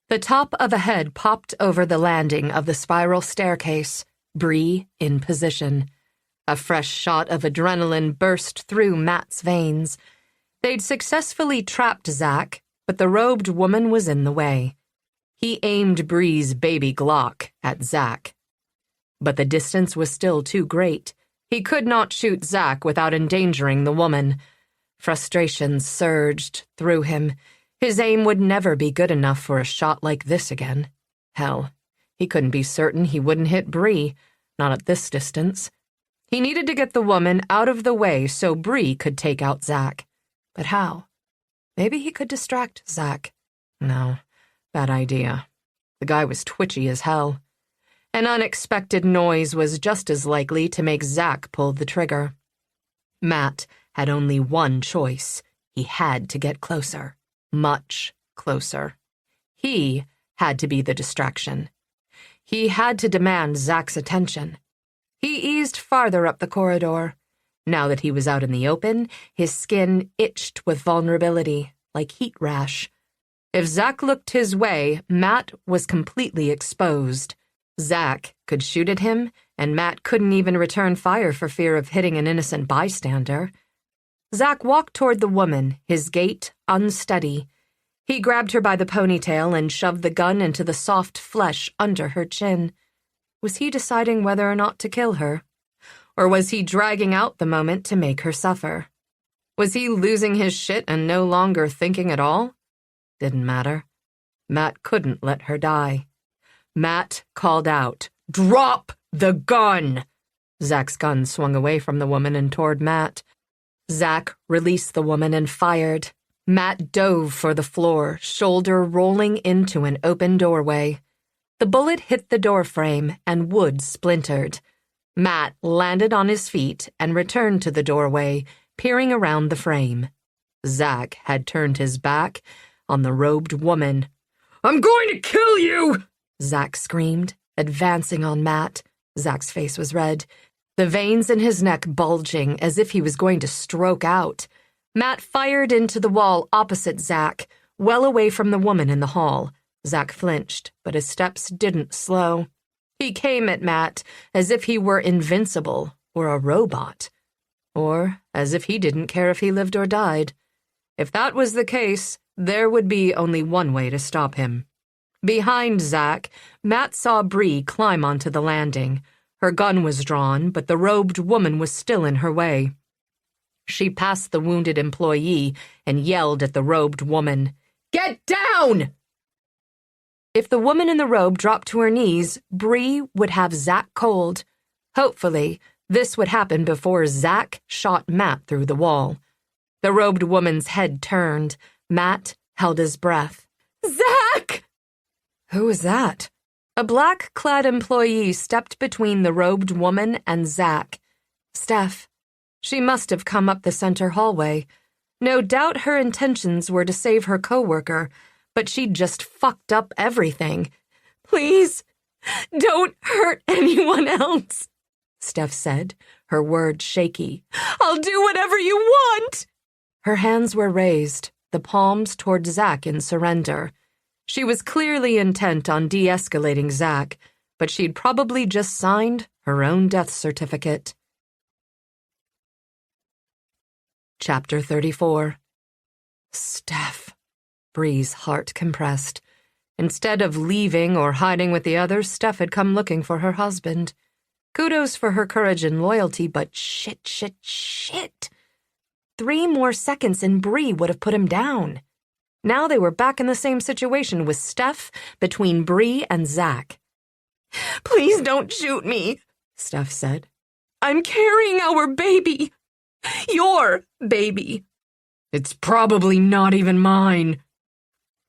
The top of a head popped over the landing of the spiral staircase, Bree in position. A fresh shot of adrenaline burst through Matt's veins. They'd successfully trapped Zach, but the robed woman was in the way. He aimed Bree's baby Glock at Zach. But the distance was still too great. He could not shoot Zach without endangering the woman. Frustration surged through him. His aim would never be good enough for a shot like this again. Hell, he couldn't be certain he wouldn't hit Bree, not at this distance. He needed to get the woman out of the way so Bree could take out Zach. But how? Maybe he could distract Zach. No, bad idea. The guy was twitchy as hell. An unexpected noise was just as likely to make Zach pull the trigger. Matt had only one choice. He had to get closer. Much closer. He had to be the distraction. He had to demand Zach's attention. He eased farther up the corridor. Now that he was out in the open, his skin itched with vulnerability, like heat rash. If Zach looked his way, Matt was completely exposed. Zach could shoot at him, and Matt couldn't even return fire for fear of hitting an innocent bystander. Zach walked toward the woman, his gait unsteady. He grabbed her by the ponytail and shoved the gun into the soft flesh under her chin. Was he deciding whether or not to kill her? Or was he dragging out the moment to make her suffer? Was he losing his shit and no longer thinking at all? Didn't matter. Matt couldn't let her die. Matt called out, "Drop the gun!" Zach's gun swung away from the woman and toward Matt. Zach released the woman and fired. Matt dove for the floor, shoulder rolling into an open doorway. The bullet hit the doorframe and wood splintered. Matt landed on his feet and returned to the doorway, peering around the frame. Zach had turned his back on the robed woman. "I'm going to kill you!" Zach screamed, advancing on Matt. Zach's face was red, the veins in his neck bulging as if he was going to stroke out. Matt fired into the wall opposite Zach, well away from the woman in the hall. Zach flinched, but his steps didn't slow. He came at Matt as if he were invincible or a robot, or as if he didn't care if he lived or died. If that was the case, there would be only one way to stop him. Behind Zach, Matt saw Bree climb onto the landing. Her gun was drawn, but the robed woman was still in her way. She passed the wounded employee and yelled at the robed woman, "Get down!" If the woman in the robe dropped to her knees, Bree would have Zach cold. Hopefully, this would happen before Zach shot Matt through the wall. The robed woman's head turned. Matt held his breath. "Zach!" Who was that? A black-clad employee stepped between the robed woman and Zach. Steph. She must have come up the center hallway. No doubt her intentions were to save her coworker, but she'd just fucked up everything. "Please, don't hurt anyone else," Steph said, her words shaky. "I'll do whatever you want." Her hands were raised, the palms toward Zach in surrender. She was clearly intent on de-escalating Zach, but she'd probably just signed her own death certificate. Chapter 34. Steph. Bree's heart compressed. Instead of leaving or hiding with the others, Steph had come looking for her husband. Kudos for her courage and loyalty, but shit. 3 more seconds and Bree would have put him down. Now they were back in the same situation with Steph between Bree and Zach. "Please don't shoot me," Steph said. "I'm carrying our baby. Your baby." It's probably not even mine.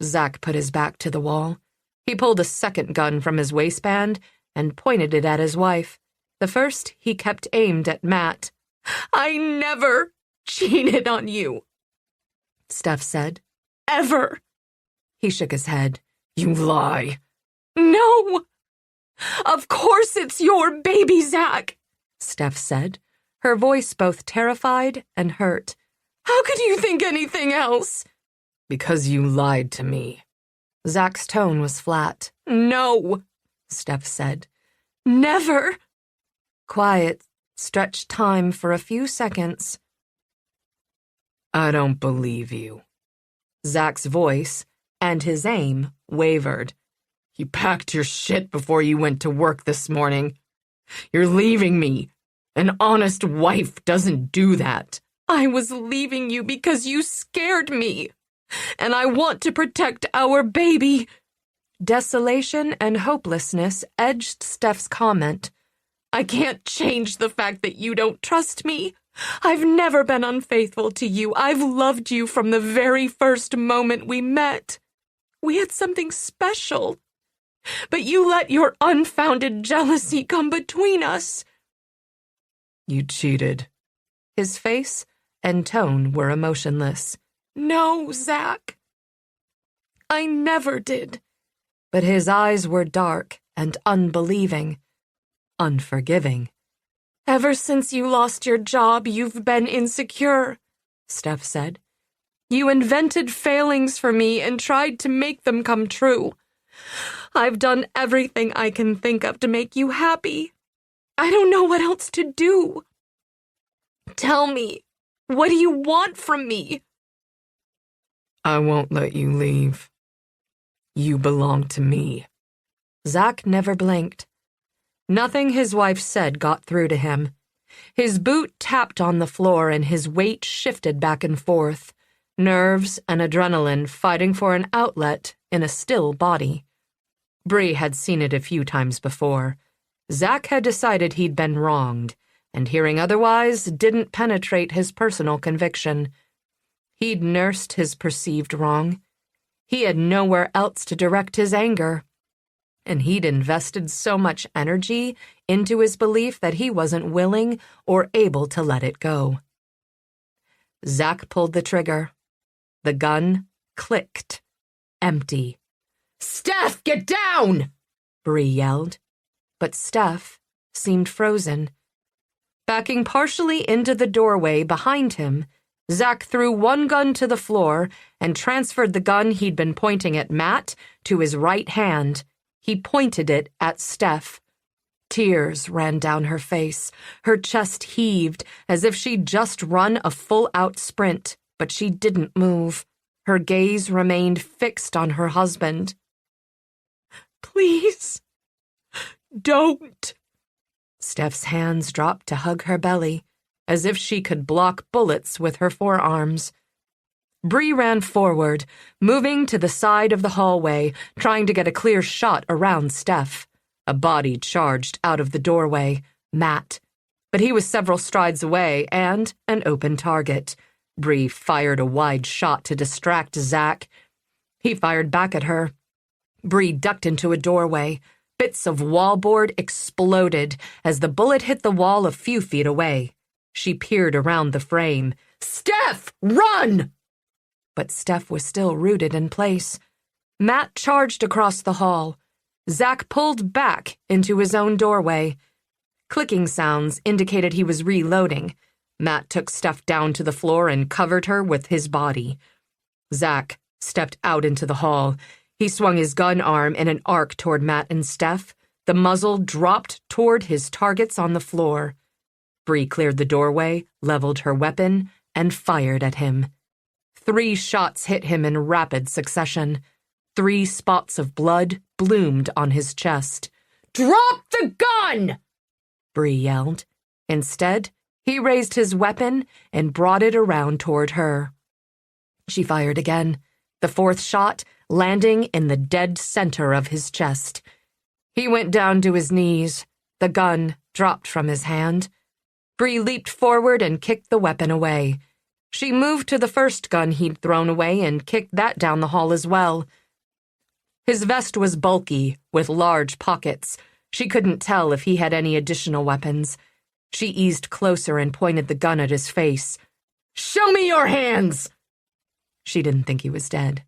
Zach put his back to the wall. He pulled a second gun from his waistband and pointed it at his wife. The first he kept aimed at Matt. I never cheated on you, Steph said. Ever. He shook his head. You lie. No. Of course it's your baby, Zach, Steph said, her voice both terrified and hurt. How could you think anything else? Because you lied to me. Zach's tone was flat. No, Steph said. Never. Quiet, stretched time for a few seconds. I don't believe you. Zach's voice and his aim wavered. You packed your shit before you went to work this morning. You're leaving me. An honest wife doesn't do that. I was leaving you because you scared me. And I want to protect our baby. Desolation and hopelessness edged Steph's comment. I can't change the fact that you don't trust me. I've never been unfaithful to you. I've loved you from the very first moment we met. We had something special. But you let your unfounded jealousy come between us. You cheated. His face and tone were emotionless. No, Zach. I never did. But his eyes were dark and unbelieving, unforgiving. Ever since you lost your job, you've been insecure, Steph said. You invented failings for me and tried to make them come true. I've done everything I can think of to make you happy. I don't know what else to do. Tell me, what do you want from me? I won't let you leave. You belong to me. Zach never blinked. Nothing his wife said got through to him. His boot tapped on the floor and his weight shifted back and forth, nerves and adrenaline fighting for an outlet in a still body. Bree had seen it a few times before. Zach had decided he'd been wronged, and hearing otherwise didn't penetrate his personal conviction. He'd nursed his perceived wrong. He had nowhere else to direct his anger. And he'd invested so much energy into his belief that he wasn't willing or able to let it go. Zach pulled the trigger. The gun clicked. Empty. Steph, get down! Bree yelled. But Steph seemed frozen. Backing partially into the doorway behind him, Zach threw one gun to the floor and transferred the gun he'd been pointing at Matt to his right hand. He pointed it at Steph. Tears ran down her face. Her chest heaved as if she'd just run a full-out sprint, but she didn't move. Her gaze remained fixed on her husband. Please, don't. Steph's hands dropped to hug her belly, as if she could block bullets with her forearms. Bree ran forward, moving to the side of the hallway, trying to get a clear shot around Steph. A body charged out of the doorway, Matt. But he was several strides away and an open target. Bree fired a wide shot to distract Zach. He fired back at her. Bree ducked into a doorway. Bits of wallboard exploded as the bullet hit the wall a few feet away. She peered around the frame. Steph, run! But Steph was still rooted in place. Matt charged across the hall. Zach pulled back into his own doorway. Clicking sounds indicated he was reloading. Matt took Steph down to the floor and covered her with his body. Zach stepped out into the hall. He swung his gun arm in an arc toward Matt and Steph. The muzzle dropped toward his targets on the floor. Bree cleared the doorway, leveled her weapon, and fired at him. 3 shots hit him in rapid succession. 3 spots of blood bloomed on his chest. Drop the gun! Bree yelled. Instead, he raised his weapon and brought it around toward her. She fired again, the 4th shot landing in the dead center of his chest. He went down to his knees. The gun dropped from his hand. Bree leaped forward and kicked the weapon away. She moved to the first gun he'd thrown away and kicked that down the hall as well. His vest was bulky, with large pockets. She couldn't tell if he had any additional weapons. She eased closer and pointed the gun at his face. "Show me your hands!" She didn't think he was dead.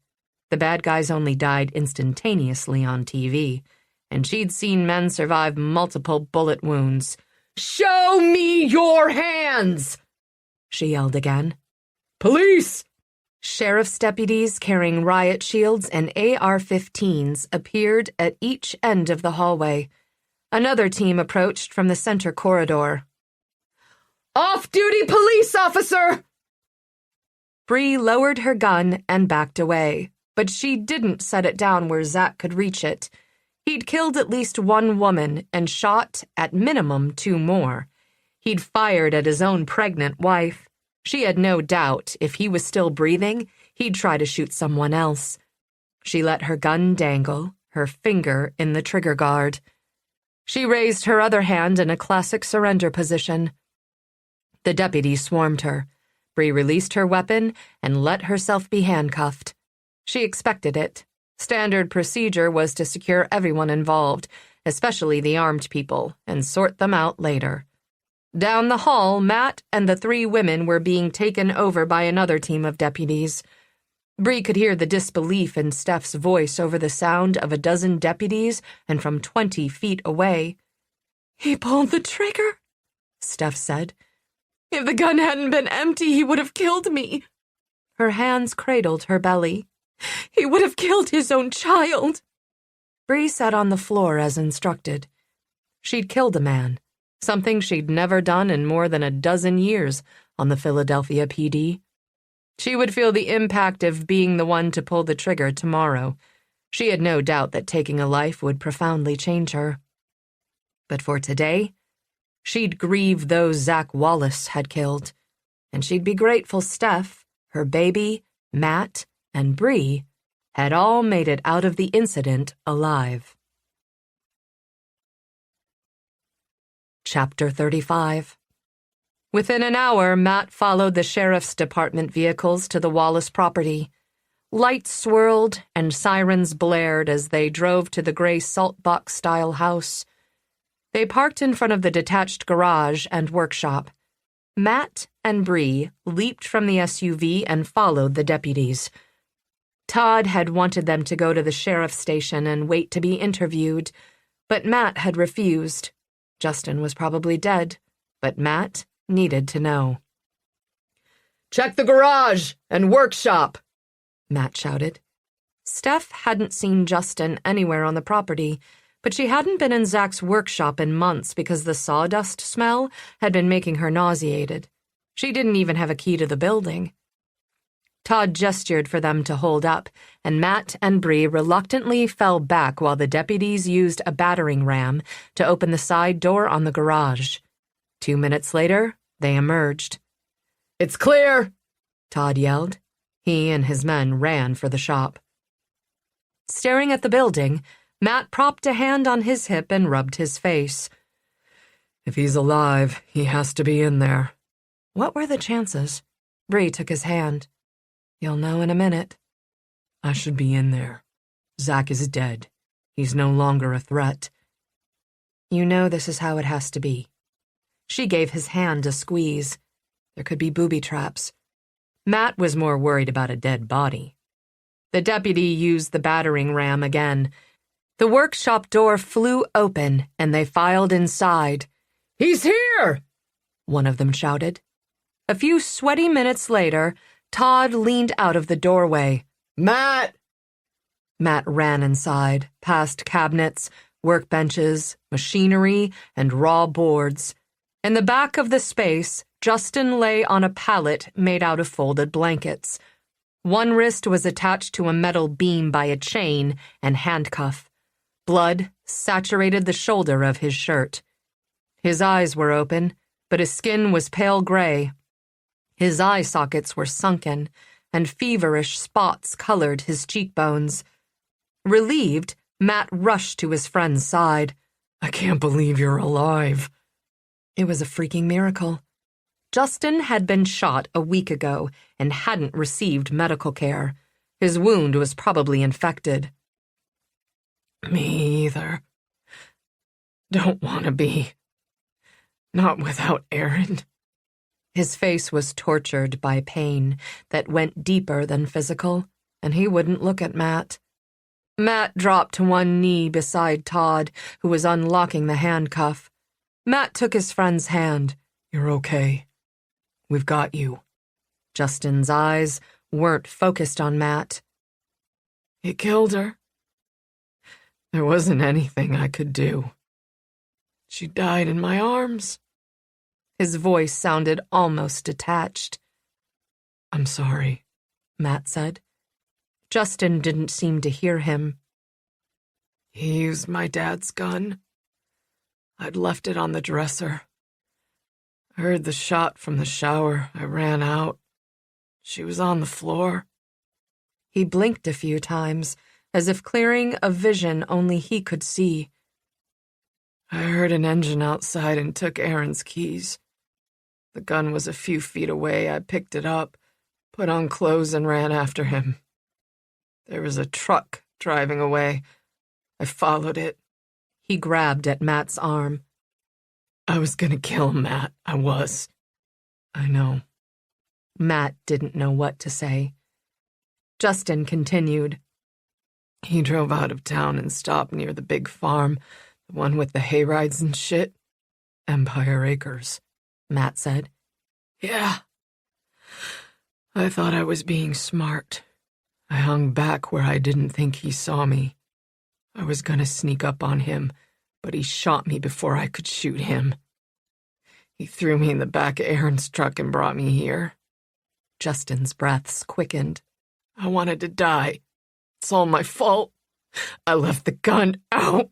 The bad guys only died instantaneously on TV, and she'd seen men survive multiple bullet wounds. "Show me your hands!" she yelled again. "Police!" Sheriff's deputies carrying riot shields and AR-15s appeared at each end of the hallway. Another team approached from the center corridor. "Off-duty police officer!" Bree lowered her gun and backed away, but she didn't set it down where Zach could reach it. He'd killed at least one woman and shot, at minimum, 2 more. He'd fired at his own pregnant wife. She had no doubt if he was still breathing, he'd try to shoot someone else. She let her gun dangle, her finger in the trigger guard. She raised her other hand in a classic surrender position. The deputy swarmed her. Bree released her weapon and let herself be handcuffed. She expected it. Standard procedure was to secure everyone involved, especially the armed people, and sort them out later. Down the hall, Matt and the 3 women were being taken over by another team of deputies. Bree could hear the disbelief in Steph's voice over the sound of a dozen deputies and from 20 feet away. "He pulled the trigger," Steph said. "If the gun hadn't been empty, he would have killed me." Her hands cradled her belly. "He would have killed his own child." Bree sat on the floor as instructed. She'd killed a man, something she'd never done in more than a dozen years on the Philadelphia PD. She would feel the impact of being the one to pull the trigger tomorrow. She had no doubt that taking a life would profoundly change her. But for today, she'd grieve those Zach Wallace had killed, and she'd be grateful Steph, her baby, Matt, and Bree had all made it out of the incident alive. Chapter 35. Within an hour, Matt followed the sheriff's department vehicles to the Wallace property. Lights swirled and sirens blared as they drove to the gray saltbox-style house. They parked in front of the detached garage and workshop. Matt and Bree leaped from the SUV and followed the deputies. Todd had wanted them to go to the sheriff's station and wait to be interviewed, but Matt had refused. Justin was probably dead, but Matt needed to know. "Check the garage and workshop," Matt shouted. Steph hadn't seen Justin anywhere on the property, but she hadn't been in Zach's workshop in months because the sawdust smell had been making her nauseated. She didn't even have a key to the building. Todd gestured for them to hold up, and Matt and Bree reluctantly fell back while the deputies used a battering ram to open the side door on the garage. 2 minutes later, they emerged. "It's clear," Todd yelled. He and his men ran for the shop. Staring at the building, Matt propped a hand on his hip and rubbed his face. "If he's alive, he has to be in there." What were the chances? Bree took his hand. "You'll know in a minute." "I should be in there. Zach is dead. He's no longer a threat." "You know this is how it has to be." She gave his hand a squeeze. There could be booby traps. Matt was more worried about a dead body. The deputy used the battering ram again. The workshop door flew open, and they filed inside. "He's here!" one of them shouted. A few sweaty minutes later, Todd leaned out of the doorway. "Matt!" Matt ran inside, past cabinets, workbenches, machinery, and raw boards. In the back of the space, Justin lay on a pallet made out of folded blankets. One wrist was attached to a metal beam by a chain and handcuff. Blood saturated the shoulder of his shirt. His eyes were open, but his skin was pale gray. His eye sockets were sunken, and feverish spots colored his cheekbones. Relieved, Matt rushed to his friend's side. "I can't believe you're alive." It was a freaking miracle. Justin had been shot a week ago and hadn't received medical care. His wound was probably infected. Me either. Don't want to be. Not without Aaron. His face was tortured by pain that went deeper than physical, and he wouldn't look at Matt. Matt dropped to one knee beside Todd, who was unlocking the handcuff. Matt took his friend's hand. You're okay. We've got you. Justin's eyes weren't focused on Matt. You killed her. There wasn't anything I could do. She died in my arms. His voice sounded almost detached. I'm sorry, Matt said. Justin didn't seem to hear him. He used my dad's gun. I'd left it on the dresser. I heard the shot from the shower. I ran out. She was on the floor. He blinked a few times, as if clearing a vision only he could see. I heard an engine outside and took Aaron's keys. The gun was a few feet away. I picked it up, put on clothes, and ran after him. There was a truck driving away. I followed it. He grabbed at Matt's arm. I was gonna kill Matt. I was. I know. Matt didn't know what to say. Justin continued. He drove out of town and stopped near the big farm, the one with the hay rides and shit. Empire Acres, Matt said. Yeah. I thought I was being smart. I hung back where I didn't think he saw me. I was gonna sneak up on him, but he shot me before I could shoot him. He threw me in the back of Aaron's truck and brought me here. Justin's breaths quickened. I wanted to die. It's all my fault. I left the gun out.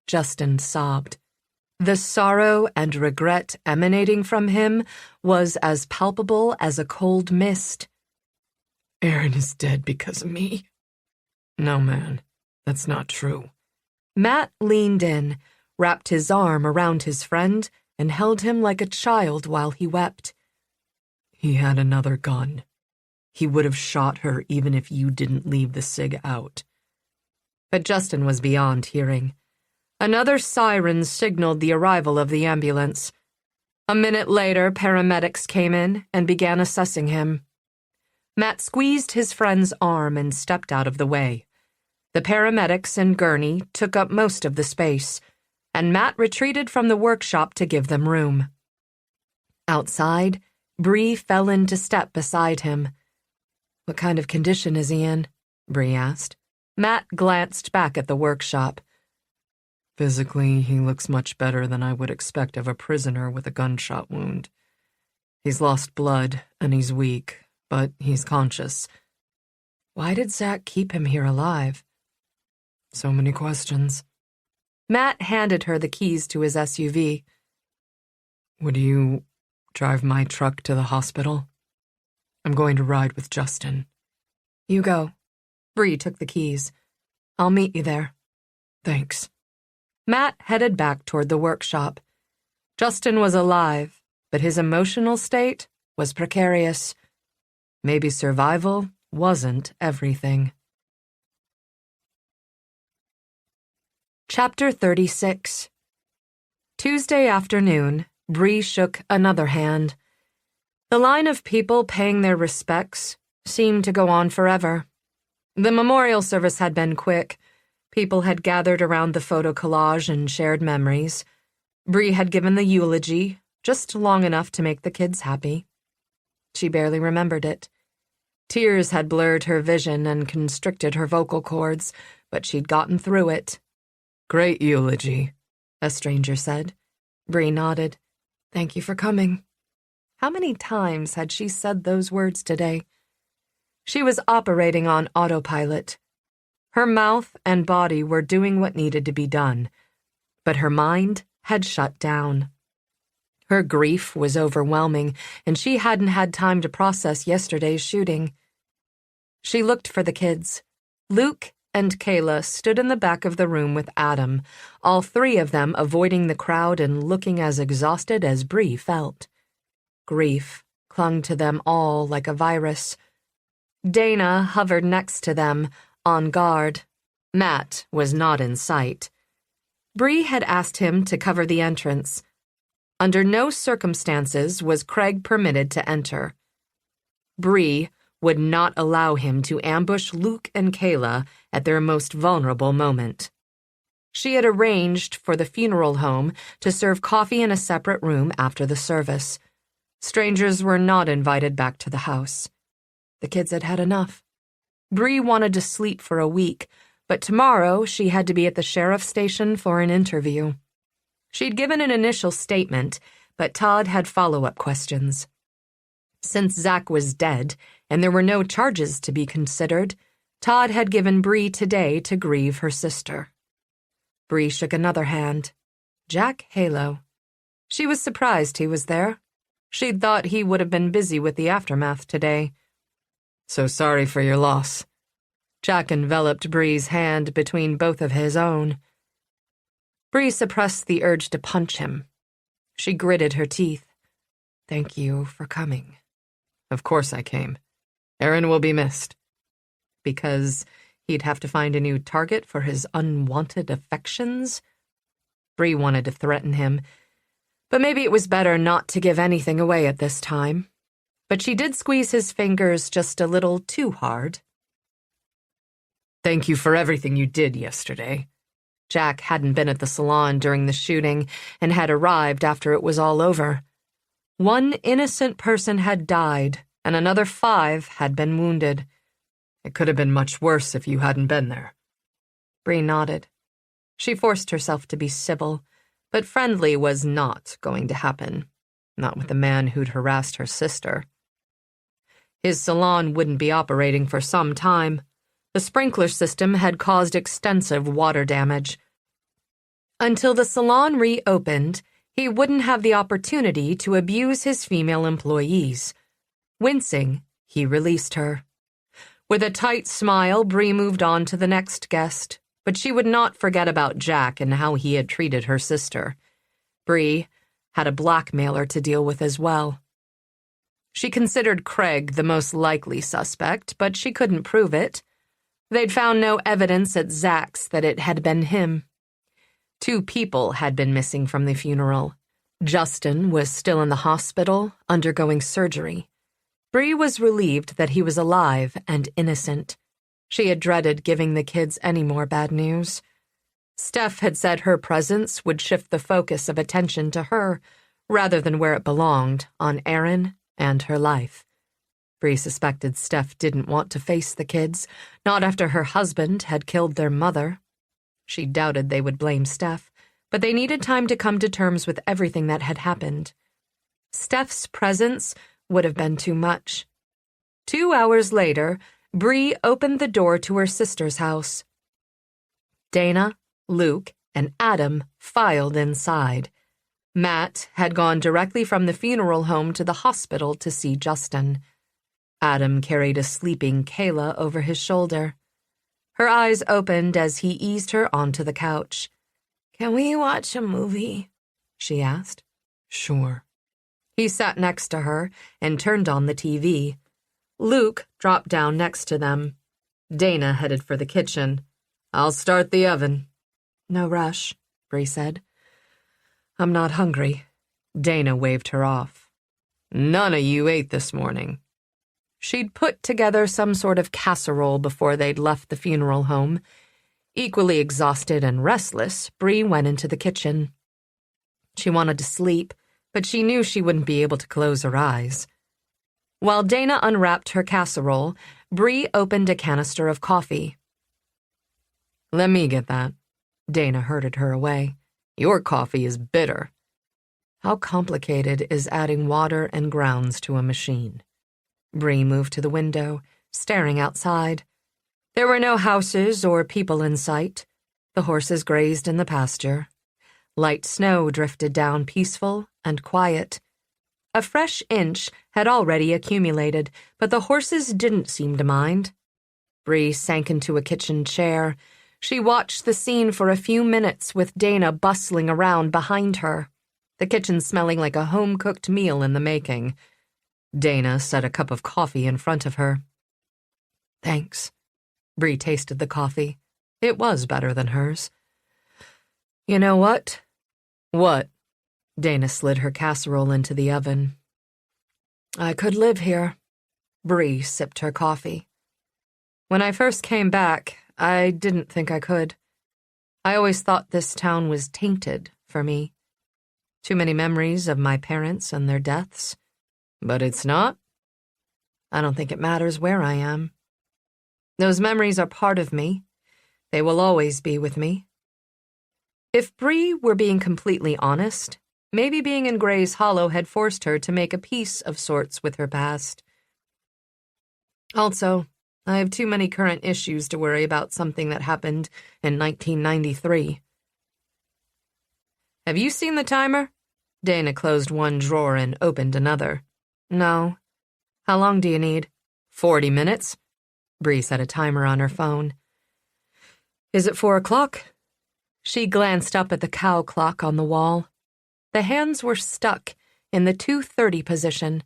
Justin sobbed. The sorrow and regret emanating from him was as palpable as a cold mist. Aaron is dead because of me. No, man, that's not true. Matt leaned in, wrapped his arm around his friend, and held him like a child while he wept. He had another gun. He would have shot her even if you didn't leave the cig out. But Justin was beyond hearing. Another siren signaled the arrival of the ambulance. A minute later, paramedics came in and began assessing him. Matt squeezed his friend's arm and stepped out of the way. The paramedics and gurney took up most of the space, and Matt retreated from the workshop to give them room. Outside, Bree fell into step beside him. "What kind of condition is he in?" Bree asked. Matt glanced back at the workshop. Physically, he looks much better than I would expect of a prisoner with a gunshot wound. He's lost blood, and he's weak, but he's conscious. Why did Zach keep him here alive? So many questions. Matt handed her the keys to his SUV. Would you drive my truck to the hospital? I'm going to ride with Justin. You go. Bree took the keys. I'll meet you there. Thanks. Matt headed back toward the workshop. Justin was alive, but his emotional state was precarious. Maybe survival wasn't everything. Chapter 36. Tuesday afternoon, Bree shook another hand. The line of people paying their respects seemed to go on forever. The memorial service had been quick. People had gathered around the photo collage and shared memories. Bree had given the eulogy, just long enough to make the kids happy. She barely remembered it. Tears had blurred her vision and constricted her vocal cords, but she'd gotten through it. Great eulogy, a stranger said. Bree nodded. Thank you for coming. How many times had she said those words today? She was operating on autopilot. Her mouth and body were doing what needed to be done, but her mind had shut down. Her grief was overwhelming, and she hadn't had time to process yesterday's shooting. She looked for the kids. Luke and Kayla stood in the back of the room with Adam, all three of them avoiding the crowd and looking as exhausted as Bree felt. Grief clung to them all like a virus. Dana hovered next to them, on guard. Matt was not in sight. Bree had asked him to cover the entrance. Under no circumstances was Craig permitted to enter. Bree would not allow him to ambush Luke and Kayla at their most vulnerable moment. She had arranged for the funeral home to serve coffee in a separate room after the service. Strangers were not invited back to the house. The kids had had enough. Bree wanted to sleep for a week, but tomorrow she had to be at the sheriff's station for an interview. She'd given an initial statement, but Todd had follow-up questions. Since Zach was dead and there were no charges to be considered, Todd had given Bree today to grieve her sister. Bree shook another hand. Jack Halo. She was surprised he was there. She'd thought he would have been busy with the aftermath today. So sorry for your loss. Jack enveloped Bree's hand between both of his own. Bree suppressed the urge to punch him. She gritted her teeth. Thank you for coming. Of course I came. Aaron will be missed. Because he'd have to find a new target for his unwanted affections? Bree wanted to threaten him, but maybe it was better not to give anything away at this time. But she did squeeze his fingers just a little too hard. Thank you for everything you did yesterday. Jack hadn't been at the salon during the shooting and had arrived after it was all over. One innocent person had died, and another 5 had been wounded. It could have been much worse if you hadn't been there. Bree nodded. She forced herself to be civil, but friendly was not going to happen. Not with the man who'd harassed her sister. His salon wouldn't be operating for some time. The sprinkler system had caused extensive water damage. Until the salon reopened, he wouldn't have the opportunity to abuse his female employees. Wincing, he released her. With a tight smile, Bree moved on to the next guest, but she would not forget about Jack and how he had treated her sister. Bree had a blackmailer to deal with as well. She considered Craig the most likely suspect, but she couldn't prove it. They'd found no evidence at Zach's that it had been him. 2 people had been missing from the funeral. Justin was still in the hospital, undergoing surgery. Bree was relieved that he was alive and innocent. She had dreaded giving the kids any more bad news. Steph had said her presence would shift the focus of attention to her, rather than where it belonged, on Aaron and her life. Bree suspected Steph didn't want to face the kids, not after her husband had killed their mother. She doubted they would blame Steph, but they needed time to come to terms with everything that had happened. Steph's presence would have been too much. 2 hours later, Bree opened the door to her sister's house. Dana, Luke, and Adam filed inside. Matt had gone directly from the funeral home to the hospital to see Justin. Adam carried a sleeping Kayla over his shoulder. Her eyes opened as he eased her onto the couch. "Can we watch a movie?" she asked. "Sure." He sat next to her and turned on the TV. Luke dropped down next to them. Dana headed for the kitchen. "I'll start the oven." "No rush," Bree said. "I'm not hungry." Dana waved her off. "None of you ate this morning." She'd put together some sort of casserole before they'd left the funeral home. Equally exhausted and restless, Bree went into the kitchen. She wanted to sleep, but she knew she wouldn't be able to close her eyes. While Dana unwrapped her casserole, Bree opened a canister of coffee. "Let me get that." Dana herded her away. "Your coffee is bitter." How complicated is adding water and grounds to a machine? Bree moved to the window, staring outside. There were no houses or people in sight. The horses grazed in the pasture. Light snow drifted down peaceful and quiet. A fresh inch had already accumulated, but the horses didn't seem to mind. Bree sank into a kitchen chair. She watched the scene for a few minutes with Dana bustling around behind her. the kitchen smelling like a home-cooked meal in the making. Dana set a cup of coffee in front of her. "Thanks." Bree tasted the coffee. It was better than hers. "You know what?" "What?" Dana slid her casserole into the oven. "I could live here." Bree sipped her coffee. "When I first came back, I didn't think I could. I always thought this town was tainted for me. Too many memories of my parents and their deaths. But it's not. I don't think it matters where I am. Those memories are part of me. They will always be with me." If Bree were being completely honest, maybe being in Gray's Hollow had forced her to make a peace of sorts with her past. "Also, I have too many current issues to worry about something that happened in 1993. "Have you seen the timer?" Dana closed one drawer and opened another. "No. How long do you need?" 40 minutes. Bree set a timer on her phone. "Is it 4 o'clock? She glanced up at the cow clock on the wall. The hands were stuck in the 2:30 position.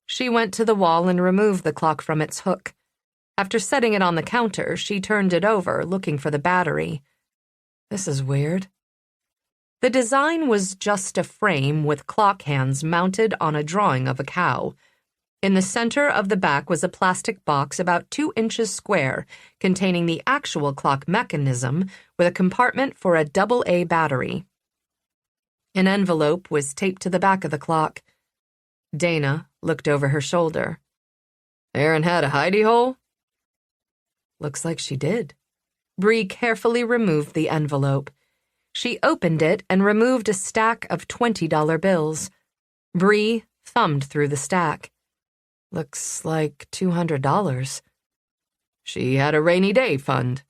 She went to the wall and removed the clock from its hook. After setting it on the counter, she turned it over, looking for the battery. This is weird. The design was just a frame with clock hands mounted on a drawing of a cow. In the center of the back was a plastic box about 2 inches square, containing the actual clock mechanism with a compartment for a AA battery. An envelope was taped to the back of the clock. Dana looked over her shoulder. "Erin had a hidey hole?" "Looks like she did." Bree carefully removed the envelope. She opened it and removed a stack of $20 bills. Bree thumbed through the stack. "Looks like $200. "She had a rainy day fund."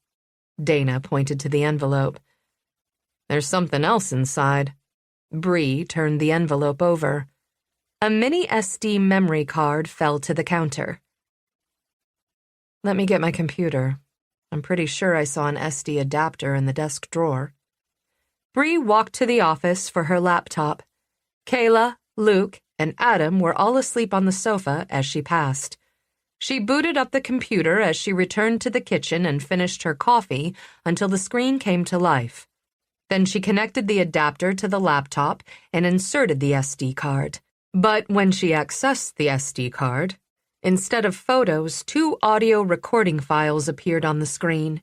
Dana pointed to the envelope. "There's something else inside." Bree turned the envelope over. A mini SD memory card fell to the counter. "Let me get my computer. I'm pretty sure I saw an SD adapter in the desk drawer." Bree walked to the office for her laptop. Kayla, Luke, and Adam were all asleep on the sofa as she passed. She booted up the computer as she returned to the kitchen and finished her coffee until the screen came to life. Then she connected the adapter to the laptop and inserted the SD card. But when she accessed the SD card, instead of photos, 2 audio recording files appeared on the screen.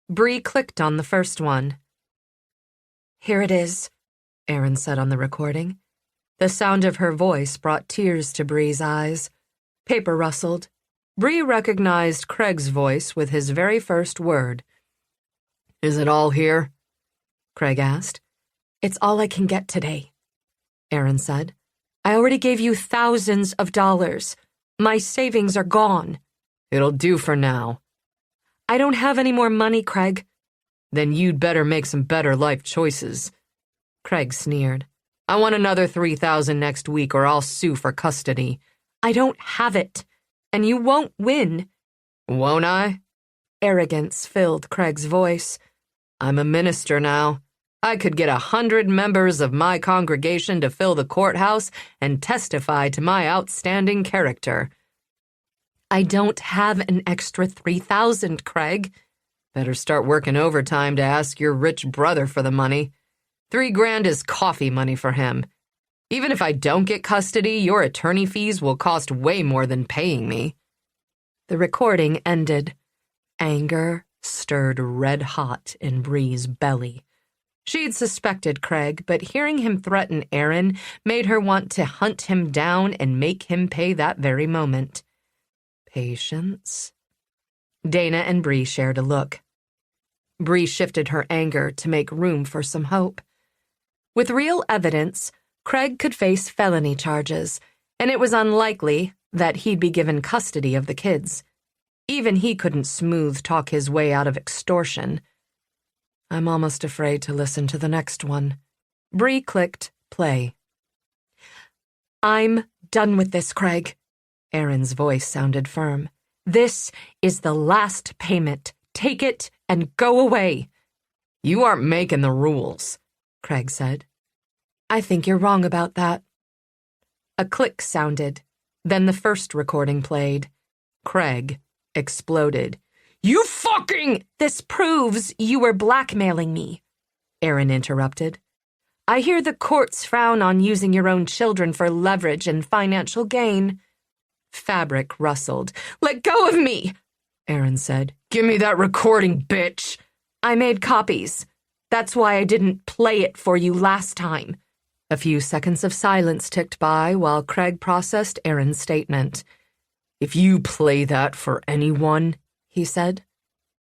Bree clicked on the first one. "Here it is," Erin said on the recording. The sound of her voice brought tears to Bree's eyes. Paper rustled. Bree recognized Craig's voice with his very first word. "Is it all here?" Craig asked. "It's all I can get today," Erin said. "I already gave you thousands of dollars. My savings are gone." "It'll do for now." "I don't have any more money, Craig." "Then you'd better make some better life choices." Craig sneered. "I want another $3,000 next week or I'll sue for custody." "I don't have it, and you won't win." "Won't I?" Arrogance filled Craig's voice. "I'm a minister now. I could get 100 members of my congregation to fill the courthouse and testify to my outstanding character." "I don't have an extra $3,000, Craig." "Better start working overtime to ask your rich brother for the money. $3,000 is coffee money for him. Even if I don't get custody, your attorney fees will cost way more than paying me." The recording ended. Anger stirred red hot in Bree's belly. She'd suspected Craig, but hearing him threaten Erin made her want to hunt him down and make him pay that very moment. Patience. Dana and Bree shared a look. Bree shifted her anger to make room for some hope. With real evidence, Craig could face felony charges, and it was unlikely that he'd be given custody of the kids. Even he couldn't smooth talk his way out of extortion. I'm almost afraid to listen to the next one. Bree clicked play. "I'm done with this, Craig." Erin's voice sounded firm. "This is the last payment. Take it and go away." "You aren't making the rules," Craig said. I think you're wrong about that. A click sounded. Then the first recording played. Craig exploded. You fucking— This proves you were blackmailing me, Aaron interrupted. I hear the courts frown on using your own children for leverage and financial gain. Fabric rustled. Let go of me, Aaron said. Give me that recording, bitch. I made copies. That's why I didn't play it for you last time. A few seconds of silence ticked by while Craig processed Aaron's statement. If you play that for anyone, he said.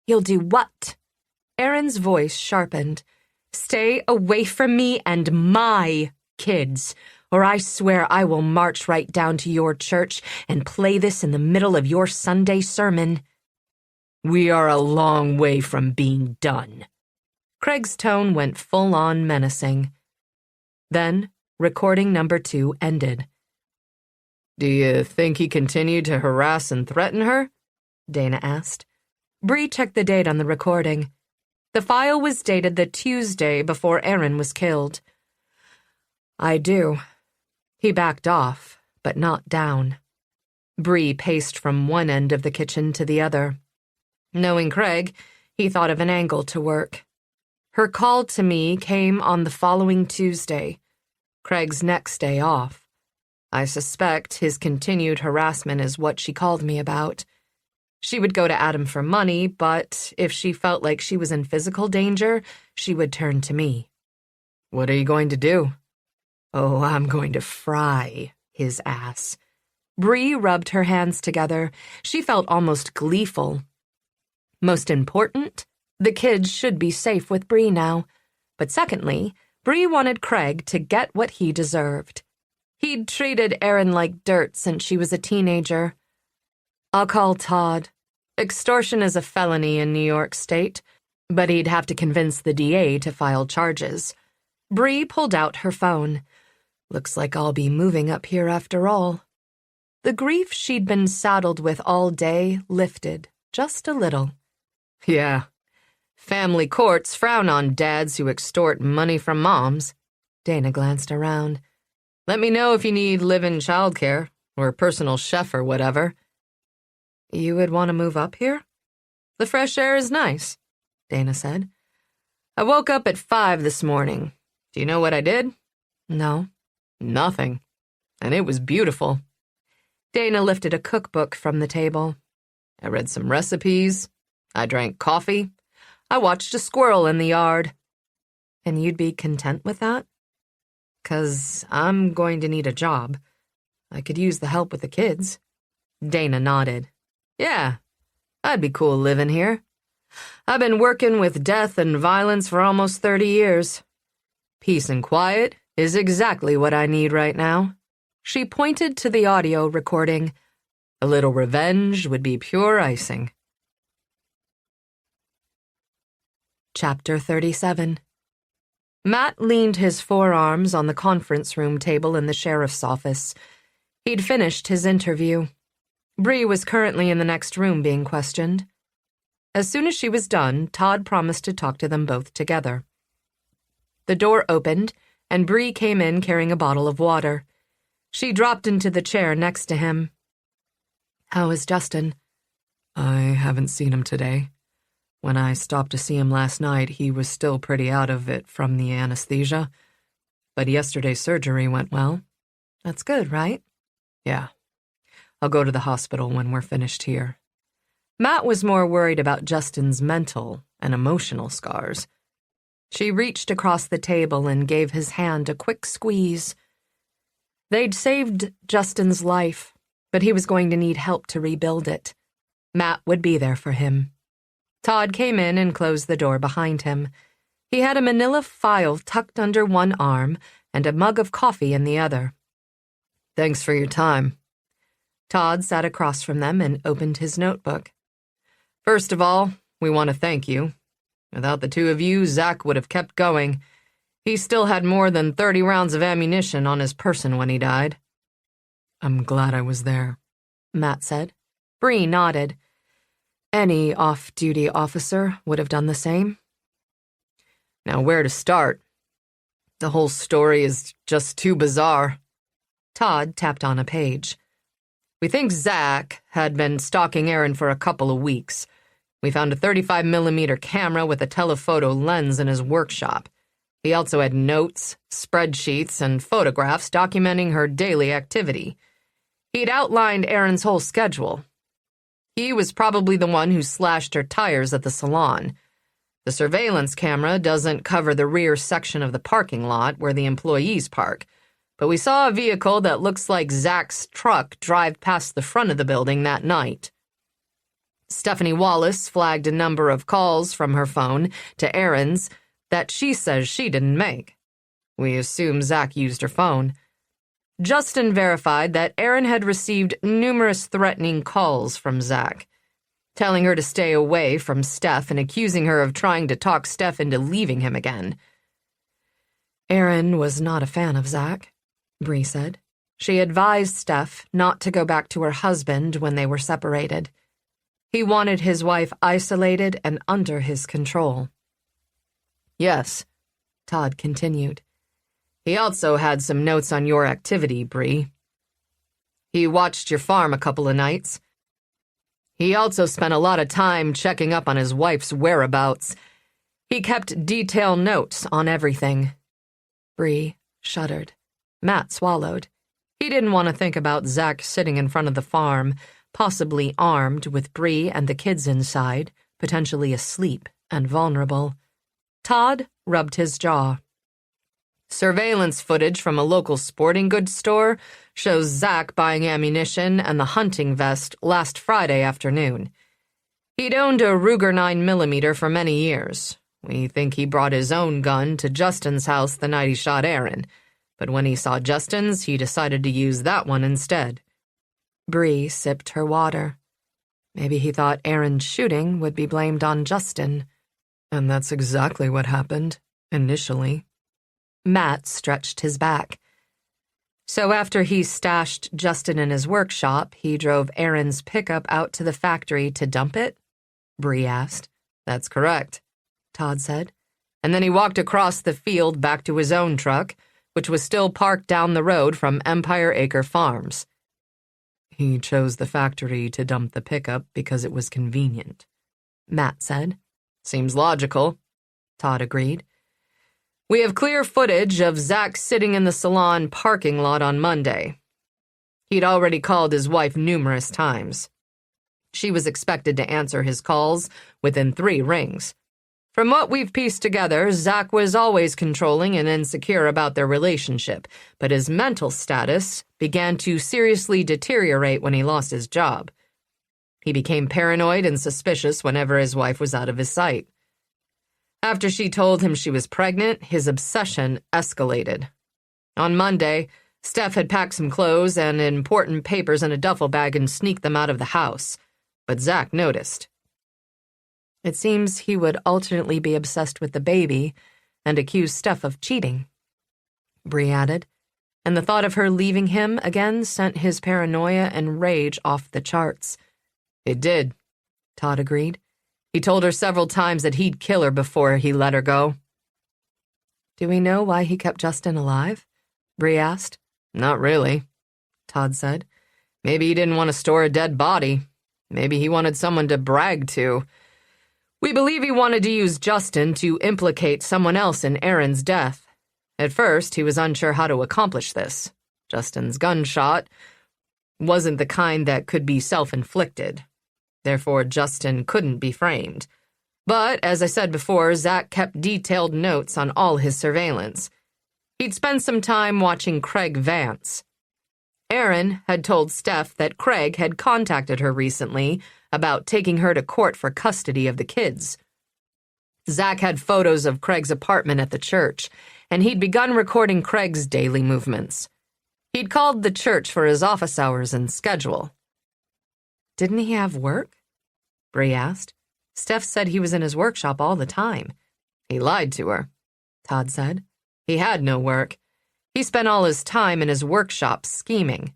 You'll do what? Aaron's voice sharpened. Stay away from me and my kids, or I swear I will march right down to your church and play this in the middle of your Sunday sermon. We are a long way from being done. Craig's tone went full-on menacing. Then, recording number 2 ended. Do you think he continued to harass and threaten her? Dana asked. Bree checked the date on the recording. The file was dated the Tuesday before Aaron was killed. I do. He backed off, but not down. Bree paced from one end of the kitchen to the other. Knowing Craig, he thought of an angle to work. Her call to me came on the following Tuesday, Craig's next day off. I suspect his continued harassment is what she called me about. She would go to Adam for money, but if she felt like she was in physical danger, she would turn to me. What are you going to do? Oh, I'm going to fry his ass. Bree rubbed her hands together. She felt almost gleeful. Most important, the kids should be safe with Bree now. But secondly, Bree wanted Craig to get what he deserved. He'd treated Aaron like dirt since she was a teenager. I'll call Todd. Extortion is a felony in New York State, but he'd have to convince the DA to file charges. Bree pulled out her phone. Looks like I'll be moving up here after all. The grief she'd been saddled with all day lifted, just a little. Yeah. Family courts frown on dads who extort money from moms. Dana glanced around. Let me know if you need live-in childcare, or a personal chef or whatever. You would want to move up here? The fresh air is nice, Dana said. I woke up at 5 this morning. Do you know what I did? No. Nothing. And it was beautiful. Dana lifted a cookbook from the table. I read some recipes. I drank coffee. I watched a squirrel in the yard. And you'd be content with that? 'Cause I'm going to need a job. I could use the help with the kids. Dana nodded. Yeah, I'd be cool living here. I've been working with death and violence for almost 30 years. Peace and quiet is exactly what I need right now. She pointed to the audio recording. A little revenge would be pure icing. Chapter 37. Matt leaned his forearms on the conference room table in the sheriff's office. He'd finished his interview. Bree was currently in the next room being questioned. As soon as she was done, Todd promised to talk to them both together. The door opened, and Bree came in carrying a bottle of water. She dropped into the chair next to him. How is Justin? I haven't seen him today. When I stopped to see him last night, he was still pretty out of it from the anesthesia. But yesterday's surgery went well. That's good, right? Yeah. I'll go to the hospital when we're finished here. Matt was more worried about Justin's mental and emotional scars. She reached across the table and gave his hand a quick squeeze. They'd saved Justin's life, but he was going to need help to rebuild it. Matt would be there for him. Todd came in and closed the door behind him. He had a manila file tucked under one arm and a mug of coffee in the other. Thanks for your time. Todd sat across from them and opened his notebook. First of all, we want to thank you. Without the two of you, Zach would have kept going. He still had more than 30 rounds of ammunition on his person when he died. I'm glad I was there, Matt said. Bree nodded. Any off-duty officer would have done the same. Now, where to start? The whole story is just too bizarre. Todd tapped on a page. We think Zach had been stalking Aaron for a couple of weeks. We found a 35mm camera with a telephoto lens in his workshop. He also had notes, spreadsheets, and photographs documenting her daily activity. He'd outlined Erin's whole schedule. He was probably the one who slashed her tires at the salon. The surveillance camera doesn't cover the rear section of the parking lot where the employees park, but we saw a vehicle that looks like Zach's truck drive past the front of the building that night. Stephanie Wallace flagged a number of calls from her phone to Erin's that she says she didn't make. We assume Zach used her phone. Justin verified that Erin had received numerous threatening calls from Zach, telling her to stay away from Steph and accusing her of trying to talk Steph into leaving him again. Erin was not a fan of Zach, Bree said. She advised Steph not to go back to her husband when they were separated. He wanted his wife isolated and under his control. Yes, Todd continued. He also had some notes on your activity, Bree. He watched your farm a couple of nights. He also spent a lot of time checking up on his wife's whereabouts. He kept detailed notes on everything. Bree shuddered. Matt swallowed. He didn't want to think about Zach sitting in front of the farm, possibly armed with Bree and the kids inside, potentially asleep and vulnerable. Todd rubbed his jaw. Surveillance footage from a local sporting goods store shows Zach buying ammunition and the hunting vest last Friday afternoon. He'd owned a Ruger 9mm for many years. We think he brought his own gun to Justin's house the night he shot Aaron, but when he saw Justin's, he decided to use that one instead. Bree sipped her water. Maybe he thought Aaron's shooting would be blamed on Justin. And that's exactly what happened, initially. Matt stretched his back. So after he stashed Justin in his workshop, he drove Aaron's pickup out to the factory to dump it? Bree asked. That's correct, Todd said. And then he walked across the field back to his own truck, which was still parked down the road from Empire Acre Farms. He chose the factory to dump the pickup because it was convenient, Matt said. Seems logical, Todd agreed. We have clear footage of Zach sitting in the salon parking lot on Monday. He'd already called his wife numerous times. She was expected to answer his calls within 3 rings. From what we've pieced together, Zach was always controlling and insecure about their relationship, but his mental status began to seriously deteriorate when he lost his job. He became paranoid and suspicious whenever his wife was out of his sight. After she told him she was pregnant, his obsession escalated. On Monday, Steph had packed some clothes and important papers in a duffel bag and sneaked them out of the house, but Zach noticed. It seems he would alternately be obsessed with the baby and accuse Steph of cheating, Bree added, and the thought of her leaving him again sent his paranoia and rage off the charts. It did, Todd agreed. He told her several times that he'd kill her before he let her go. Do we know why he kept Justin alive? Bree asked. Not really, Todd said. Maybe he didn't want to store a dead body. Maybe he wanted someone to brag to. We believe he wanted to use Justin to implicate someone else in Aaron's death. At first, he was unsure how to accomplish this. Justin's gunshot wasn't the kind that could be self-inflicted. Therefore, Justin couldn't be framed. But, as I said before, Zach kept detailed notes on all his surveillance. He'd spent some time watching Craig Vance. Aaron had told Steph that Craig had contacted her recently about taking her to court for custody of the kids. Zach had photos of Craig's apartment at the church, and he'd begun recording Craig's daily movements. He'd called the church for his office hours and schedule. Didn't he have work? Bree asked. Steph said he was in his workshop all the time. He lied to her, Todd said. He had no work. He spent all his time in his workshop scheming.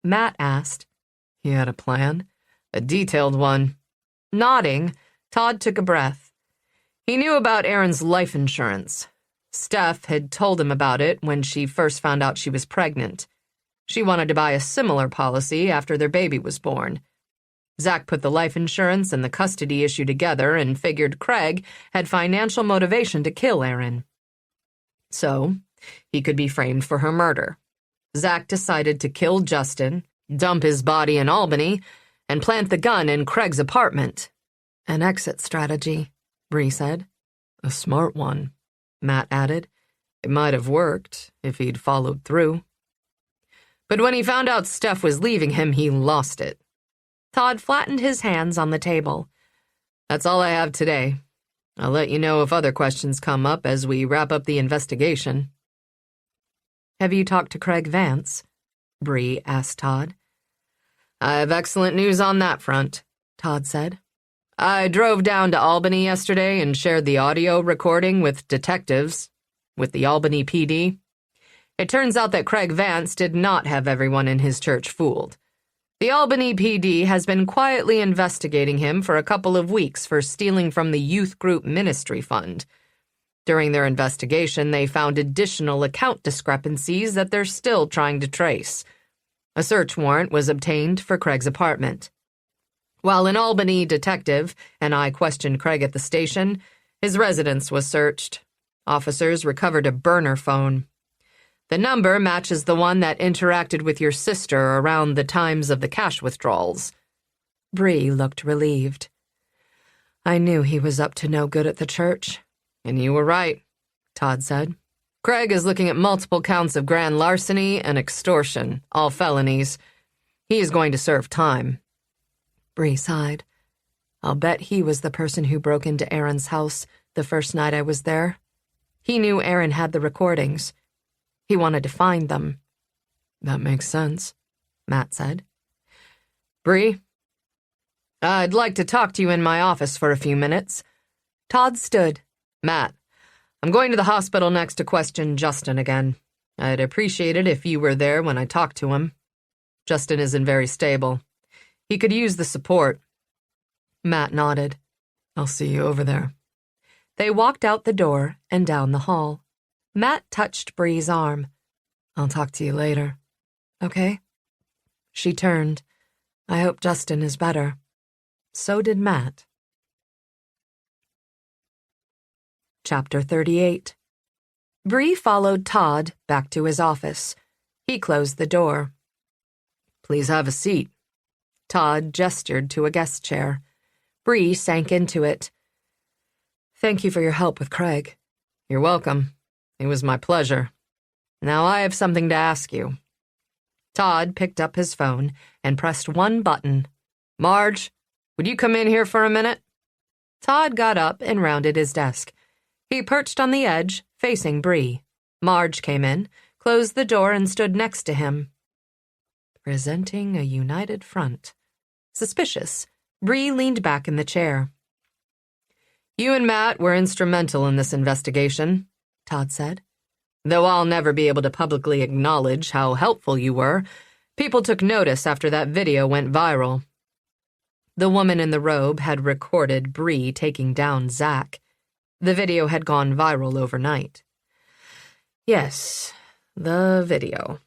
Matt asked. He had a plan? A detailed one. Nodding, Todd took a breath. He knew about Aaron's life insurance. Steph had told him about it when she first found out she was pregnant. She wanted to buy a similar policy after their baby was born. Zach put the life insurance and the custody issue together and figured Craig had financial motivation to kill Erin. So, he could be framed for her murder. Zach decided to kill Justin, dump his body in Albany, and plant the gun in Craig's apartment. An exit strategy, Bree said. A smart one, Matt added. It might have worked if he'd followed through. But when he found out Steph was leaving him, he lost it. Todd flattened his hands on the table. That's all I have today. I'll let you know if other questions come up as we wrap up the investigation. Have you talked to Craig Vance? Bree asked Todd. I have excellent news on that front, Todd said. I drove down to Albany yesterday and shared the audio recording with detectives, with the Albany PD. It turns out that Craig Vance did not have everyone in his church fooled. The Albany PD has been quietly investigating him for a couple of weeks for stealing from the youth group ministry fund. During their investigation, they found additional account discrepancies that they're still trying to trace. A search warrant was obtained for Craig's apartment. While an Albany detective and I questioned Craig at the station, his residence was searched. Officers recovered a burner phone. The number matches the one that interacted with your sister around the times of the cash withdrawals. Bree looked relieved. I knew he was up to no good at the church. And you were right, Todd said. Craig is looking at multiple counts of grand larceny and extortion, all felonies. He is going to serve time. Bree sighed. I'll bet he was the person who broke into Erin's house the first night I was there. He knew Erin had the recordings. He wanted to find them. That makes sense, Matt said. Bree, I'd like to talk to you in my office for a few minutes. Todd stood. Matt, I'm going to the hospital next to question Justin again. I'd appreciate it if you were there when I talked to him. Justin isn't very stable. He could use the support. Matt nodded. I'll see you over there. They walked out the door and down the hall. Matt touched Bree's arm. I'll talk to you later. Okay. She turned. I hope Justin is better. So did Matt. Chapter 38. Bree followed Todd back to his office. He closed the door. Please have a seat. Todd gestured to a guest chair. Bree sank into it. Thank you for your help with Craig. You're welcome. It was my pleasure. Now I have something to ask you. Todd picked up his phone and pressed one button. Marge, would you come in here for a minute? Todd got up and rounded his desk. He perched on the edge, facing Bree. Marge came in, closed the door, and stood next to him. Presenting a united front. Suspicious, Bree leaned back in the chair. You and Matt were instrumental in this investigation, Todd said. Though I'll never be able to publicly acknowledge how helpful you were, people took notice after that video went viral. The woman in the robe had recorded Bree taking down Zach. The video had gone viral overnight. Yes, the video.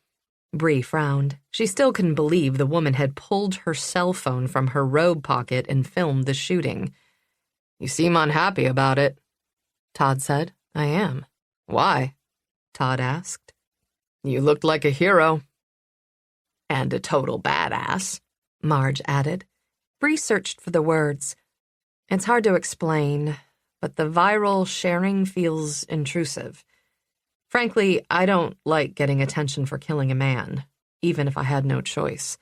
Bree frowned. She still couldn't believe the woman had pulled her cell phone from her robe pocket and filmed the shooting. You seem unhappy about it, Todd said. I am. Why? Todd asked. You looked like a hero. And a total badass, Marge added. Bree searched for the words. It's hard to explain, but the viral sharing feels intrusive. Frankly, I don't like getting attention for killing a man, even if I had no choice.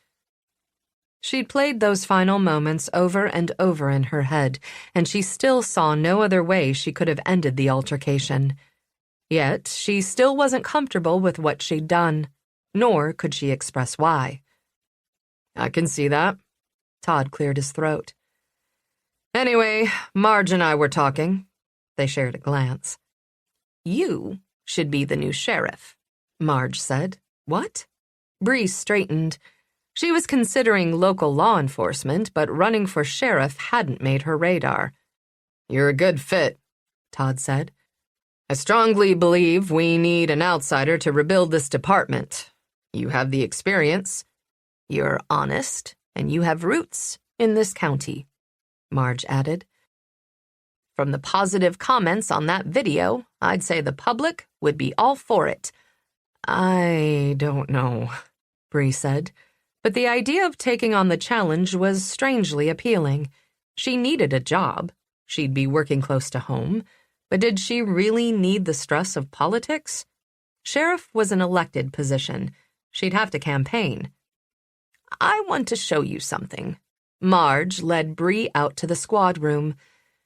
She'd played those final moments over and over in her head, and she still saw no other way she could have ended the altercation. Yet, she still wasn't comfortable with what she'd done, nor could she express why. I can see that. Todd cleared his throat. Anyway, Marge and I were talking. They shared a glance. You should be the new sheriff, Marge said. What? Bree straightened. She was considering local law enforcement, but running for sheriff hadn't made her radar. You're a good fit, Todd said. I strongly believe we need an outsider to rebuild this department. You have the experience, you're honest, and you have roots in this county," Marge added. "From the positive comments on that video, I'd say the public would be all for it." "I don't know," Bree said, but the idea of taking on the challenge was strangely appealing. She needed a job. She'd be working close to home. But did she really need the stress of politics? Sheriff was an elected position. She'd have to campaign. "I want to show you something." Marge led Bree out to the squad room.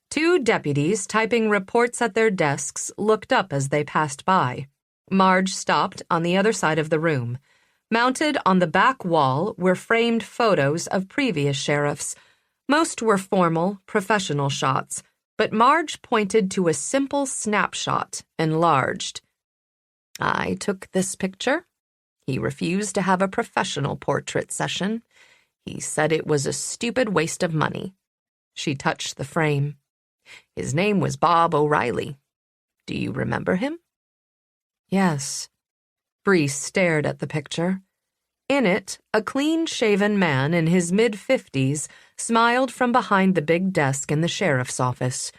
Two deputies typing reports at their desks looked up as they passed by. Marge stopped on the other side of the room. Mounted on the back wall were framed photos of previous sheriffs. Most were formal, professional shots, but Marge pointed to a simple snapshot, enlarged. "I took this picture. He refused to have a professional portrait session. He said it was a stupid waste of money." She touched the frame. "His name was Bob O'Reilly. Do you remember him?" "Yes." Bree stared at the picture. In it, a clean-shaven man in his mid-50s smiled from behind the big desk in the sheriff's office.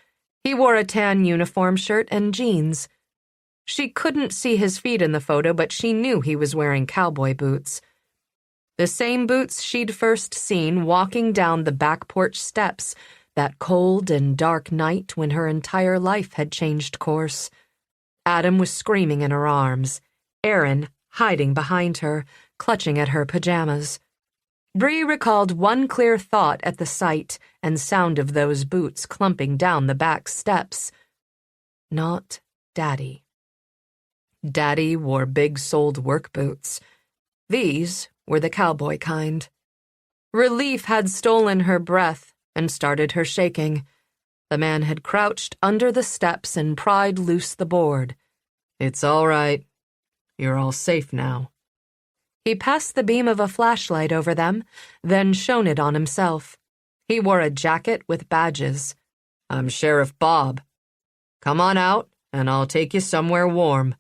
He wore a tan uniform shirt and jeans. She couldn't see his feet in the photo, but she knew he was wearing cowboy boots. The same boots she'd first seen walking down the back porch steps that cold and dark night when her entire life had changed course. Adam was screaming in her arms. Aaron hiding behind her, clutching at her pajamas. Bree recalled one clear thought at the sight and sound of those boots clumping down the back steps. Not Daddy. Daddy wore big-soled work boots. These were the cowboy kind. Relief had stolen her breath and started her shaking. The man had crouched under the steps and pried loose the board. "It's all right. You're all safe now." He passed the beam of a flashlight over them, then shone it on himself. He wore a jacket with badges. "I'm Sheriff Bob. Come on out, and I'll take you somewhere warm."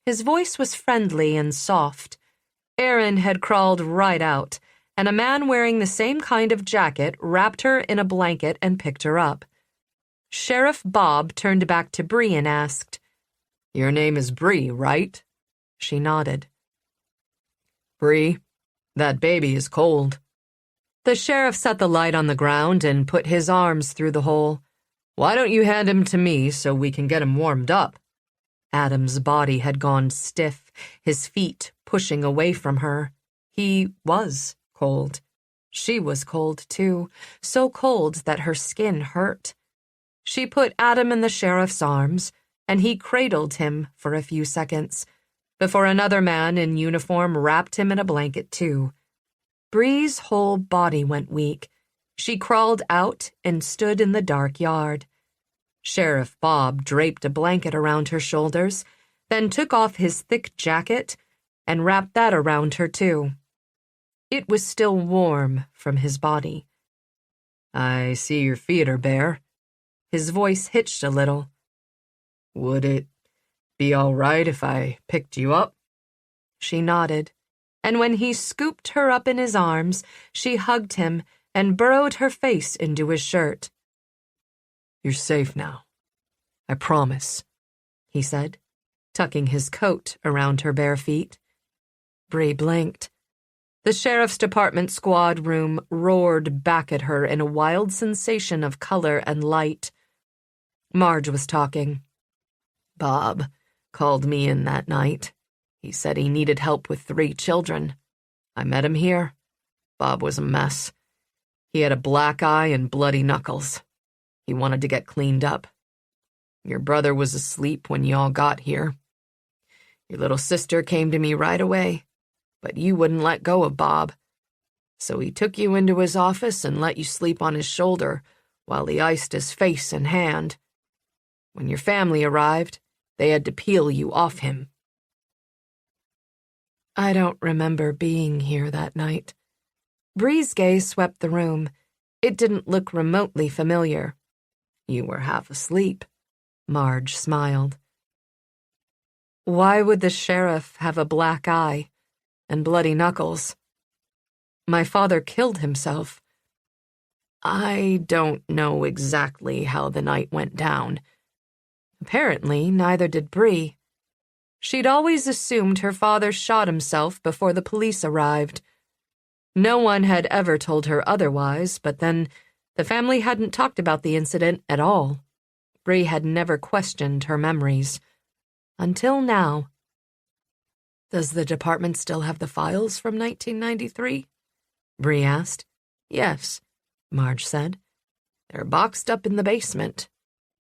His voice was friendly and soft. Aaron had crawled right out, and a man wearing the same kind of jacket wrapped her in a blanket and picked her up. Sheriff Bob turned back to Bree and asked, "Your name is Bree, right?" She nodded. "Bree, that baby is cold." The sheriff set the light on the ground and put his arms through the hole. "Why don't you hand him to me so we can get him warmed up?" Adam's body had gone stiff, his feet pushing away from her. He was cold. She was cold, too, so cold that her skin hurt. She put Adam in the sheriff's arms, and he cradled him for a few seconds, before another man in uniform wrapped him in a blanket, too. Bree's whole body went weak. She crawled out and stood in the dark yard. Sheriff Bob draped a blanket around her shoulders, then took off his thick jacket and wrapped that around her, too. It was still warm from his body. "I see your feet are bare." His voice hitched a little. "Would it be all right if I picked you up?" She nodded, and when he scooped her up in his arms, she hugged him and burrowed her face into his shirt. "You're safe now. I promise," he said, tucking his coat around her bare feet. Bree blinked. The sheriff's department squad room roared back at her in a wild sensation of color and light. Marge was talking. "Bob called me in that night. He said he needed help with 3 children. I met him here. Bob was a mess. He had a black eye and bloody knuckles. He wanted to get cleaned up. Your brother was asleep when y'all got here. Your little sister came to me right away, but you wouldn't let go of Bob. So he took you into his office and let you sleep on his shoulder while he iced his face and hand. When your family arrived, they had to peel you off him." I don't remember being here that night. Bree's gaze swept the room. It didn't look remotely familiar. "You were half asleep." Marge smiled. Why would the sheriff have a black eye and bloody knuckles? My father killed himself. I don't know exactly how the night went down. Apparently, neither did Bree. She'd always assumed her father shot himself before the police arrived. No one had ever told her otherwise, but then the family hadn't talked about the incident at all. Bree had never questioned her memories. Until now. Does the department still have the files from 1993? Bree asked. Yes, Marge said. They're boxed up in the basement.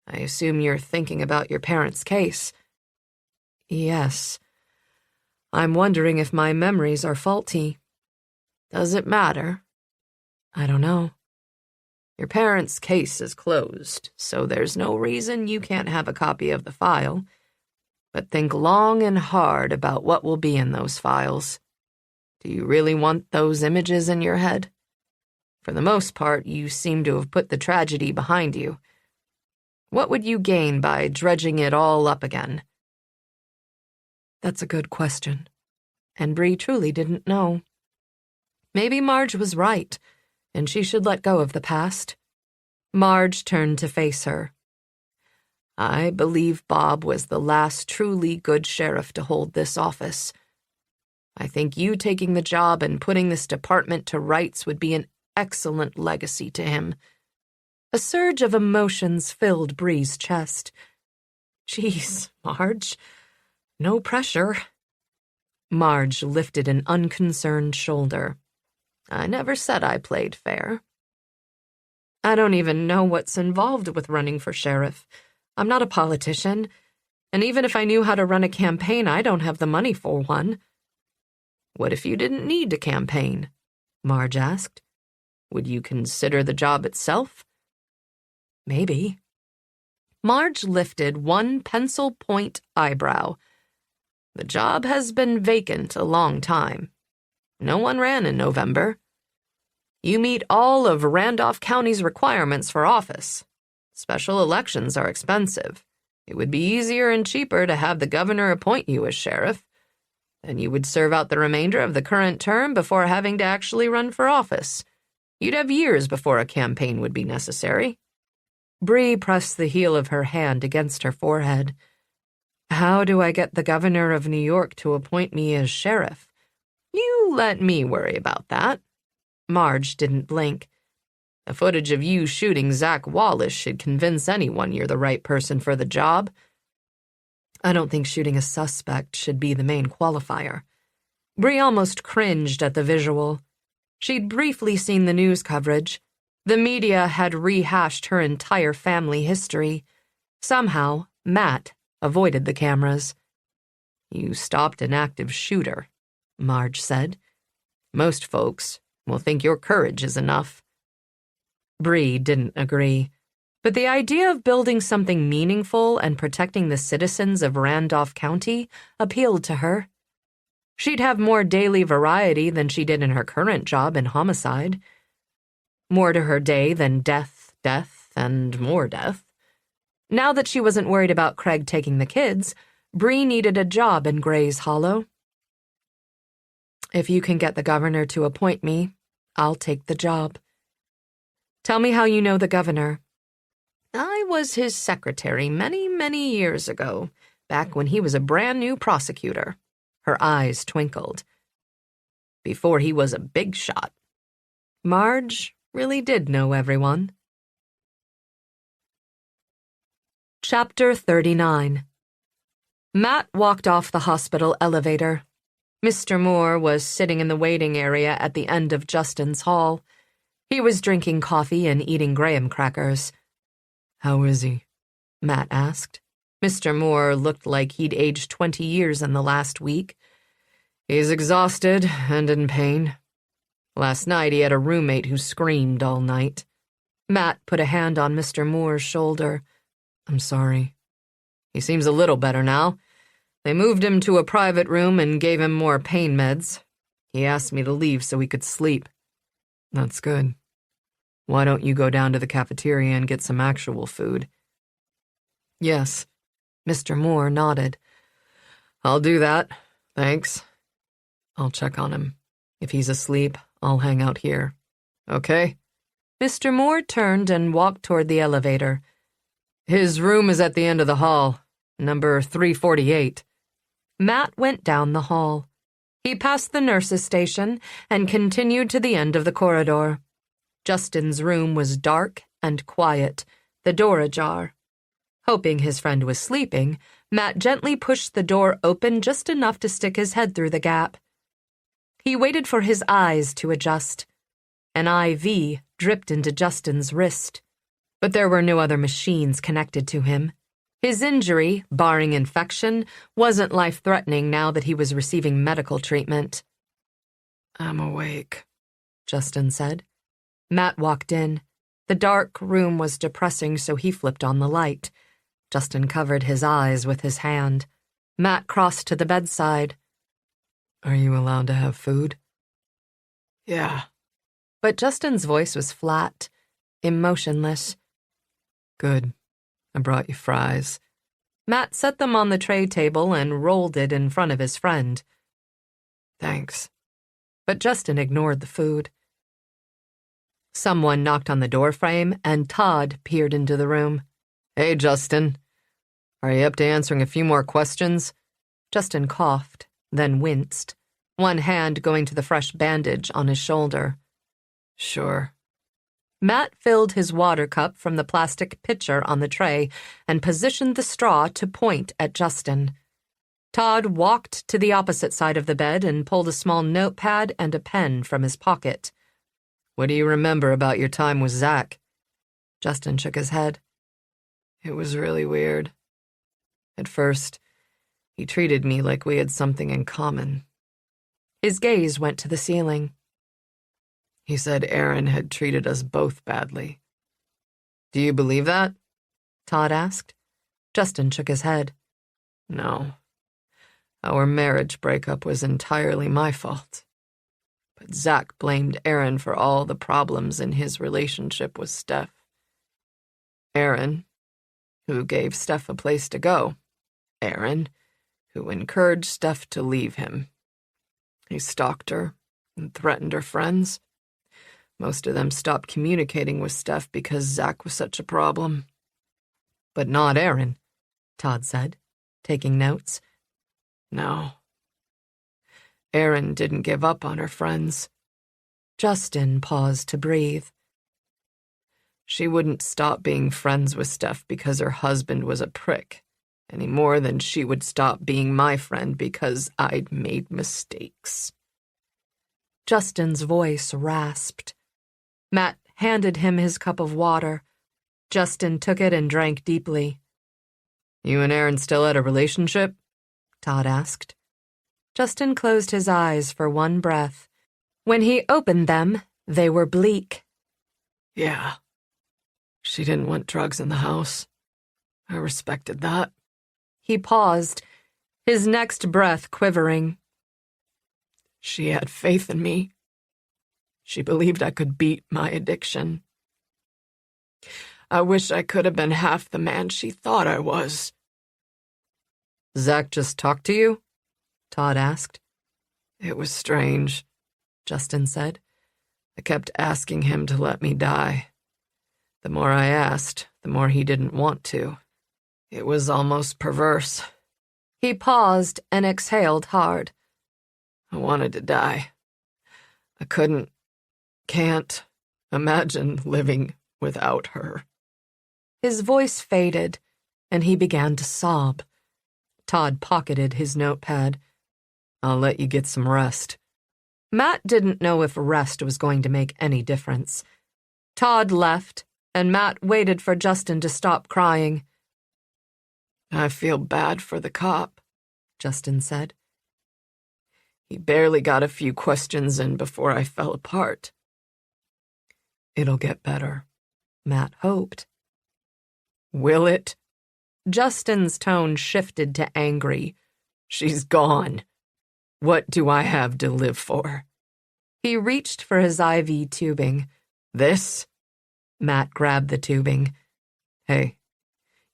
I assume you're thinking about your parents' case. Yes. I'm wondering if my memories are faulty. Does it matter? I don't know. Your parents' case is closed, so there's no reason you can't have a copy of the file. But think long and hard about what will be in those files. Do you really want those images in your head? For the most part, you seem to have put the tragedy behind you. What would you gain by dredging it all up again? That's a good question. And Bree truly didn't know. Maybe Marge was right, and she should let go of the past. Marge turned to face her. I believe Bob was the last truly good sheriff to hold this office. I think you taking the job and putting this department to rights would be an excellent legacy to him. A surge of emotions filled Bree's chest. Geez, Marge, no pressure. Marge lifted an unconcerned shoulder. I never said I played fair. I don't even know what's involved with running for sheriff. I'm not a politician, and even if I knew how to run a campaign, I don't have the money for one. What if you didn't need a campaign? Marge asked. Would you consider the job itself? Maybe. Marge lifted one pencil-point eyebrow. The job has been vacant a long time. No one ran in November. You meet all of Randolph County's requirements for office. Special elections are expensive. It would be easier and cheaper to have the governor appoint you as sheriff. Then you would serve out the remainder of the current term before having to actually run for office. You'd have years before a campaign would be necessary. Bree pressed the heel of her hand against her forehead. How do I get the governor of New York to appoint me as sheriff? You let me worry about that. Marge didn't blink. The footage of you shooting Zach Wallace should convince anyone you're the right person for the job. I don't think shooting a suspect should be the main qualifier. Bree almost cringed at the visual. She'd briefly seen the news coverage. The media had rehashed her entire family history. Somehow, Matt avoided the cameras. You stopped an active shooter, Marge said. Most folks will think your courage is enough. Bree didn't agree, but the idea of building something meaningful and protecting the citizens of Randolph County appealed to her. She'd have more daily variety than she did in her current job in homicide. More to her day than death, and more death. Now that she wasn't worried about Craig taking the kids, Bree needed a job in Gray's Hollow. If you can get the governor to appoint me, I'll take the job. Tell me how you know the governor. I was his secretary many, many years ago, back when he was a brand new prosecutor. Her eyes twinkled. Before he was a big shot. Marge really did know everyone. Chapter 39. Matt walked off the hospital elevator. Mr. Moore was sitting in the waiting area at the end of Justin's hall. He was drinking coffee and eating graham crackers. How is he? Matt asked. Mr. Moore looked like he'd aged 20 years in the last week. He's exhausted and in pain. Last night he had a roommate who screamed all night. Matt put a hand on Mr. Moore's shoulder. I'm sorry. He seems a little better now. They moved him to a private room and gave him more pain meds. He asked me to leave so he could sleep. That's good. Why don't you go down to the cafeteria and get some actual food? Yes. Mr. Moore nodded. I'll do that, thanks. I'll check on him. If he's asleep, I'll hang out here. Okay? Mr. Moore turned and walked toward the elevator. His room is at the end of the hall, number 348. Matt went down the hall. He passed the nurse's station and continued to the end of the corridor. Justin's room was dark and quiet, the door ajar. Hoping his friend was sleeping, Matt gently pushed the door open just enough to stick his head through the gap. He waited for his eyes to adjust. An IV dripped into Justin's wrist, but there were no other machines connected to him. His injury, barring infection, wasn't life-threatening now that he was receiving medical treatment. I'm awake, Justin said. Matt walked in. The dark room was depressing, so he flipped on the light. Justin covered his eyes with his hand. Matt crossed to the bedside. Are you allowed to have food? Yeah. But Justin's voice was flat, emotionless. Good. I brought you fries. Matt set them on the tray table and rolled it in front of his friend. Thanks. But Justin ignored the food. Someone knocked on the doorframe, and Todd peered into the room. Hey, Justin. Are you up to answering a few more questions? Justin coughed, then winced, one hand going to the fresh bandage on his shoulder. Sure. Matt filled his water cup from the plastic pitcher on the tray and positioned the straw to point at Justin. Todd walked to the opposite side of the bed and pulled a small notepad and a pen from his pocket. What do you remember about your time with Zach? Justin shook his head. It was really weird. At first, he treated me like we had something in common. His gaze went to the ceiling. He said Aaron had treated us both badly. Do you believe that? Todd asked. Justin shook his head. No. Our marriage breakup was entirely my fault. But Zach blamed Aaron for all the problems in his relationship with Steph. Aaron, who gave Steph a place to go. Aaron, who encouraged Steph to leave him. He stalked her and threatened her friends. Most of them stopped communicating with Steph because Zach was such a problem. But not Aaron, Todd said, taking notes. No. Aaron didn't give up on her friends. Justin paused to breathe. She wouldn't stop being friends with Steph because her husband was a prick, any more than she would stop being my friend because I'd made mistakes. Justin's voice rasped. Matt handed him his cup of water. Justin took it and drank deeply. You and Aaron still had a relationship? Todd asked. Justin closed his eyes for one breath. When he opened them, they were bleak. Yeah. She didn't want drugs in the house. I respected that. He paused, his next breath quivering. She had faith in me. She believed I could beat my addiction. I wish I could have been half the man she thought I was. Zach just talked to you? Todd asked. It was strange, Justin said. I kept asking him to let me die. The more I asked, the more he didn't want to. It was almost perverse. He paused and exhaled hard. I wanted to die. I can't imagine living without her. His voice faded, and he began to sob. Todd pocketed his notepad. I'll let you get some rest. Matt didn't know if rest was going to make any difference. Todd left, and Matt waited for Justin to stop crying. I feel bad for the cop, Justin said. He barely got a few questions in before I fell apart. It'll get better, Matt hoped. Will it? Justin's tone shifted to angry. She's gone. What do I have to live for? He reached for his IV tubing. This? Matt grabbed the tubing. Hey,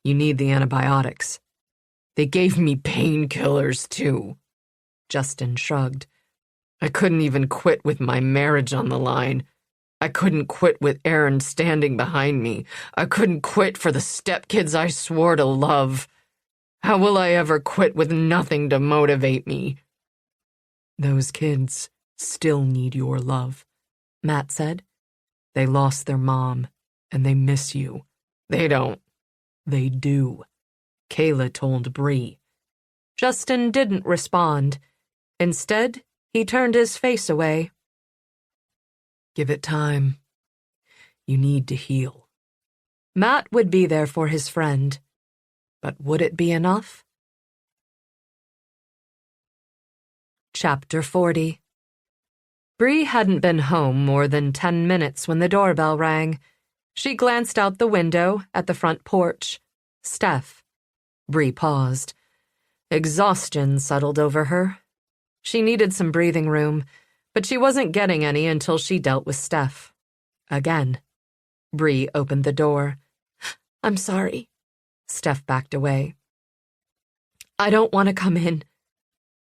you need the antibiotics. They gave me painkillers, too. Justin shrugged. I couldn't even quit with my marriage on the line. I couldn't quit with Aaron standing behind me. I couldn't quit for the stepkids I swore to love. How will I ever quit with nothing to motivate me? Those kids still need your love, Matt said. They lost their mom, and they miss you. They don't. They do, Kayla told Bree. Justin didn't respond. Instead, he turned his face away. Give it time. You need to heal. Matt would be there for his friend, but would it be enough? Chapter 40. Bree hadn't been home more than 10 minutes when the doorbell rang. She glanced out the window at the front porch. Steph. Bree paused. Exhaustion settled over her. She needed some breathing room, but she wasn't getting any until she dealt with Steph. Again. Bree opened the door. I'm sorry. Steph backed away. I don't want to come in.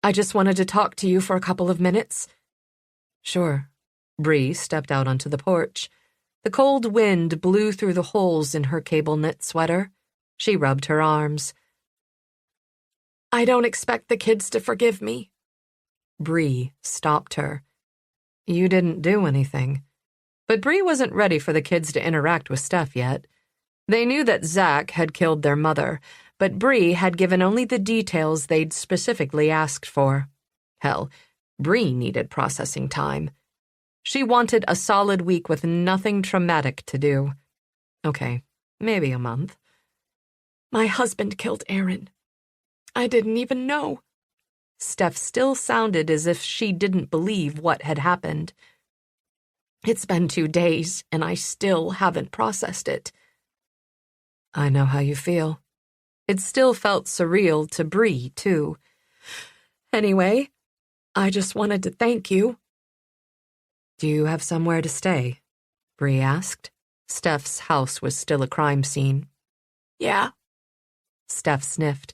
I just wanted to talk to you for a couple of minutes. Sure. Bree stepped out onto the porch. The cold wind blew through the holes in her cable knit sweater. She rubbed her arms. I don't expect the kids to forgive me. Bree stopped her. You didn't do anything. But Bree wasn't ready for the kids to interact with Steph yet. They knew that Zach had killed their mother, but Bree had given only the details they'd specifically asked for. Hell, Bree needed processing time. She wanted a solid week with nothing traumatic to do. Okay, maybe a month. My husband killed Aaron. I didn't even know. Steph still sounded as if she didn't believe what had happened. It's been 2 days, and I still haven't processed it. I know how you feel. It still felt surreal to Bree, too. Anyway, I just wanted to thank you. Do you have somewhere to stay? Bree asked. Steph's house was still a crime scene. Yeah. Steph sniffed.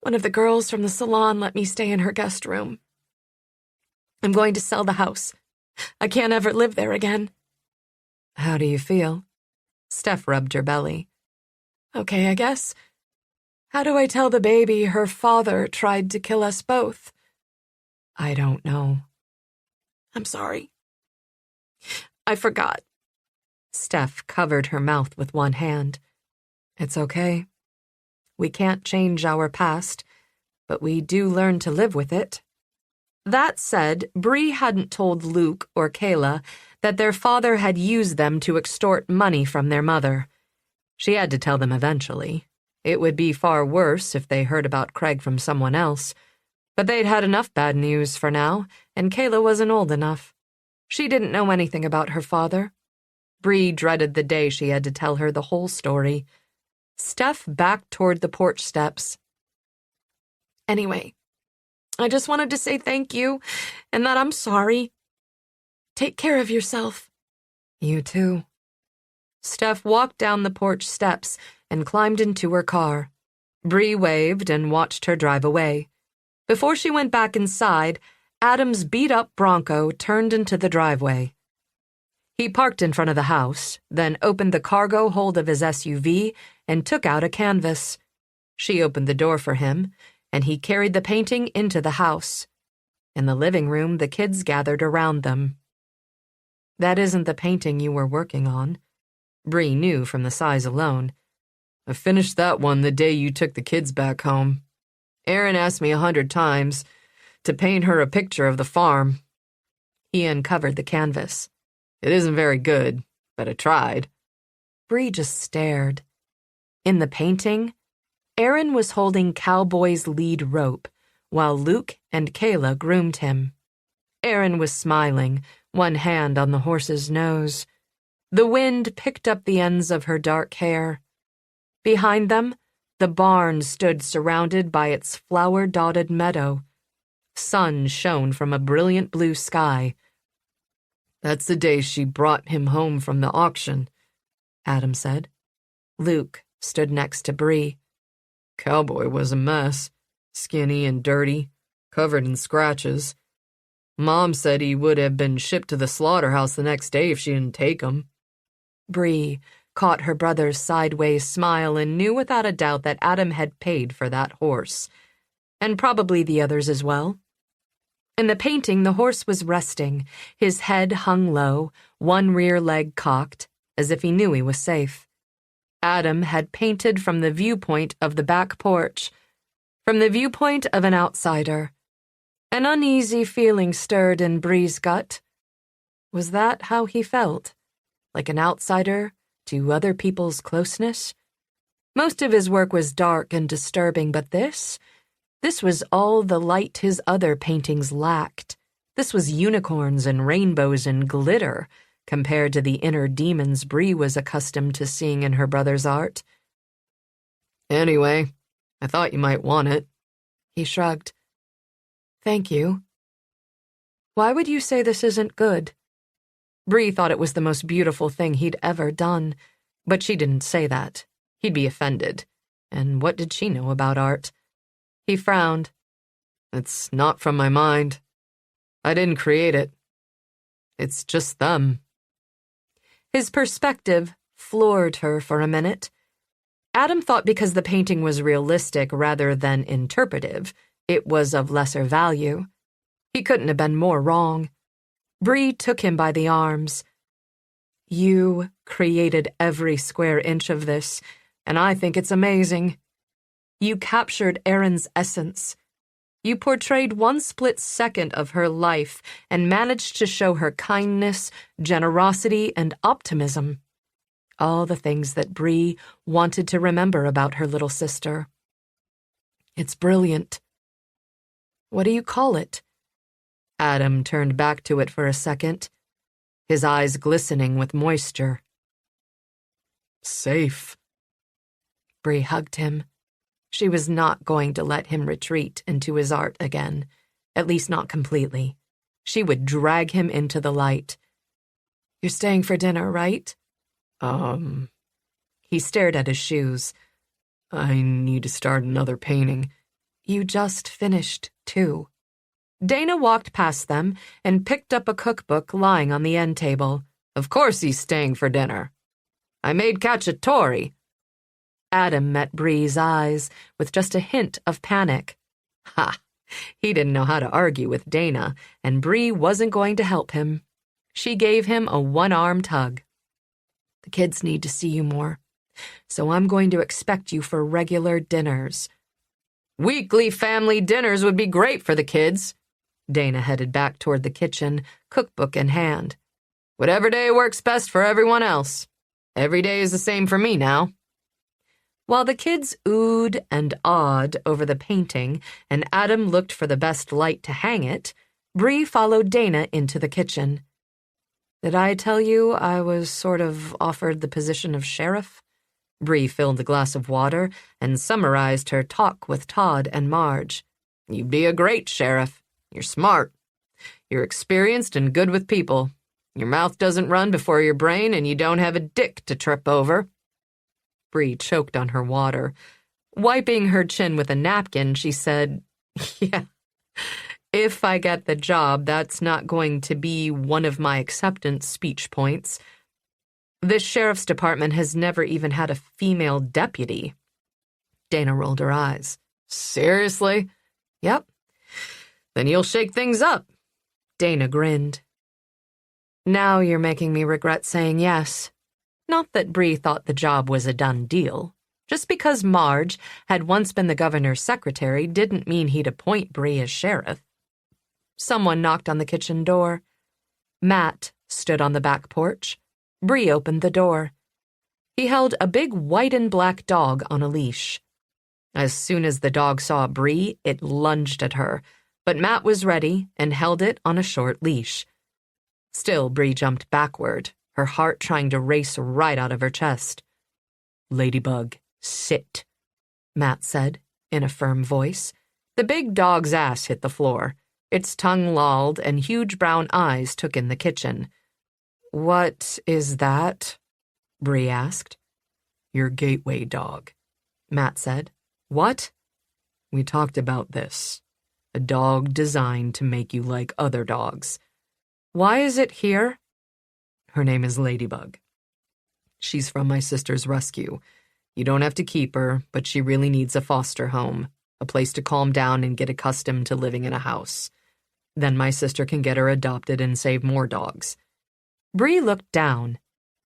One of the girls from the salon let me stay in her guest room. I'm going to sell the house. I can't ever live there again. How do you feel? Steph rubbed her belly. Okay, I guess. How do I tell the baby her father tried to kill us both? I don't know. I'm sorry. I forgot. Steph covered her mouth with one hand. It's okay. We can't change our past, but we do learn to live with it. That said, Bree hadn't told Luke or Kayla that their father had used them to extort money from their mother. She had to tell them eventually. It would be far worse if they heard about Craig from someone else. But they'd had enough bad news for now, and Kayla wasn't old enough. She didn't know anything about her father. Bree dreaded the day she had to tell her the whole story. Steph backed toward the porch steps. Anyway, I just wanted to say thank you, and that I'm sorry. Take care of yourself. You too. Steph walked down the porch steps and climbed into her car. Bree waved and watched her drive away. Before she went back inside, Adam's beat-up Bronco turned into the driveway. He parked in front of the house, then opened the cargo hold of his SUV and took out a canvas. She opened the door for him, and he carried the painting into the house. In the living room, the kids gathered around them. That isn't the painting you were working on. Bree knew from the size alone. I finished that one the day you took the kids back home. Aaron asked me 100 times to paint her a picture of the farm. He uncovered the canvas. It isn't very good, but I tried. Bree just stared. In the painting, Aaron was holding Cowboy's lead rope, while Luke and Kayla groomed him. Aaron was smiling, one hand on the horse's nose. The wind picked up the ends of her dark hair. Behind them, the barn stood surrounded by its flower-dotted meadow. Sun shone from a brilliant blue sky. That's the day she brought him home from the auction, Adam said. Luke stood next to Bree. Cowboy was a mess, skinny and dirty, covered in scratches. Mom said he would have been shipped to the slaughterhouse the next day if she didn't take him. Bree caught her brother's sideways smile and knew without a doubt that Adam had paid for that horse, and probably the others as well. In the painting, the horse was resting, his head hung low, one rear leg cocked, as if he knew he was safe. Adam had painted from the viewpoint of the back porch, from the viewpoint of an outsider. An uneasy feeling stirred in Bree's gut. Was that how he felt? Like an outsider to other people's closeness? Most of his work was dark and disturbing, but this was all the light his other paintings lacked. This was unicorns and rainbows and glitter compared to the inner demons Bree was accustomed to seeing in her brother's art. Anyway, I thought you might want it. He shrugged. Thank you. Why would you say this isn't good? Bree thought it was the most beautiful thing he'd ever done, but she didn't say that. He'd be offended. And what did she know about art? He frowned. It's not from my mind. I didn't create it. It's just them. His perspective floored her for a minute. Adam thought because the painting was realistic rather than interpretive, it was of lesser value. He couldn't have been more wrong. Bree took him by the arms. You created every square inch of this, and I think it's amazing. You captured Erin's essence. You portrayed one split second of her life and managed to show her kindness, generosity, and optimism. All the things that Bree wanted to remember about her little sister. It's brilliant. What do you call it? Adam turned back to it for a second, his eyes glistening with moisture. Safe. Bree hugged him. She was not going to let him retreat into his art again, at least not completely. She would drag him into the light. You're staying for dinner, right? He stared at his shoes. I need to start another painting. You just finished, too. Dana walked past them and picked up a cookbook lying on the end table. Of course he's staying for dinner. I made cacciatore. Adam met Bree's eyes with just a hint of panic. Ha! He didn't know how to argue with Dana, and Bree wasn't going to help him. She gave him a one-armed hug. The kids need to see you more, so I'm going to expect you for regular dinners. Weekly family dinners would be great for the kids. Dana headed back toward the kitchen, cookbook in hand. Whatever day works best for everyone else. Every day is the same for me now. While the kids oohed and awed over the painting and Adam looked for the best light to hang it, Bree followed Dana into the kitchen. Did I tell you I was sort of offered the position of sheriff? Bree filled a glass of water and summarized her talk with Todd and Marge. You'd be a great sheriff. You're smart. You're experienced and good with people. Your mouth doesn't run before your brain, and you don't have a dick to trip over. Bree choked on her water. Wiping her chin with a napkin, she said, Yeah, if I get the job, that's not going to be one of my acceptance speech points. This sheriff's department has never even had a female deputy. Dana rolled her eyes. Seriously? Yep. Then you'll shake things up. Dana grinned. Now you're making me regret saying yes. Not that Bree thought the job was a done deal. Just because Marge had once been the governor's secretary didn't mean he'd appoint Bree as sheriff. Someone knocked on the kitchen door. Matt stood on the back porch. Bree opened the door. He held a big white and black dog on a leash. As soon as the dog saw Bree, it lunged at her, but Matt was ready and held it on a short leash. Still, Bree jumped backward, her heart trying to race right out of her chest. Ladybug, sit, Matt said, in a firm voice. The big dog's ass hit the floor. Its tongue lolled and huge brown eyes took in the kitchen. What is that? Bree asked. Your gateway dog, Matt said. What? We talked about this. A dog designed to make you like other dogs. Why is it here? Her name is Ladybug. She's from my sister's rescue. You don't have to keep her, but she really needs a foster home, a place to calm down and get accustomed to living in a house. Then my sister can get her adopted and save more dogs. Bree looked down.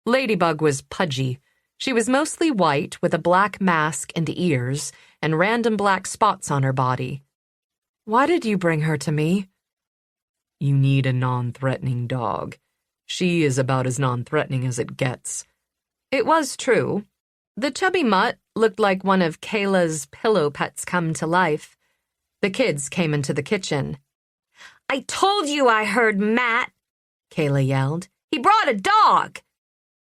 Ladybug was pudgy. She was mostly white with a black mask and ears and random black spots on her body. Why did you bring her to me? You need a non-threatening dog. She is about as non-threatening as it gets. It was true. The chubby mutt looked like one of Kayla's pillow pets come to life. The kids came into the kitchen. I told you I heard Matt, Kayla yelled. He brought a dog.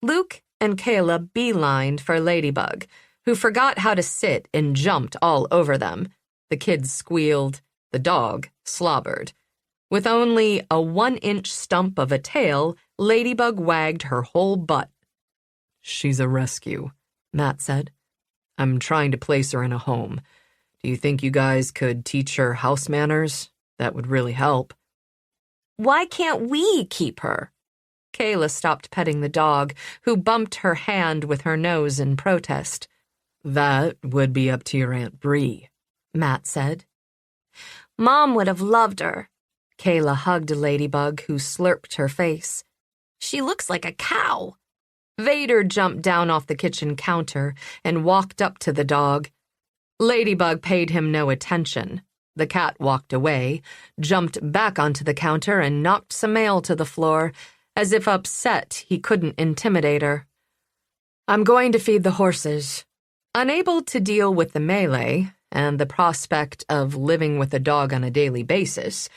Luke and Kayla beelined for Ladybug, who forgot how to sit and jumped all over them. The kids squealed. The dog slobbered. With only a 1-inch stump of a tail, Ladybug wagged her whole butt. She's a rescue, Matt said. I'm trying to place her in a home. Do you think you guys could teach her house manners? That would really help. Why can't we keep her? Kayla stopped petting the dog, who bumped her hand with her nose in protest. That would be up to your Aunt Bree, Matt said. Mom would have loved her. Kayla hugged Ladybug, who slurped her face. She looks like a cow. Vader jumped down off the kitchen counter and walked up to the dog. Ladybug paid him no attention. The cat walked away, jumped back onto the counter, and knocked some mail to the floor, as if upset he couldn't intimidate her. I'm going to feed the horses. Unable to deal with the melee and the prospect of living with a dog on a daily basis,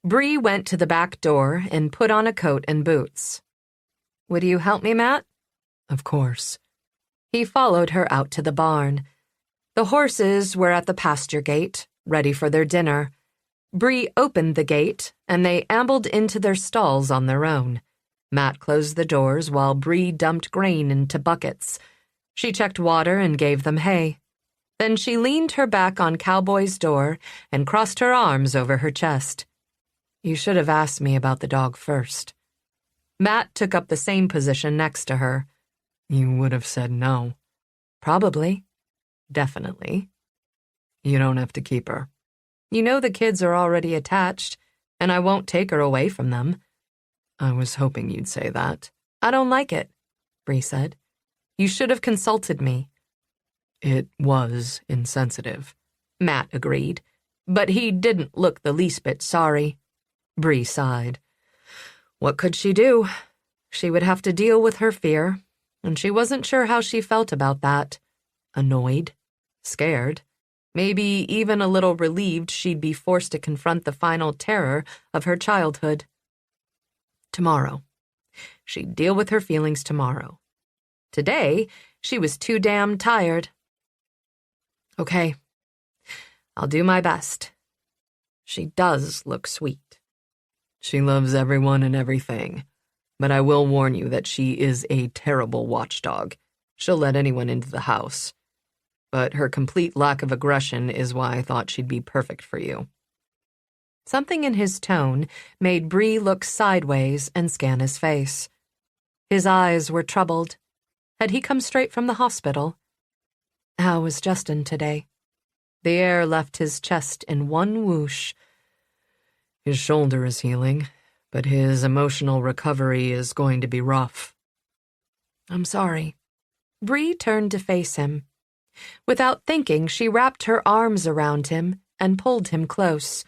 Bree went to the back door and put on a coat and boots. Would you help me, Matt? Of course. He followed her out to the barn. The horses were at the pasture gate, ready for their dinner. Bree opened the gate, and they ambled into their stalls on their own. Matt closed the doors while Bree dumped grain into buckets. She checked water and gave them hay. Then she leaned her back on Cowboy's door and crossed her arms over her chest. You should have asked me about the dog first. Matt took up the same position next to her. You would have said no. Probably. Definitely. You don't have to keep her. You know the kids are already attached, and I won't take her away from them. I was hoping you'd say that. I don't like it, Bree said. You should have consulted me. It was insensitive, Matt agreed, but he didn't look the least bit sorry. Bree sighed. What could she do? She would have to deal with her fear, and she wasn't sure how she felt about that. Annoyed, scared, maybe even a little relieved she'd be forced to confront the final terror of her childhood. Tomorrow. She'd deal with her feelings tomorrow. Today, she was too damn tired. Okay, I'll do my best. She does look sweet. She loves everyone and everything, but I will warn you that she is a terrible watchdog. She'll let anyone into the house. But her complete lack of aggression is why I thought she'd be perfect for you. Something in his tone made Bree look sideways and scan his face. His eyes were troubled. Had he come straight from the hospital? How was Justin today? The air left his chest in one whoosh. His shoulder is healing, but his emotional recovery is going to be rough. I'm sorry. Bree turned to face him. Without thinking, she wrapped her arms around him and pulled him close.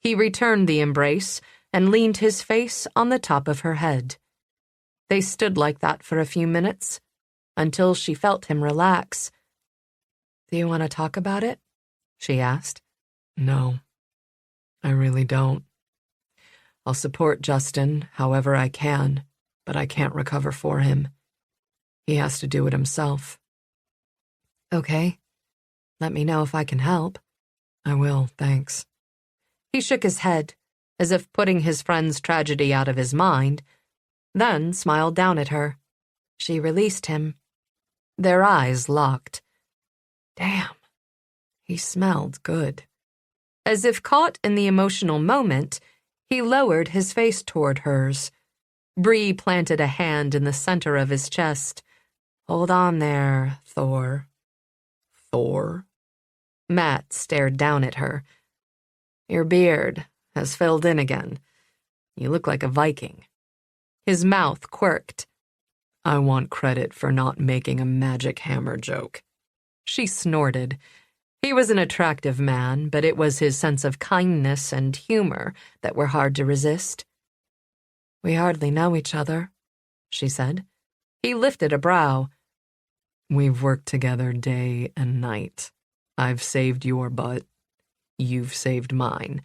He returned the embrace and leaned his face on the top of her head. They stood like that for a few minutes, until she felt him relax. Do you want to talk about it? She asked. No, I really don't. I'll support Justin however I can, but I can't recover for him. He has to do it himself. Okay. Let me know if I can help. I will, thanks. He shook his head, as if putting his friend's tragedy out of his mind, then smiled down at her. She released him. Their eyes locked. Damn. He smelled good. As if caught in the emotional moment, he lowered his face toward hers. Bree planted a hand in the center of his chest. Hold on there, Thor. Thor? Matt stared down at her. Your beard has filled in again. You look like a Viking. His mouth quirked. I want credit for not making a magic hammer joke. She snorted. He was an attractive man, but it was his sense of kindness and humor that were hard to resist. We hardly know each other, she said. He lifted a brow. We've worked together day and night. I've saved your butt. You've saved mine.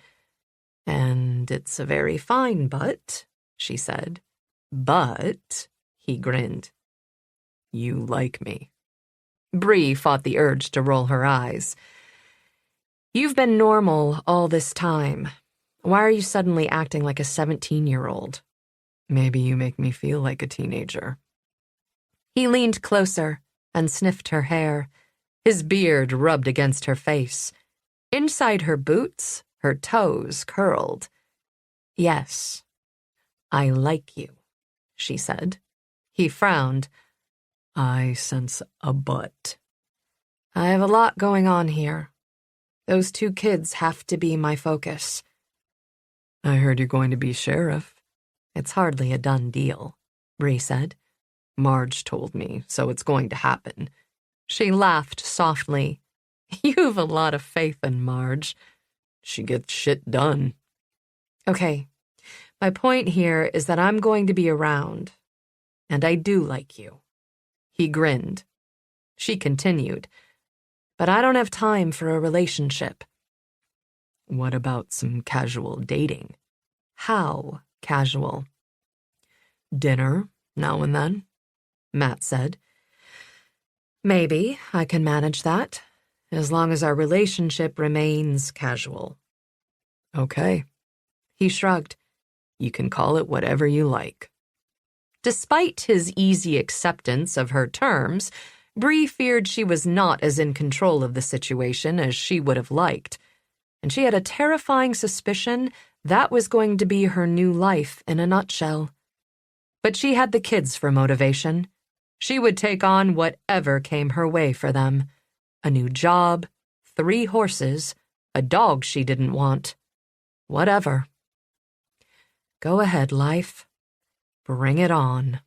And it's a very fine butt, she said. But, he grinned. You like me. Bree fought the urge to roll her eyes. You've been normal all this time. Why are you suddenly acting like a 17-year-old? Maybe you make me feel like a teenager. He leaned closer and sniffed her hair. His beard rubbed against her face. Inside her boots, her toes curled. Yes, I like you, she said. He frowned. I sense a but. I have a lot going on here. Those 2 kids have to be my focus. I heard you're going to be sheriff. It's hardly a done deal, Bree said. Marge told me, so it's going to happen. She laughed softly. You've a lot of faith in Marge. She gets shit done. Okay, my point here is that I'm going to be around, and I do like you. He grinned. She continued, but I don't have time for a relationship. What about some casual dating? How casual? Dinner, now and then, Matt said. Maybe I can manage that, as long as our relationship remains casual. Okay. He shrugged. You can call it whatever you like. Despite his easy acceptance of her terms, Bree feared she was not as in control of the situation as she would have liked, and she had a terrifying suspicion that was going to be her new life in a nutshell. But she had the kids for motivation. She would take on whatever came her way for them. A new job, 3 horses, a dog she didn't want. Whatever. Go ahead, life. Bring it on.